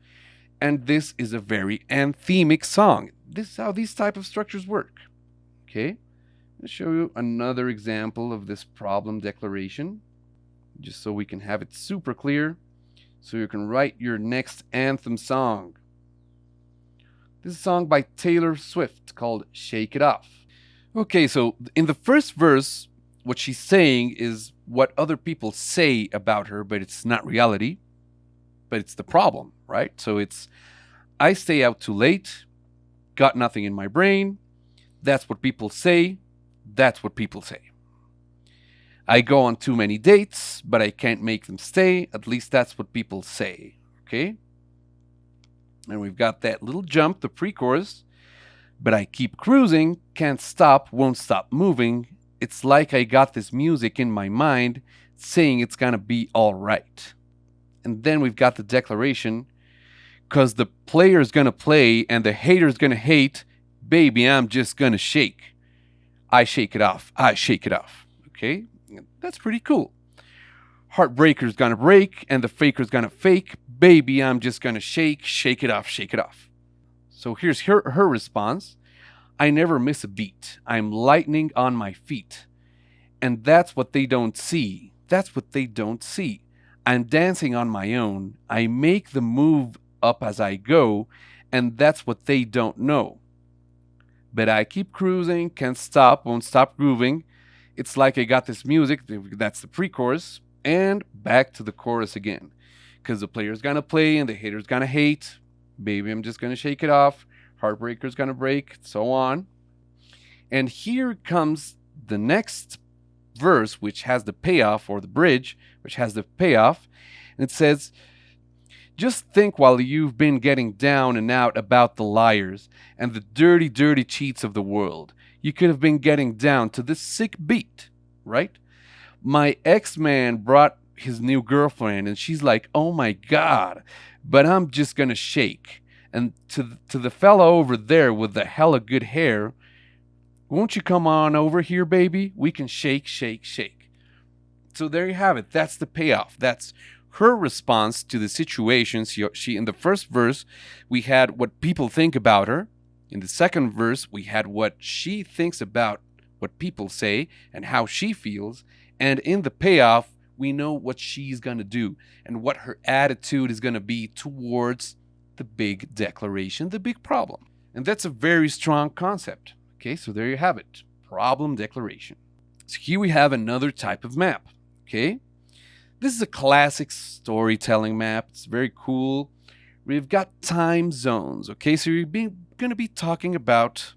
[SPEAKER 3] and this is a very anthemic song. This is how these type of structures work. Okay, I'll show you another example of this problem declaration, just so we can have it super clear, so you can write your next anthem song. This is a song by Taylor Swift called Shake It Off. Okay, so in the first verse, what she's saying is what other people say about her, but it's not reality, but it's the problem, right? So it's, I stay out too late, got nothing in my brain, that's what people say, that's what people say. I go on too many dates, but I can't make them stay, at least that's what people say, okay? And we've got that little jump, the pre-chorus, but I keep cruising, can't stop, won't stop moving. It's like I got this music in my mind saying it's gonna be all right. And then we've got the declaration, because the player's gonna play and the hater's gonna hate, baby, I'm just gonna shake. I shake it off, I shake it off. Okay, that's pretty cool. Heartbreaker's gonna break and the faker's gonna fake, baby, I'm just gonna shake it off, shake it off. So here's her response. I never miss a beat. I'm lightning on my feet. And that's what they don't see. That's what they don't see. I'm dancing on my own. I make the move up as I go, and that's what they don't know. But I keep cruising, can't stop, won't stop grooving. It's like I got this music, that's the pre-chorus, and back to the chorus again. Because the player's gonna play and the hater's gonna hate. Baby, I'm just gonna shake it off. Heartbreaker's gonna break, so on. And here comes the next verse, which has the payoff, or the bridge, which has the payoff. And it says, Just think while you've been getting down and out about the liars and the dirty, dirty cheats of the world. You could have been getting down to this sick beat, right? My ex-man brought his new girlfriend and she's like, oh my God, but I'm just gonna shake. And to the fella over there with the hella good hair, won't you come on over here, baby? We can shake, shake, shake. So there you have it. That's the payoff. That's her response to the situation. She in the first verse, we had what people think about her. In the second verse, we had what she thinks about what people say and how she feels. And in the payoff, we know what she's going to do and what her attitude is going to be towards the big declaration, the big problem. And that's a very strong concept. Okay, so there you have it. Problem declaration. So here we have another type of map. Okay, this is a classic storytelling map. It's very cool. We've got time zones. Okay, so you're going to be talking about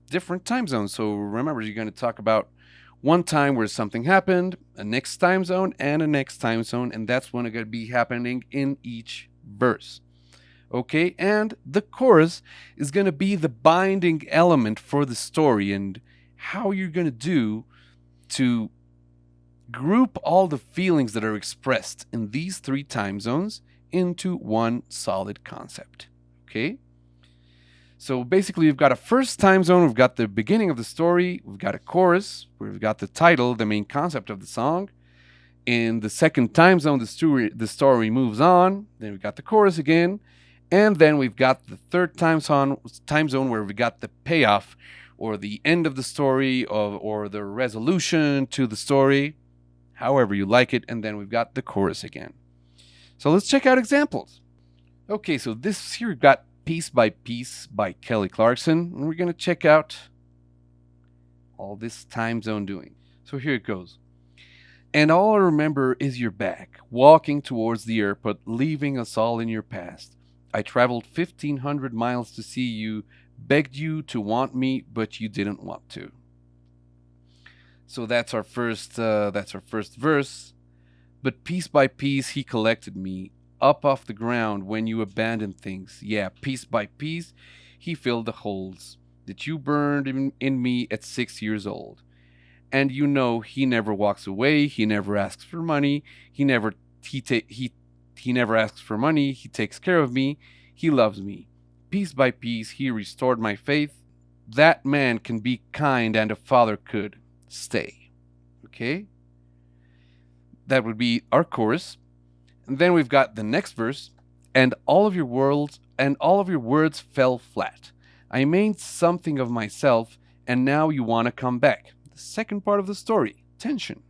[SPEAKER 3] different time zones. So remember, you're going to talk about one time where something happened, a next time zone, and a next time zone, and that's what's going to be happening in each verse. Okay, and the chorus is going to be the binding element for the story and how you're going to do to group all the feelings that are expressed in these three time zones into one solid concept. Okay? So basically, we've got a first time zone, we've got the beginning of the story, we've got a chorus, we've got the title, the main concept of the song. In the second time zone, the story moves on, then we've got the chorus again, and then we've got the third time zone where we got the payoff or the end of the story or the resolution to the story, however you like it, and then we've got the chorus again. So let's check out examples. Okay, so this here we've got Piece by Piece by Kelly Clarkson, and we're going to check out all this time zone doing. So here it goes. And all I remember is your back, walking towards the airport, leaving us all in your past. I traveled 1,500 miles to see you, begged you to want me, but you didn't want to. So that's our first verse. But piece by piece he collected me, up off the ground when you abandoned things. Yeah, piece by piece he filled the holes that you burned in me at 6 years old. And you know he never walks away, he never asks for money, he never asks for money, he takes care of me, he loves me. Piece by piece he restored my faith. That man can be kind and a father could. Stay. Okay? That would be our chorus. And then we've got the next verse. And all of your words fell flat. I made something of myself, and now you want to come back. The second part of the story, tension.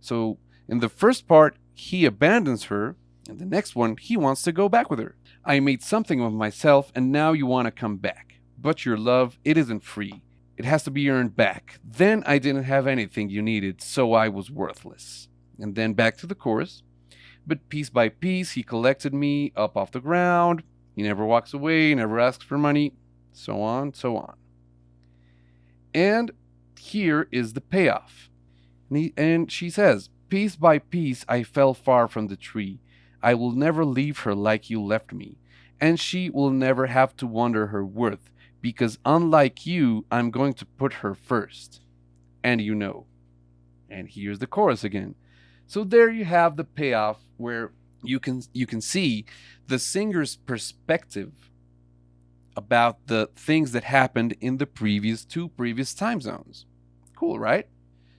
[SPEAKER 3] So in the first part, he abandons her. In the next one, he wants to go back with her. I made something of myself, and now you want to come back. But your love, it isn't free. It has to be earned back. Then I didn't have anything you needed, so I was worthless. And then back to the chorus. But piece by piece, he collected me up off the ground. He never walks away, never asks for money, so on, so on. And here is the payoff. And she says, piece by piece, I fell far from the tree. I will never leave her like you left me. And she will never have to wonder her worth, because unlike you, I'm going to put her first. And you know. And here's the chorus again. So there you have the payoff where you can see the singer's perspective about the things that happened in the previous time zones. Cool, right?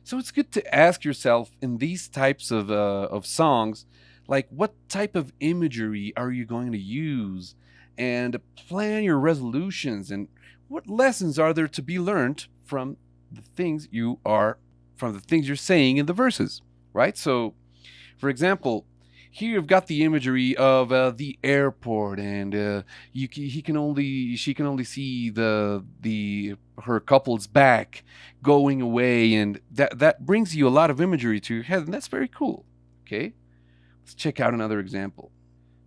[SPEAKER 3] So it's good to ask yourself in these types of songs, like what type of imagery are you going to use, and plan your resolutions, and what lessons are there to be learned from the things you're saying in the verses, right? So, for example, here you've got the imagery of the airport, and she can only see her couple's back going away, and that brings you a lot of imagery to your head, and that's very cool. Okay, let's check out another example.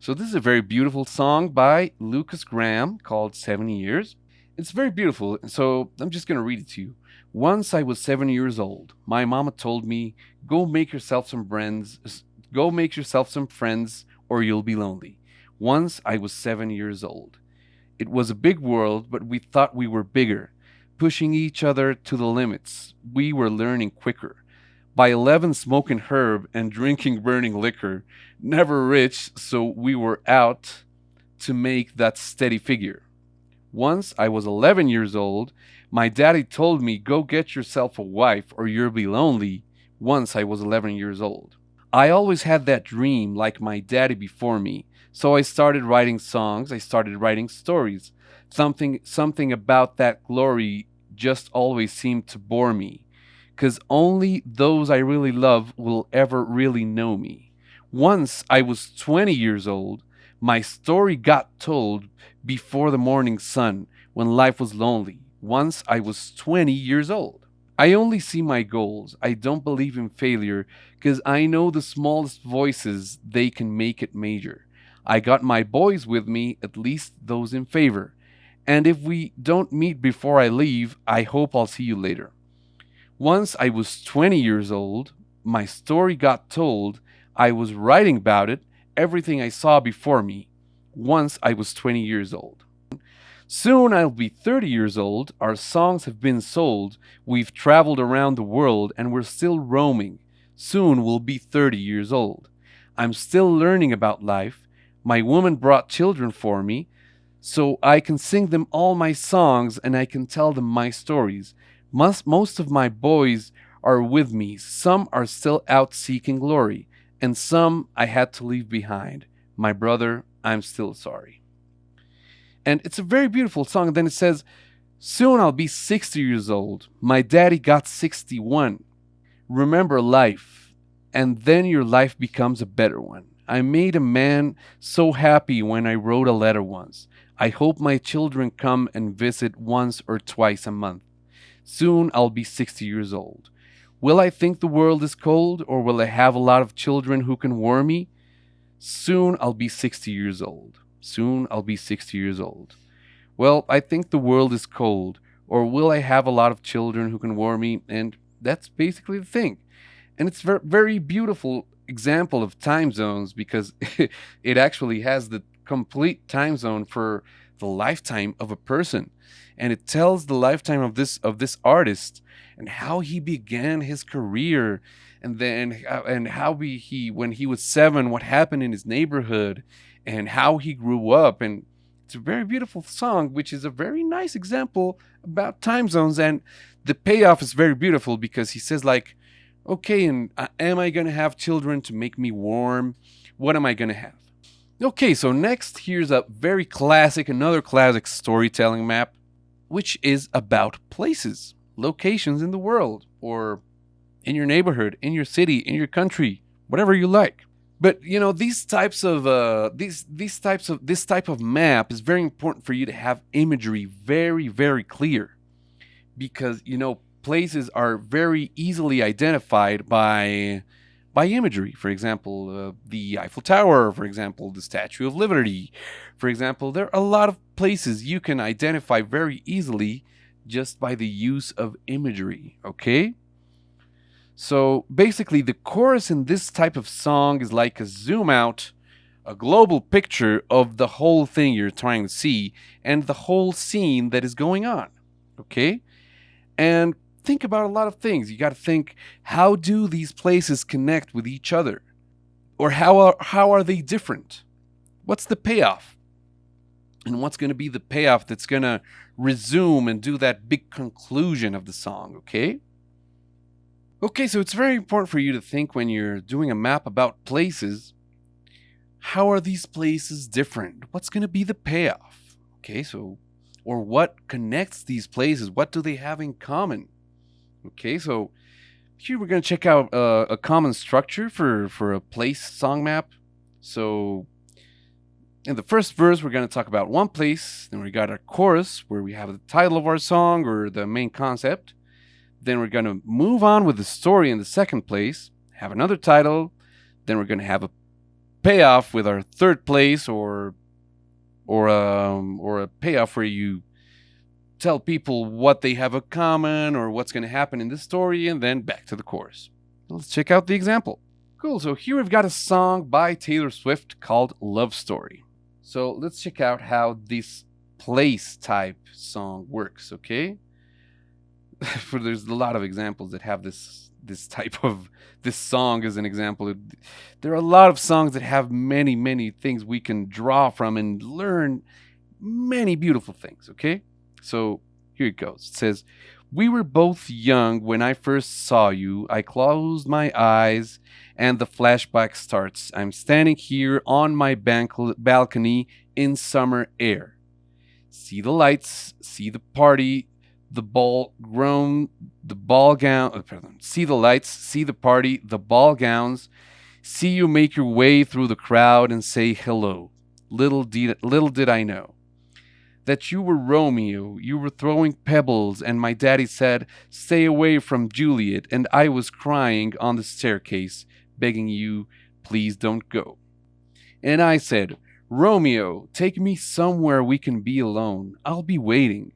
[SPEAKER 3] So this is a very beautiful song by Lucas Graham called 7 Years. It's very beautiful, so I'm just going to read it to you. Once I was 7 years old. My mama told me, go make yourself some friends
[SPEAKER 2] or you'll be lonely. Once I was 7 years old. It was a big world, but we thought we were bigger, pushing each other to the limits. We were learning quicker. By 11, smoking herb and drinking burning liquor. Never rich, so we were out to make that steady figure. Once I was 11 years old, my daddy told me, go get yourself a wife or you'll be lonely. Once I was 11 years old. I always had that dream like my daddy before me. So I started writing songs, I started writing stories. Something about that glory just always seemed to bore me. 'Cause only those I really love will ever really know me. Once I was 20 years old, my story got told before the morning sun when life was lonely. Once I was 20 years old. I only see my goals. I don't believe in failure because I know the smallest voices, they can make it major. I got my boys with me, at least those in favor. And if we don't meet before I leave, I hope I'll see you later. Once I was 20 years old, my story got told, I was writing about it, everything I saw before me. Once I was 20 years old. Soon I'll be 30 years old, our songs have been sold, we've traveled around the world and we're still roaming. Soon we'll be 30 years old. I'm still learning about life. My woman brought children for me, so I can sing them all my songs and I can tell them my stories. Most of my boys are with me. Some are still out seeking glory, and some I had to leave behind. My brother, I'm still sorry. And it's a very beautiful song. And then it says, soon I'll be 60 years old. My daddy got 61. Remember life, and then your life becomes a better one. I made a man so happy when I wrote a letter once. I hope my children come and visit once or twice a month. Soon I'll be 60 years old. Will I think the world is cold, or will I have a lot of children who can warm me? Soon I'll be 60 years old. Soon I'll be 60 years old. Well, I think the world is cold, or will I have a lot of children who can warm me? And that's basically the thing. And it's a very beautiful example of time zones because it actually has the complete time zone for the lifetime of a person. And it tells the lifetime of this artist and how he began his career, and then how he when he was 7, what happened in his neighborhood, and how he grew up. And it's a very beautiful song, which is a very nice example about time zones. And the payoff is very beautiful because he says like, okay, and am I going to have children to make me warm? What am I going to have? Okay, so next, here's another classic storytelling map, which is about places, locations in the world, or in your neighborhood, in your city, in your country, whatever you like. But this type of map is very important for you to have imagery very, very clear, because places are very easily identified by imagery. For example, the Eiffel Tower, for example, the Statue of Liberty. For example, there are a lot of places you can identify very easily just by the use of imagery, okay? So basically, the chorus in this type of song is like a zoom out, a global picture of the whole thing you're trying to see and the whole scene that is going on, okay? And think about a lot of things. You got to think, how do these places connect with each other? Or how are they different? What's the payoff? And what's going to be the payoff that's going to resume and do that big conclusion of the song, okay? Okay, so it's very important for you to think when you're doing a map about places, how are these places different? What's going to be the payoff? Okay, so, or what connects these places? What do they have in common? Okay, so here we're going to check out a common structure for a place song map. So in the first verse, we're going to talk about one place. Then we got our chorus where we have the title of our song or the main concept. Then we're going to move on with the story in the second place, have another title. Then we're going to have a payoff with our third place or a payoff where you tell people what they have in common or what's going to happen in the story, and then back to the chorus. Let's check out the example. Cool, so here we've got a song by Taylor Swift called Love Story. So let's check out how this place type song works, okay? For there's a lot of examples that have this type of this song as an example. There are a lot of songs that have many things we can draw from and learn many beautiful things, okay? So here it goes. It says, "We were both young when I first saw you. I closed my eyes and the flashback starts. I'm standing here on my balcony in summer air. See the lights, see the party, the ball gown. See the lights, see the party, the ball gowns. See you make your way through the crowd and say hello. Little did I know that you were Romeo. You were throwing pebbles, and my daddy said, 'Stay away from Juliet,' and I was crying on the staircase, begging you, 'Please don't go.' And I said, 'Romeo, take me somewhere we can be alone. I'll be waiting.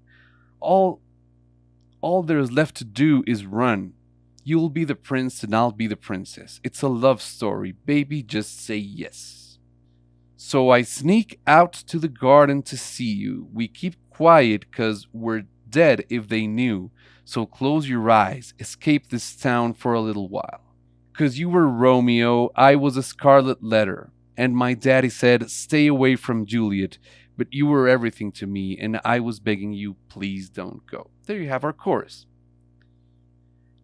[SPEAKER 2] All there's left to do is run. You'll be the prince and I'll be the princess. It's a love story, baby, just say yes.' So I sneak out to the garden to see you. We keep quiet 'cause we're dead if they knew. So close your eyes, escape this town for a little while. 'Cause you were Romeo, I was a scarlet letter. And my daddy said, 'Stay away from Juliet.' But you were everything to me, and I was begging you, 'Please don't go.'" There you have our chorus.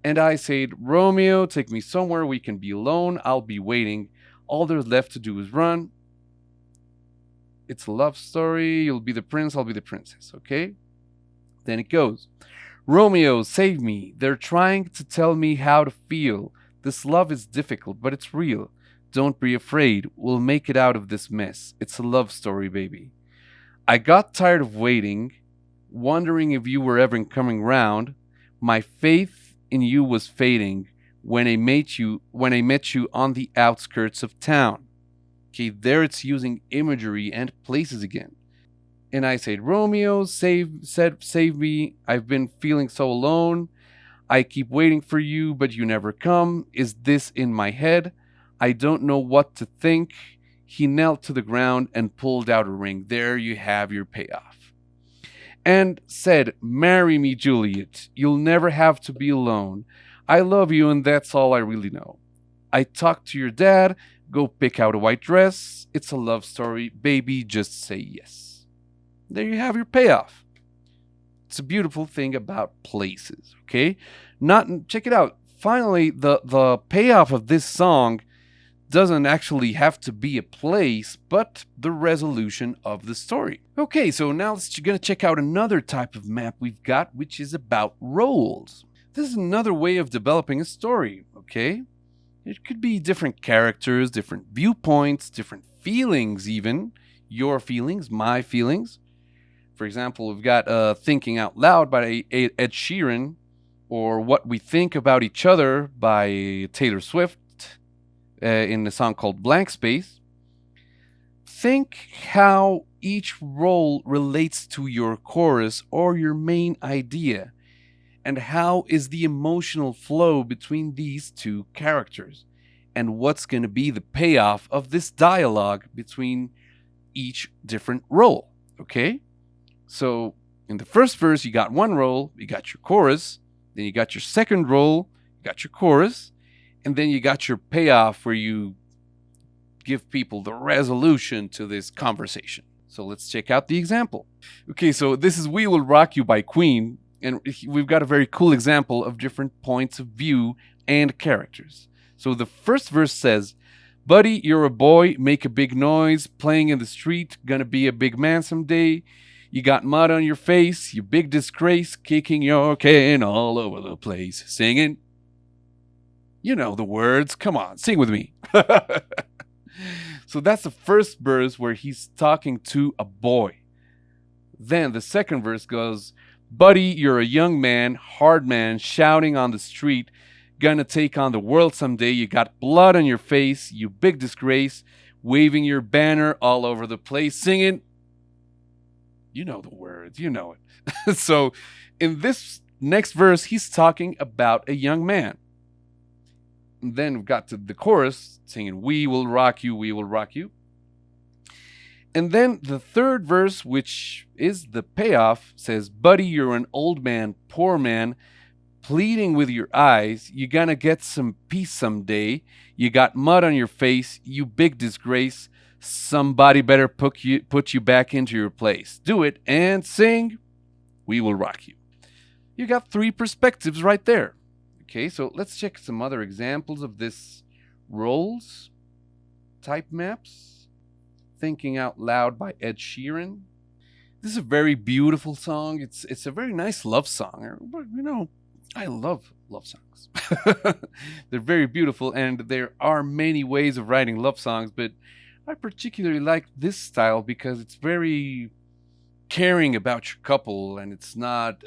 [SPEAKER 2] "And I said, 'Romeo, take me somewhere we can be alone. I'll be waiting. All there's left to do is run. It's a love story. You'll be the prince, I'll be the princess,' okay? Then it goes, 'Romeo, save me. They're trying to tell me how to feel. This love is difficult, but it's real. Don't be afraid. We'll make it out of this mess. It's a love story, baby. I got tired of waiting, wondering if you were ever coming round. My faith in you was fading when I met you on the outskirts of town." Okay, there it's using imagery and places again. "And I said, 'Romeo, save me. I've been feeling so alone. I keep waiting for you, but you never come. Is this in my head? I don't know what to think.' He knelt to the ground and pulled out a ring." There you have your payoff. "And said, 'Marry me, Juliet. You'll never have to be alone. I love you, and that's all I really know. I talked to your dad. Go pick out a white dress. It's a love story. Baby, just say yes.'" There you have your payoff. It's a beautiful thing about places, okay? Check it out. Finally, the payoff of this song doesn't actually have to be a place, but the resolution of the story. Okay, so now you're going to check out another type of map we've got, which is about roles. This is another way of developing a story, okay? It could be different characters, different viewpoints, different feelings even. Your feelings, my feelings. For example, we've got Thinking Out Loud by Ed Sheeran, or What We Think About Each Other by Taylor Swift, in a song called Blank Space. Think how each role relates to your chorus or your main idea, and how is the emotional flow between these two characters, and what's going to be the payoff of this dialogue between each different role, okay? So in the first verse, you got one role, you got your chorus, then you got your second role, you got your chorus, and then you got your payoff where you give people the resolution to this conversation. So let's check out the example. Okay, so this is We Will Rock You by Queen, and we've got a very cool example of different points of view and characters. So the first verse says, "Buddy, you're a boy, make a big noise, playing in the street, gonna be a big man someday. You got mud on your face, you big disgrace, kicking your can all over the place, singing." You know the words. Come on, sing with me. So that's the first verse where he's talking to a boy. Then the second verse goes, "Buddy, you're a young man, hard man, shouting on the street, gonna take on the world someday. You got blood on your face, you big disgrace, waving your banner all over the place, singing." You know the words, you know it. So in this next verse, he's talking about a young man. And then we've got to the chorus singing, we will rock you, we will rock you. And then the third verse, which is the payoff, says, buddy, you're an old man, poor man, pleading with your eyes. You're gonna get some peace someday. You got mud on your face, you big disgrace. Somebody better put you back into your place. Do it and sing, we will rock you. You got 3 perspectives right there. Okay, so let's check some other examples of this roles. Type maps. Thinking Out Loud by Ed Sheeran. This is a very beautiful song. It's a very nice love song. You know, I love love songs. They're very beautiful, and there are many ways of writing love songs, but I particularly like this style because it's very caring about your couple, and it's not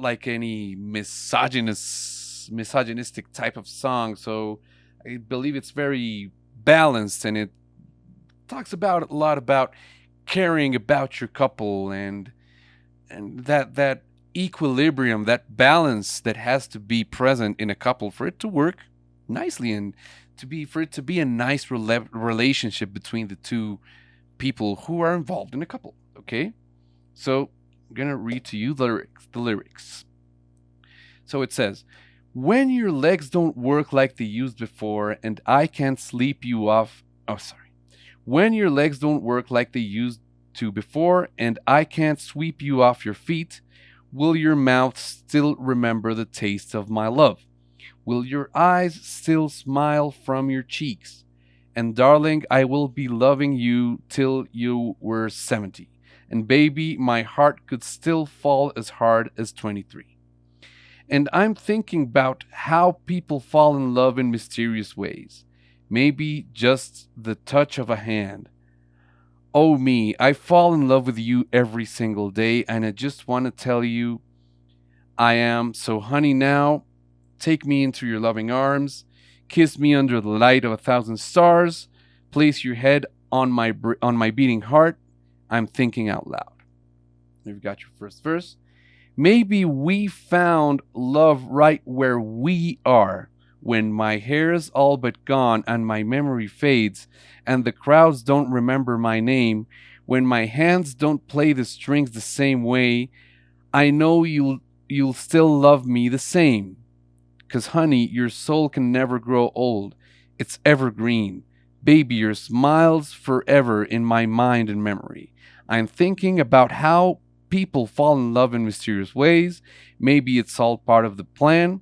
[SPEAKER 2] like any misogynistic type of song. So I believe it's very balanced, and it talks about a lot about caring about your couple and that equilibrium, that balance that has to be present in a couple for it to work nicely and for it to be a nice relationship between the two people who are involved in a couple. Okay, so I'm gonna read to you the lyrics. So it says, when your legs don't work like they used before and I can't sleep you off. When your legs don't work like they used to before and I can't sweep you off your feet, will your mouth still remember the taste of my love? Will your eyes still smile from your cheeks? And darling, I will be loving you till you were 70. And baby, my heart could still fall as hard as 23. And I'm thinking about how people fall in love in mysterious ways. Maybe just the touch of a hand. Oh me, I fall in love with you every single day, and I just want to tell you I am. So honey, now take me into your loving arms, kiss me under the light of 1,000 stars, place your head on my beating heart. I'm thinking out loud. You've got your first verse. Maybe we found love right where we are. When my hair's all but gone and my memory fades and the crowds don't remember my name, when my hands don't play the strings the same way, I know you'll still love me the same. 'Cause honey, your soul can never grow old. It's evergreen. Baby, your smile's forever in my mind and memory. I'm thinking about how people fall in love in mysterious ways. Maybe it's all part of the plan.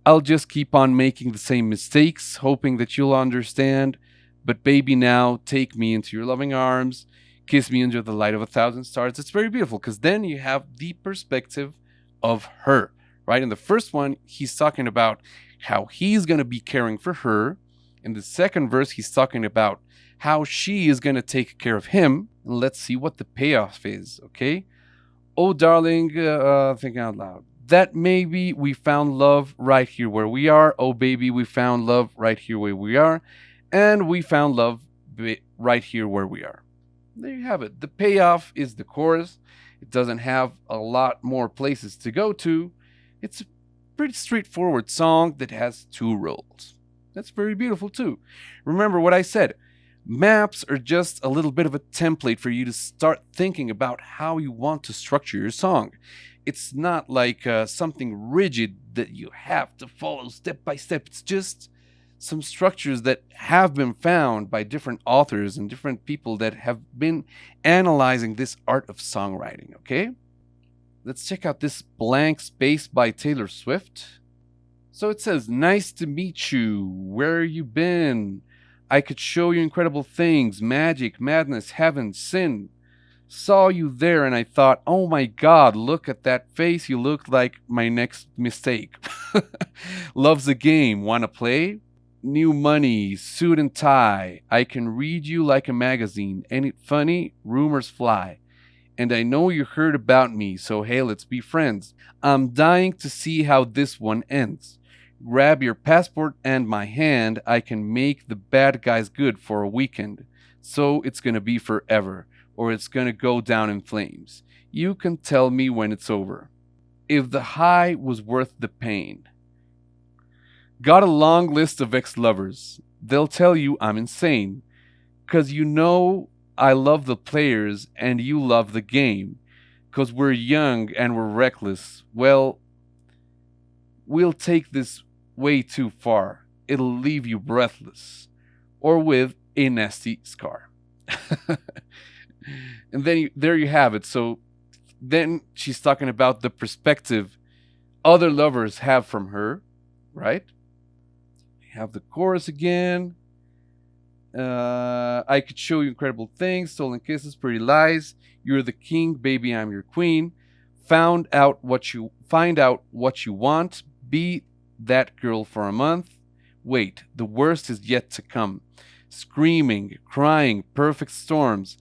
[SPEAKER 2] I'll just keep on making the same mistakes, hoping that you'll understand. But baby, now take me into your loving arms, kiss me under the light of 1,000 stars. It's very beautiful because then you have the perspective of her, right? In the first one, he's talking about how he's going to be caring for her. In the second verse, he's talking about how she is going to take care of him. And let's see what the payoff is, okay? Oh, darling, thinking out loud. That maybe we found love right here where we are. Oh, baby, we found love right here where we are. And we found love right here where we are. There you have it. The payoff is the chorus. It doesn't have a lot more places to go to. It's a pretty straightforward song that has 2 roles. That's very beautiful too. Remember what I said. Maps are just a little bit of a template for you to start thinking about how you want to structure your song. It's not like something rigid that you have to follow step by step. It's just some structures that have been found by different authors and different people that have been analyzing this art of songwriting, okay? Let's check out this blank space by Taylor Swift. So it says, nice to meet you. Where you been? I could show you incredible things, magic, madness, heaven, sin. Saw you there and I thought, oh my God, look at that face. You look like my next mistake. Loves a game. Wanna play? New money, suit and tie. I can read you like a magazine. Ain't it funny? Rumors fly. And I know you heard about me, so hey, let's be friends. I'm dying to see how this one ends. Grab your passport and my hand. I can make the bad guys good for a weekend. So it's gonna be forever, or it's gonna go down in flames. You can tell me when it's over. If the high was worth the pain. Got a long list of ex-lovers. They'll tell you I'm insane. 'Cause you know I love the players and you love the game. 'Cause we're young and we're reckless. Well, we'll take this way too far. It'll leave you breathless. Or with a nasty scar. And then there you have it. So then she's talking about the perspective other lovers have from her, right? You have the chorus again. I could show you incredible things, stolen kisses, pretty lies. You're the king, baby, I'm your queen. Find out what you want. Be that girl for a month. Wait, the worst is yet to come. Screaming, crying, perfect storms.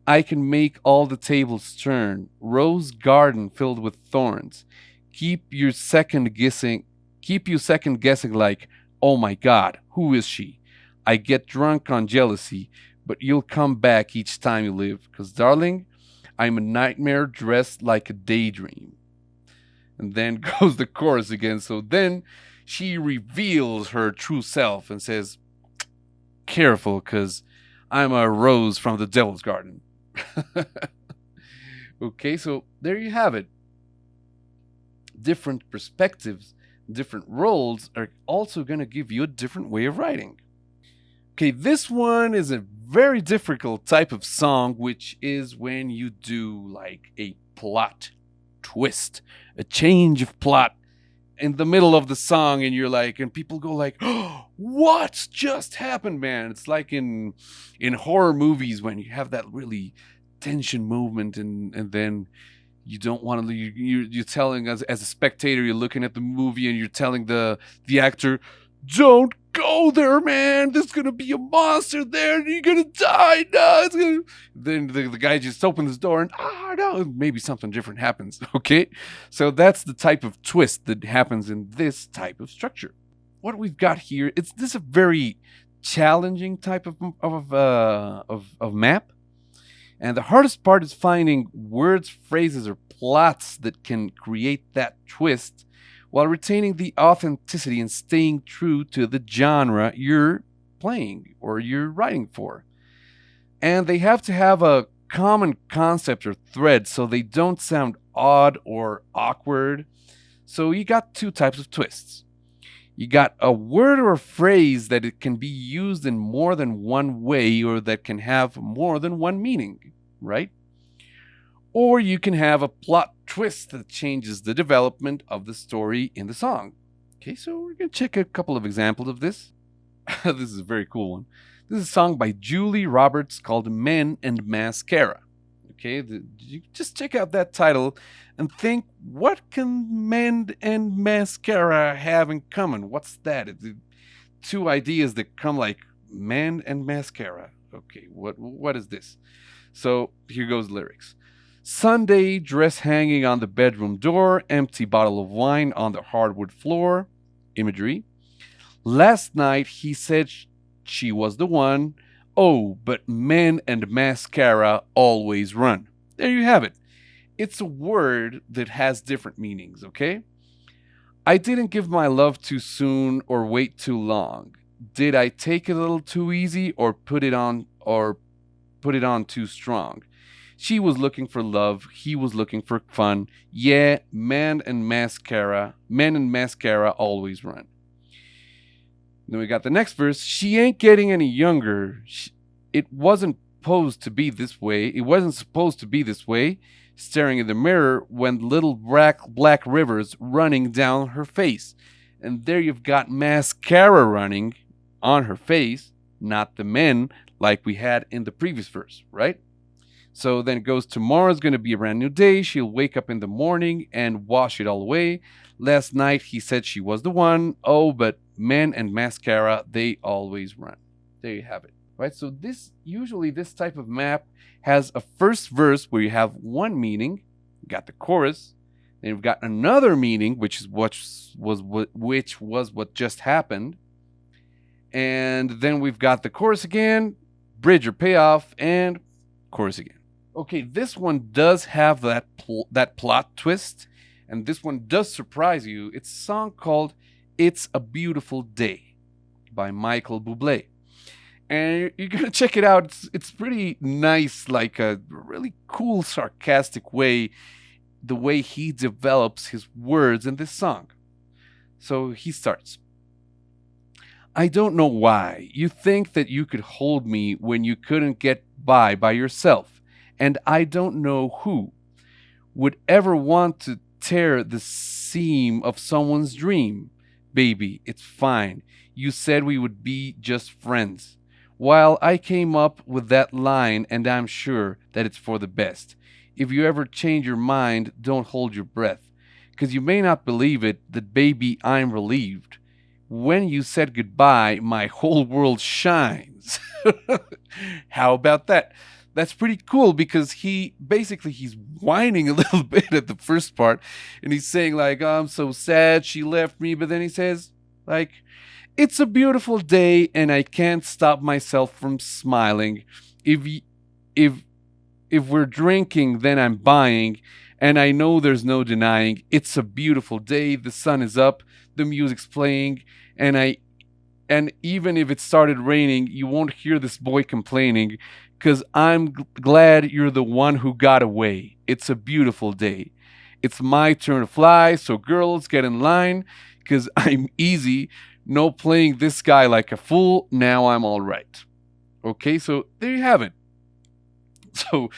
[SPEAKER 2] I can make all the tables turn. Rose garden filled with thorns. Keep you second guessing like, oh my God, who is she? I get drunk on jealousy, but you'll come back each time you live. 'Cause darling, I'm a nightmare dressed like a daydream. And then goes the chorus again. So then she reveals her true self and says, careful, 'cause I'm a rose from the devil's garden. Okay, so there you have it. Different perspectives, different roles are also going to give you a different way of writing. Okay, this one is a very difficult type of song, which is when you do like a plot twist, a change of plot in the middle of the song, and you're like, and people go like, oh, what just happened, man? It's like in horror movies when you have that really tension movement, and then you don't want to, you're telling us as a spectator, you're looking at the movie and you're telling the actor, don't go there, man. There's gonna be a monster there, and you're gonna die. No, it's gonna. Then the guy just opens his door, and no, maybe something different happens. Okay, so that's the type of twist that happens in this type of structure. What we've got here, this is a very challenging type of map, and the hardest part is finding words, phrases, or plots that can create that twist, while retaining the authenticity and staying true to the genre you're playing or you're writing for. And they have to have a common concept or thread so they don't sound odd or awkward. So you got two types of twists. You got a word or a phrase that it can be used in more than one way or that can have more than one meaning, right? Or you can have a plot twist that changes the development of the story in the song. Okay, so we're going to check a couple of examples of this. This is a very cool one. This is a song by Julie Roberts called Men and Mascara. Okay, you just check out that title and think, what can men and mascara have in common? What's that? Two ideas that come like men and mascara. Okay, what is this? So here goes the lyrics. Sunday, dress hanging on the bedroom door, empty bottle of wine on the hardwood floor. Imagery. Last night he said she was the one. Oh, but men and mascara always run. There you have it. It's a word that has different meanings, okay? I didn't give my love too soon or wait too long. Did I take it a little too easy or put it on too strong? She was looking for love, he was looking for fun. Yeah, men and mascara always run. Then we got the next verse. She ain't getting any younger. It wasn't supposed to be this way. Staring in the mirror when little black rivers running down her face. And there you've got mascara running on her face, not the men like we had in the previous verse, right? So then it goes, tomorrow's going to be a brand new day. She'll wake up in the morning and wash it all away. Last night he said she was the one. Oh, but men and mascara, they always run. There you have it. Right? So this type of map has a first verse where you have one meaning. You got the chorus. Then you've got another meaning, which was what just happened. And then we've got the chorus again, bridge or payoff, and chorus again. Okay, this one does have that plot twist, and this one does surprise you. It's a song called It's a Beautiful Day by Michael Bublé. And you're going to check it out. It's pretty nice, like a really cool, sarcastic way, the way he develops his words in this song. So he starts. I don't know why you think that you could hold me when you couldn't get by yourself. And I don't know who would ever want to tear the seam of someone's dream. Baby, it's fine. You said we would be just friends. While I came up with that line, and I'm sure that it's for the best. If you ever change your mind, don't hold your breath. 'Cause you may not believe it, that baby, I'm relieved. When you said goodbye, my whole world shines. How about that? That's pretty cool because he's whining a little bit at the first part, and he's saying like, oh, I'm so sad she left me, but then he says like, it's a beautiful day and I can't stop myself from smiling. If we're drinking, then I'm buying, and I know there's no denying. It's a beautiful day, the sun is up, the music's playing, and even if it started raining, you won't hear this boy complaining, because I'm glad you're the one who got away. It's a beautiful day. It's my turn to fly, so girls, get in line, because I'm easy. No playing this guy like a fool. Now I'm all right. Okay, so there you have it. So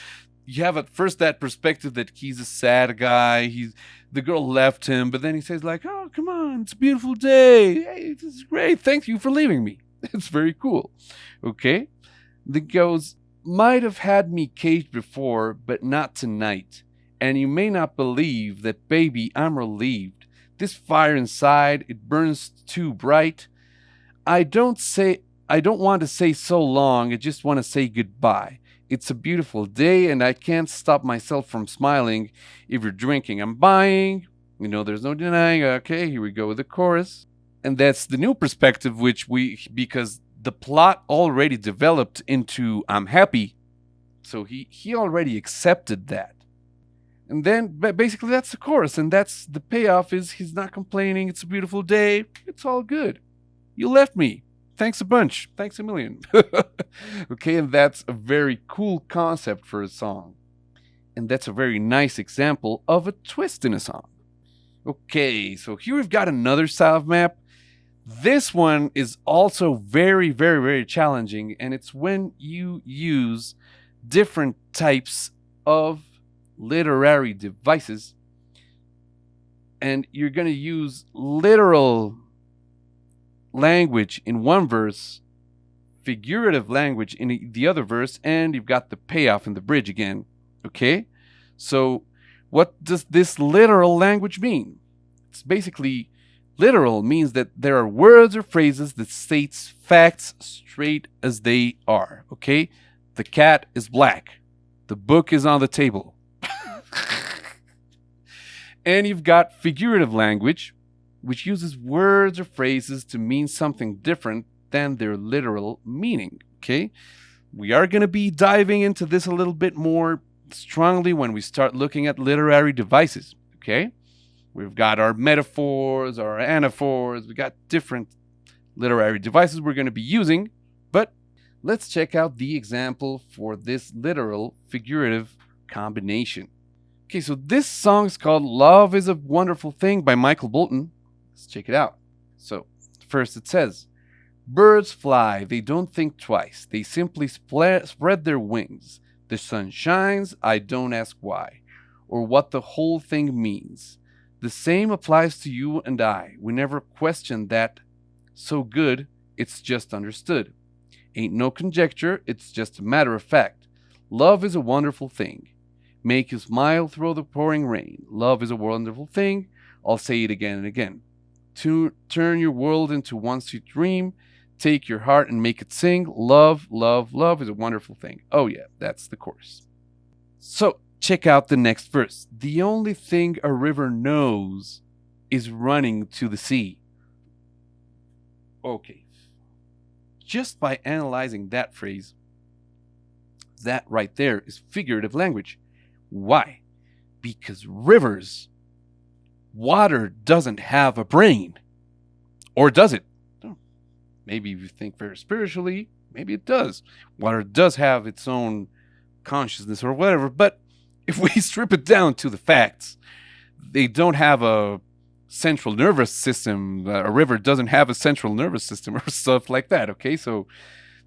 [SPEAKER 2] you have at first that perspective that he's a sad guy. The girl left him, but then he says like, oh, come on, it's a beautiful day. Hey, this is great. Thank you for leaving me. It's very cool. Okay. Then goes, might have had me caged before, but not tonight. And you may not believe that, baby, I'm relieved. This fire inside, it burns too bright. I don't want to say so long. I just want to say goodbye. It's a beautiful day, and I can't stop myself from smiling. If you're drinking, I'm buying. You know, there's no denying. Okay, here we go with the chorus. And that's the new perspective, because the plot already developed into I'm happy. So he already accepted that. And then basically that's the chorus, and that's the payoff is he's not complaining. It's a beautiful day. It's all good. You left me. Thanks a bunch. Thanks a million. Okay, and that's a very cool concept for a song. And that's a very nice example of a twist in a song. Okay, so here we've got another style of map. This one is also very, very, very challenging, and it's when you use different types of literary devices, and you're going to use literal language in one verse, figurative language in the other verse, and you've got the payoff in the bridge again. Okay? So what does this literal language mean? It's basically literal means that there are words or phrases that states facts straight as they are. Okay? The cat is black. The book is on the table. And you've got figurative language, which uses words or phrases to mean something different than their literal meaning. Okay? We are going to be diving into this a little bit more strongly when we start looking at literary devices. Okay? We've got our metaphors, our anaphors, we got different literary devices we're going to be using, but let's check out the example for this literal figurative combination. Okay, so this song is called Love is a Wonderful Thing by Michael Bolton. Let's check it out. So, first it says, birds fly, they don't think twice. They simply spread their wings. The sun shines, I don't ask why, or what the whole thing means. The same applies to you and I. We never question that. So good, it's just understood. Ain't no conjecture, it's just a matter of fact. Love is a wonderful thing. Make you smile through the pouring rain. Love is a wonderful thing. I'll say it again and again. Turn your world into one sweet dream. Take your heart and make it sing. Love, love, love is a wonderful thing. Oh yeah, that's the chorus. So, check out the next verse. The only thing a river knows is running to the sea. Okay. Just by analyzing that phrase, that right there is figurative language. Why? Because rivers, water doesn't have a brain. Or does it? Maybe if you think very spiritually, maybe it does. Water does have its own consciousness or whatever, but if we strip it down to the facts, they don't have a central nervous system. A river doesn't have a central nervous system or stuff like that, okay? So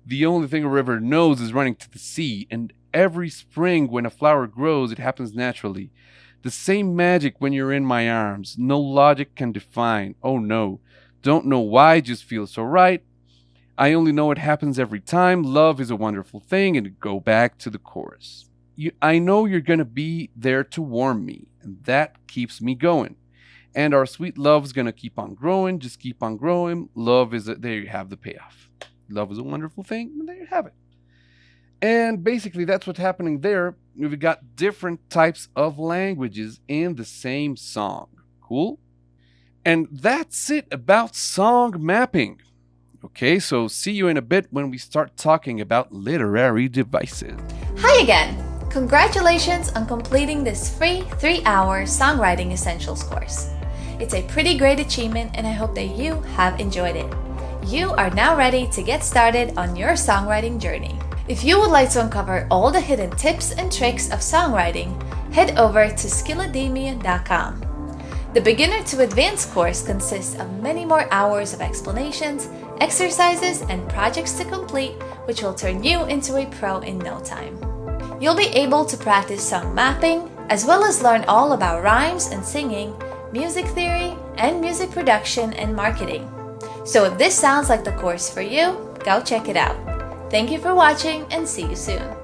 [SPEAKER 2] the only thing a river knows is running to the sea, and every spring when a flower grows, it happens naturally. The same magic when you're in my arms. No logic can define. Oh no. Don't know why, just feels so right. I only know it happens every time. Love is a wonderful thing. And go back to the chorus. I know you're going to be there to warm me. And that keeps me going. And our sweet love's going to keep on growing. Just keep on growing. Love is there you have the payoff. Love is a wonderful thing. And there you have it. And basically that's what's happening there. We've got different types of languages in the same song. Cool? And that's it about song mapping. Okay, so see you in a bit when we start talking about literary devices.
[SPEAKER 1] Hi again! Congratulations on completing this free 3-hour Songwriting Essentials course. It's a pretty great achievement and I hope that you have enjoyed it. You are now ready to get started on your songwriting journey. If you would like to uncover all the hidden tips and tricks of songwriting, head over to skillademia.com. The Beginner to Advanced course consists of many more hours of explanations, exercises, and projects to complete, which will turn you into a pro in no time. You'll be able to practice song mapping, as well as learn all about rhymes and singing, music theory, and music production and marketing. So if this sounds like the course for you, go check it out. Thank you for watching and see you soon.